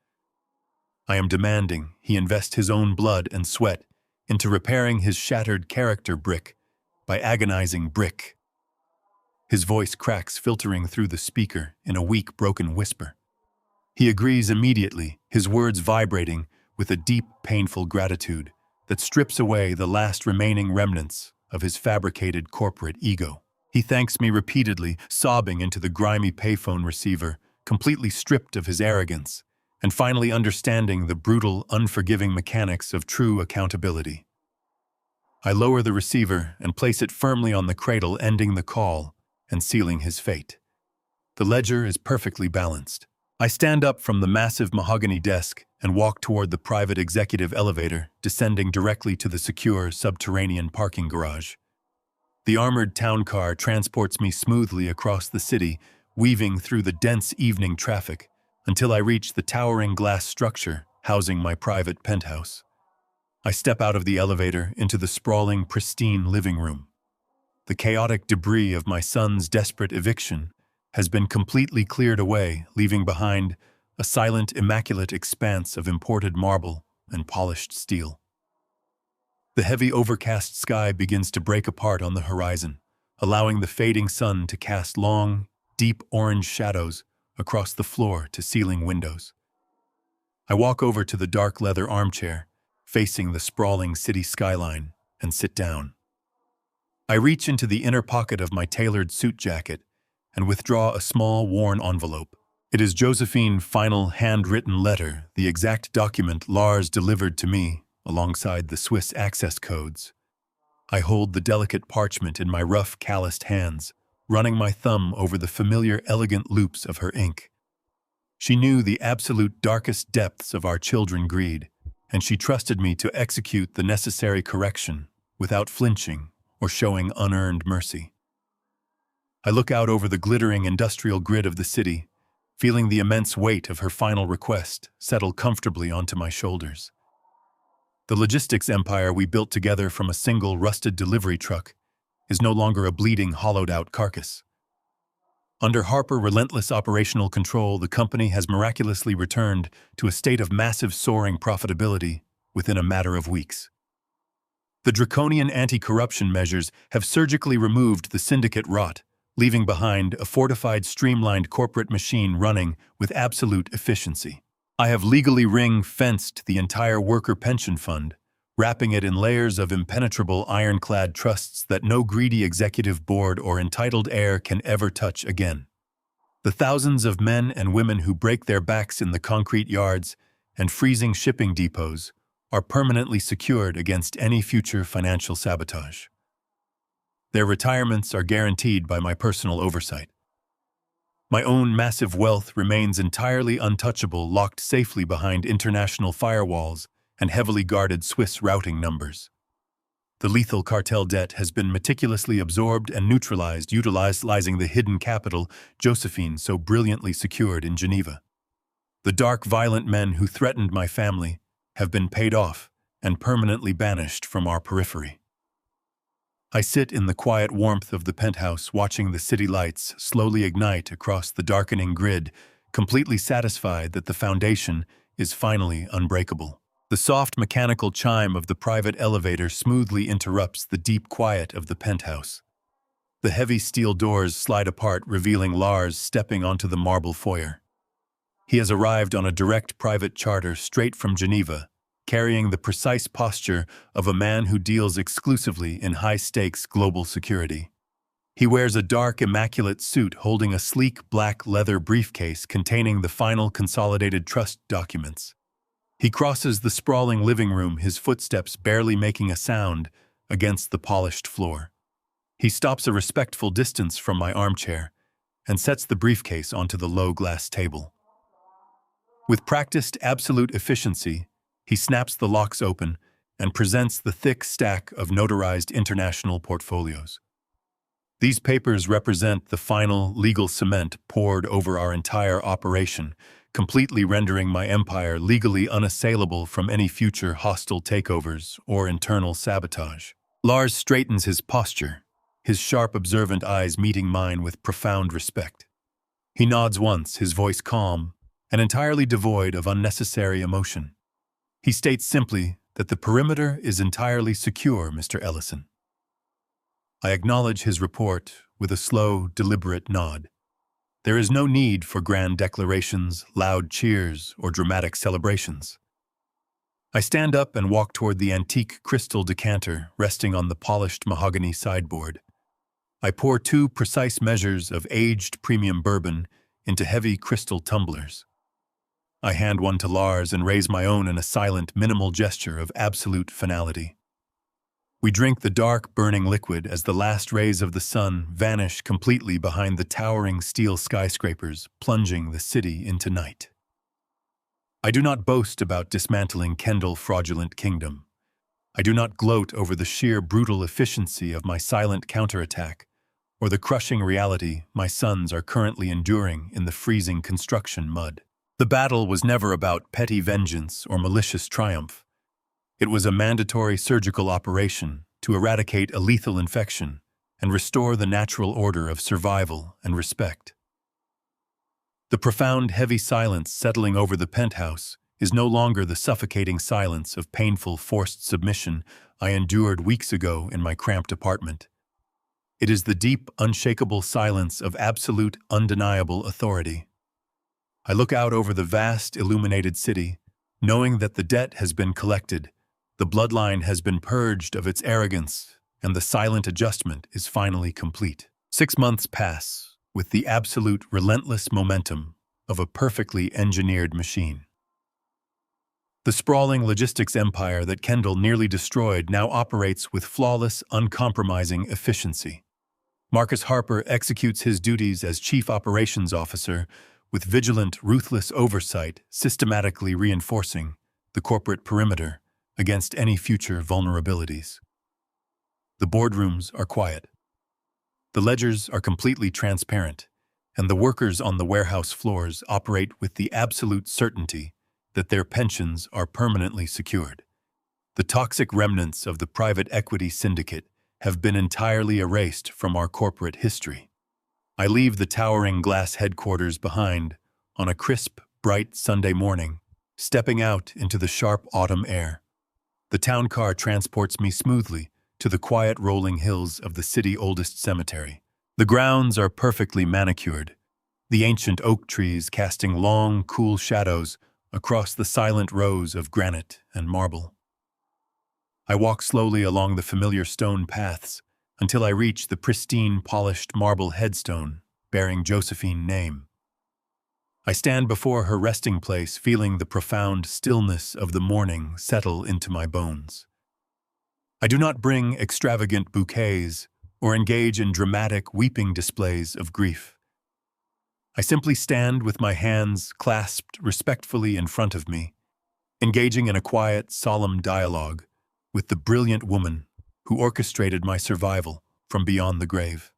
I am demanding he invest his own blood and sweat into repairing his shattered character brick by agonizing brick. His voice cracks, filtering through the speaker in a weak, broken whisper. He agrees immediately, his words vibrating with a deep, painful gratitude that strips away the last remaining remnants of his fabricated corporate ego. He thanks me repeatedly, sobbing into the grimy payphone receiver, completely stripped of his arrogance, and finally understanding the brutal, unforgiving mechanics of true accountability. I lower the receiver and place it firmly on the cradle, ending the call and sealing his fate. The ledger is perfectly balanced. I stand up from the massive mahogany desk and walk toward the private executive elevator, descending directly to the secure subterranean parking garage. The armored town car transports me smoothly across the city, weaving through the dense evening traffic, until I reach the towering glass structure housing my private penthouse. I step out of the elevator into the sprawling, pristine living room. The chaotic debris of my son's desperate eviction has been completely cleared away, leaving behind a silent, immaculate expanse of imported marble and polished steel. The heavy overcast sky begins to break apart on the horizon, allowing the fading sun to cast long, deep orange shadows across the floor to ceiling windows. I walk over to the dark leather armchair, facing the sprawling city skyline, and sit down. I reach into the inner pocket of my tailored suit jacket and withdraw a small, worn envelope. It is Josephine's final handwritten letter, the exact document Lars delivered to me alongside the Swiss access codes. I hold the delicate parchment in my rough, calloused hands, running my thumb over the familiar, elegant loops of her ink. She knew the absolute darkest depths of our children's greed, and she trusted me to execute the necessary correction without flinching or showing unearned mercy. I look out over the glittering industrial grid of the city, feeling the immense weight of her final request settle comfortably onto my shoulders. The logistics empire we built together from a single rusted delivery truck is no longer a bleeding, hollowed-out carcass. Under Harper's relentless operational control, the company has miraculously returned to a state of massive soaring profitability within a matter of weeks. The draconian anti-corruption measures have surgically removed the syndicate rot, leaving behind a fortified, streamlined corporate machine running with absolute efficiency. I have legally ring-fenced the entire worker pension fund, wrapping it in layers of impenetrable ironclad trusts that no greedy executive board or entitled heir can ever touch again. The thousands of men and women who break their backs in the concrete yards and freezing shipping depots are permanently secured against any future financial sabotage. Their retirements are guaranteed by my personal oversight. My own massive wealth remains entirely untouchable, locked safely behind international firewalls and heavily guarded Swiss routing numbers. The lethal cartel debt has been meticulously absorbed and neutralized, utilizing the hidden capital Josephine so brilliantly secured in Geneva. The dark, violent men who threatened my family have been paid off and permanently banished from our periphery. I sit in the quiet warmth of the penthouse, watching the city lights slowly ignite across the darkening grid, completely satisfied that the foundation is finally unbreakable. The soft mechanical chime of the private elevator smoothly interrupts the deep quiet of the penthouse. The heavy steel doors slide apart, revealing Lars stepping onto the marble foyer. He has arrived on a direct private charter straight from Geneva, carrying the precise posture of a man who deals exclusively in high-stakes global security. He wears a dark, immaculate suit holding a sleek black leather briefcase containing the final consolidated trust documents. He crosses the sprawling living room, his footsteps barely making a sound against the polished floor. He stops a respectful distance from my armchair and sets the briefcase onto the low glass table. With practiced absolute efficiency, he snaps the locks open and presents the thick stack of notarized international portfolios. These papers represent the final legal cement poured over our entire operation, completely rendering my empire legally unassailable from any future hostile takeovers or internal sabotage. Lars straightens his posture, his sharp, observant eyes meeting mine with profound respect. He nods once, his voice calm and entirely devoid of unnecessary emotion. He states simply that the perimeter is entirely secure, Mr. Ellison. I acknowledge his report with a slow, deliberate nod. There is no need for grand declarations, loud cheers, or dramatic celebrations. I stand up and walk toward the antique crystal decanter resting on the polished mahogany sideboard. I pour 2 precise measures of aged premium bourbon into heavy crystal tumblers. I hand one to Lars and raise my own in a silent, minimal gesture of absolute finality. We drink the dark, burning liquid as the last rays of the sun vanish completely behind the towering steel skyscrapers, plunging the city into night. I do not boast about dismantling Kendall's fraudulent kingdom. I do not gloat over the sheer brutal efficiency of my silent counterattack, or the crushing reality my sons are currently enduring in the freezing construction mud. The battle was never about petty vengeance or malicious triumph. It was a mandatory surgical operation to eradicate a lethal infection and restore the natural order of survival and respect. The profound, heavy silence settling over the penthouse is no longer the suffocating silence of painful, forced submission I endured weeks ago in my cramped apartment. It is the deep, unshakable silence of absolute, undeniable authority. I look out over the vast, illuminated city, knowing that the debt has been collected, the bloodline has been purged of its arrogance, and the silent adjustment is finally complete. 6 months pass, with the absolute, relentless momentum of a perfectly engineered machine. The sprawling logistics empire that Kendall nearly destroyed now operates with flawless, uncompromising efficiency. Marcus Harper executes his duties as Chief Operations Officer with vigilant, ruthless oversight, systematically reinforcing the corporate perimeter against any future vulnerabilities. The boardrooms are quiet. The ledgers are completely transparent, and the workers on the warehouse floors operate with the absolute certainty that their pensions are permanently secured. The toxic remnants of the private equity syndicate have been entirely erased from our corporate history. I leave the towering glass headquarters behind on a crisp, bright Sunday morning, stepping out into the sharp autumn air. The town car transports me smoothly to the quiet rolling hills of the city's oldest cemetery. The grounds are perfectly manicured, the ancient oak trees casting long, cool shadows across the silent rows of granite and marble. I walk slowly along the familiar stone paths until I reach the pristine, polished marble headstone bearing Josephine's name. I stand before her resting place, feeling the profound stillness of the morning settle into my bones. I do not bring extravagant bouquets or engage in dramatic, weeping displays of grief. I simply stand with my hands clasped respectfully in front of me, engaging in a quiet, solemn dialogue with the brilliant woman who orchestrated my survival from beyond the grave.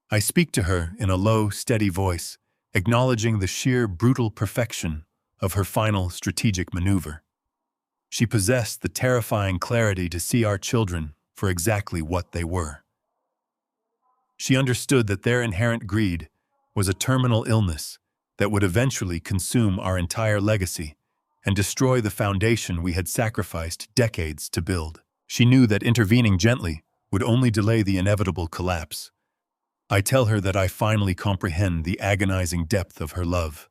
I speak to her in a low, steady voice, acknowledging the sheer, brutal perfection of her final strategic maneuver. She possessed the terrifying clarity to see our children for exactly what they were. She understood that their inherent greed was a terminal illness that would eventually consume our entire legacy and destroy the foundation we had sacrificed decades to build. She knew that intervening gently would only delay the inevitable collapse. I tell her that I finally comprehend the agonizing depth of her love.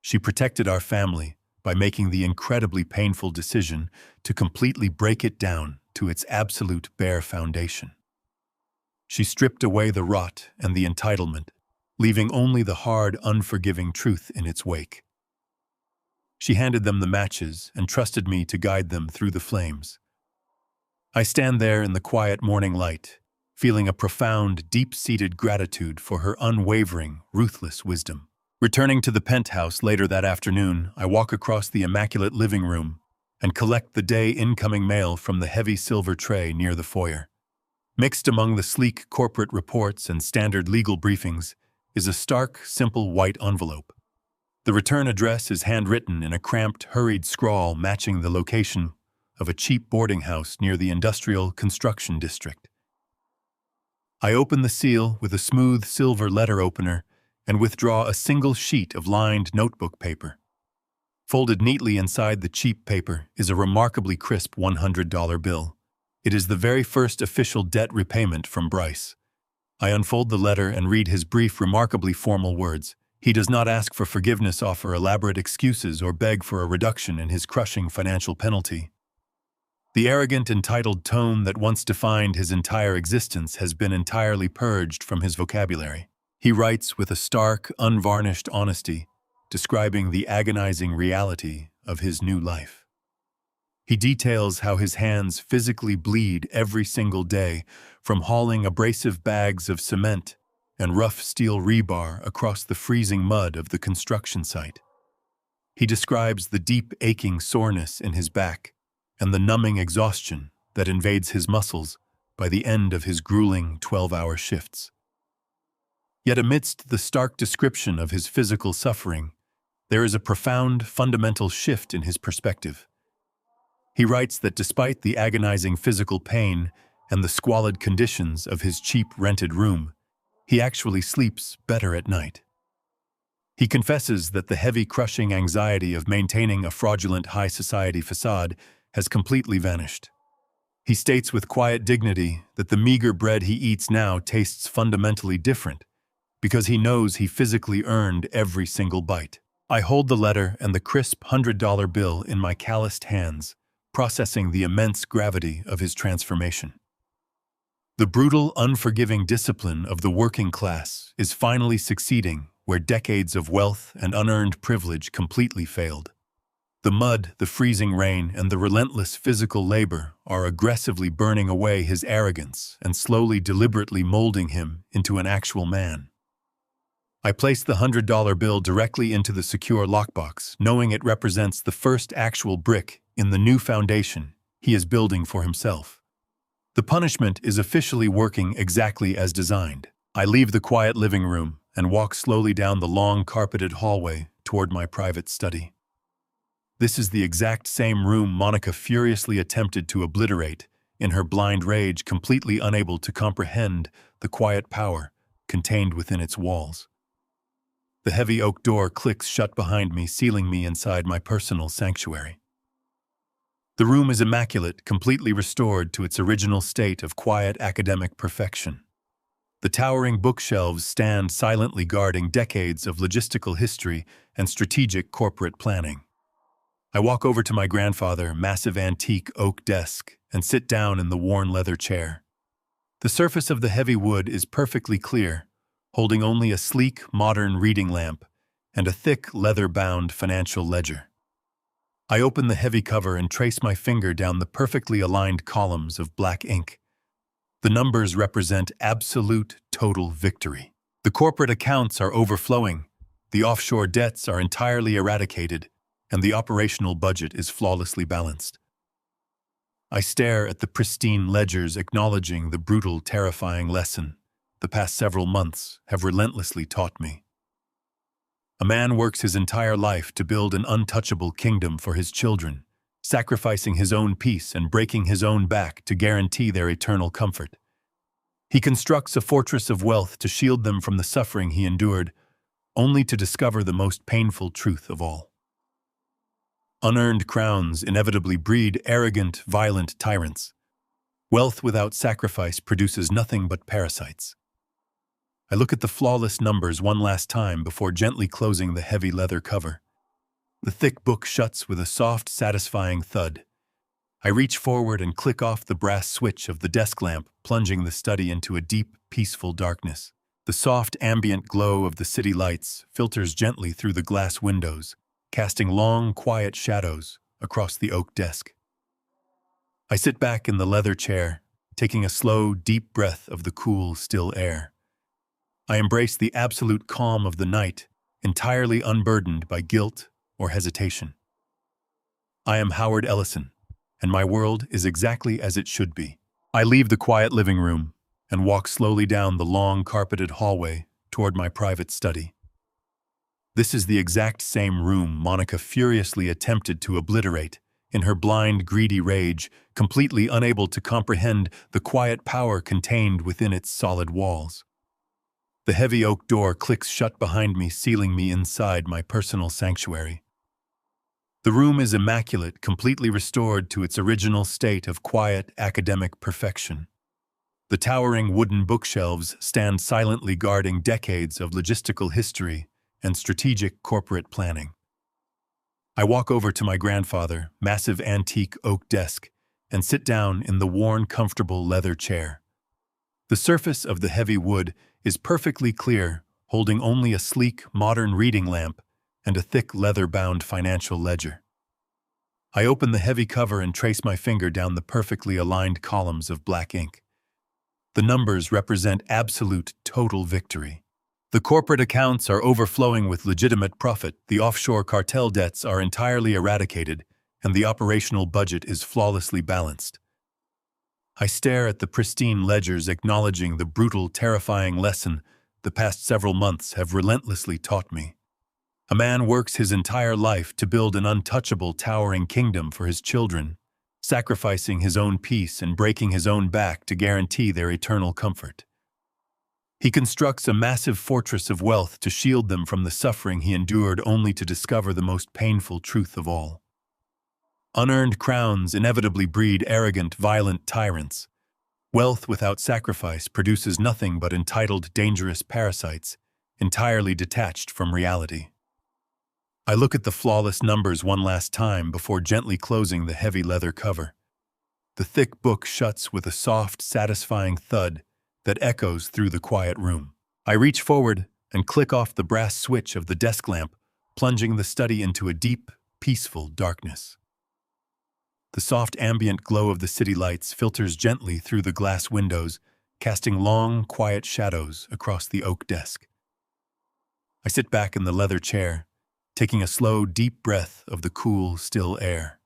She protected our family by making the incredibly painful decision to completely break it down to its absolute bare foundation. She stripped away the rot and the entitlement, leaving only the hard, unforgiving truth in its wake. She handed them the matches and trusted me to guide them through the flames. I stand there in the quiet morning light, feeling a profound, deep-seated gratitude for her unwavering, ruthless wisdom. Returning to the penthouse later that afternoon, I walk across the immaculate living room and collect the day incoming mail from the heavy silver tray near the foyer. Mixed among the sleek corporate reports and standard legal briefings is a stark, simple white envelope. The return address is handwritten in a cramped, hurried scrawl matching the location of a cheap boarding house near the industrial construction district. I open the seal with a smooth silver letter opener and withdraw a single sheet of lined notebook paper. Folded neatly inside the cheap paper is a remarkably crisp $100 bill. It is the very first official debt repayment from Bryce. I unfold the letter and read his brief, remarkably formal words. He does not ask for forgiveness, offer elaborate excuses, or beg for a reduction in his crushing financial penalty. The arrogant, entitled tone that once defined his entire existence has been entirely purged from his vocabulary. He writes with a stark, unvarnished honesty, describing the agonizing reality of his new life. He details how his hands physically bleed every single day from hauling abrasive bags of cement and rough steel rebar across the freezing mud of the construction site. He describes the deep aching soreness in his back and the numbing exhaustion that invades his muscles by the end of his grueling 12-hour shifts. Yet amidst the stark description of his physical suffering, there is a profound, fundamental shift in his perspective. He writes that despite the agonizing physical pain and the squalid conditions of his cheap rented room, he actually sleeps better at night. He confesses that the heavy, crushing anxiety of maintaining a fraudulent high society facade has completely vanished. He states with quiet dignity that the meager bread he eats now tastes fundamentally different because he knows he physically earned every single bite. I hold the letter and the crisp $100 bill in my calloused hands, processing the immense gravity of his transformation. The brutal, unforgiving discipline of the working class is finally succeeding where decades of wealth and unearned privilege completely failed. The mud, the freezing rain, and the relentless physical labor are aggressively burning away his arrogance and slowly, deliberately molding him into an actual man. I place the $100 bill directly into the secure lockbox, knowing it represents the first actual brick in the new foundation he is building for himself. The punishment is officially working exactly as designed. I leave the quiet living room and walk slowly down the long carpeted hallway toward my private study. This is the exact same room Monica furiously attempted to obliterate in her blind rage, completely unable to comprehend the quiet power contained within its walls. The heavy oak door clicks shut behind me, sealing me inside my personal sanctuary. The room is immaculate, completely restored to its original state of quiet academic perfection. The towering bookshelves stand silently guarding decades of logistical history and strategic corporate planning. I walk over to my grandfather's massive antique oak desk and sit down in the worn leather chair. The surface of the heavy wood is perfectly clear, holding only a sleek, modern reading lamp and a thick, leather-bound financial ledger. I open the heavy cover and trace my finger down the perfectly aligned columns of black ink. The numbers represent absolute, total victory. The corporate accounts are overflowing, the offshore debts are entirely eradicated, and the operational budget is flawlessly balanced. I stare at the pristine ledgers, acknowledging the brutal, terrifying lesson the past several months have relentlessly taught me. A man works his entire life to build an untouchable kingdom for his children, sacrificing his own peace and breaking his own back to guarantee their eternal comfort. He constructs a fortress of wealth to shield them from the suffering he endured, only to discover the most painful truth of all. Unearned crowns inevitably breed arrogant, violent tyrants. Wealth without sacrifice produces nothing but parasites. I look at the flawless numbers one last time before gently closing the heavy leather cover. The thick book shuts with a soft, satisfying thud. I reach forward and click off the brass switch of the desk lamp, plunging the study into a deep, peaceful darkness. The soft, ambient glow of the city lights filters gently through the glass windows, casting long, quiet shadows across the oak desk. I sit back in the leather chair, taking a slow, deep breath of the cool, still air. I embrace the absolute calm of the night, entirely unburdened by guilt or hesitation. I am Howard Ellison, and my world is exactly as it should be. I leave the quiet living room and walk slowly down the long, carpeted hallway toward my private study. This is the exact same room Monica furiously attempted to obliterate in her blind, greedy rage, completely unable to comprehend the quiet power contained within its solid walls. The heavy oak door clicks shut behind me, sealing me inside my personal sanctuary. The room is immaculate, completely restored to its original state of quiet, academic perfection. The towering wooden bookshelves stand silently guarding decades of logistical history and strategic corporate planning. I walk over to my grandfather's massive antique oak desk and sit down in the worn, comfortable leather chair. The surface of the heavy wood is perfectly clear, holding only a sleek, modern reading lamp and a thick, leather-bound financial ledger. I open the heavy cover and trace my finger down the perfectly aligned columns of black ink. The numbers represent absolute, total victory. The corporate accounts are overflowing with legitimate profit, the offshore cartel debts are entirely eradicated, and the operational budget is flawlessly balanced. I stare at the pristine ledgers, acknowledging the brutal, terrifying lesson the past several months have relentlessly taught me. A man works his entire life to build an untouchable, towering kingdom for his children, sacrificing his own peace and breaking his own back to guarantee their eternal comfort. He constructs a massive fortress of wealth to shield them from the suffering he endured, only to discover the most painful truth of all. Unearned crowns inevitably breed arrogant, violent tyrants. Wealth without sacrifice produces nothing but entitled, dangerous parasites, entirely detached from reality. I look at the flawless numbers one last time before gently closing the heavy leather cover. The thick book shuts with a soft, satisfying thud that echoes through the quiet room. I reach forward and click off the brass switch of the desk lamp, plunging the study into a deep, peaceful darkness. The soft ambient glow of the city lights filters gently through the glass windows, casting long, quiet shadows across the oak desk. I sit back in the leather chair, taking a slow, deep breath of the cool, still air.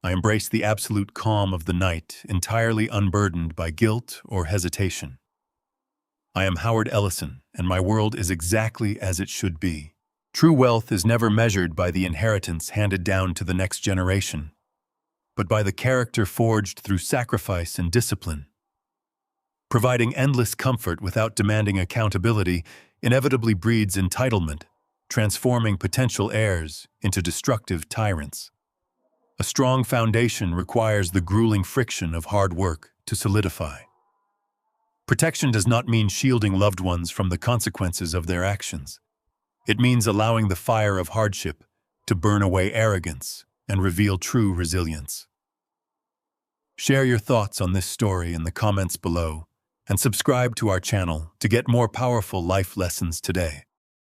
I embrace the absolute calm of the night, entirely unburdened by guilt or hesitation. I am Howard Ellison, and my world is exactly as it should be. True wealth is never measured by the inheritance handed down to the next generation, but by the character forged through sacrifice and discipline. Providing endless comfort without demanding accountability inevitably breeds entitlement, transforming potential heirs into destructive tyrants. A strong foundation requires the grueling friction of hard work to solidify. Protection does not mean shielding loved ones from the consequences of their actions. It means allowing the fire of hardship to burn away arrogance and reveal true resilience. Share your thoughts on this story in the comments below, and subscribe to our channel to get more powerful life lessons today.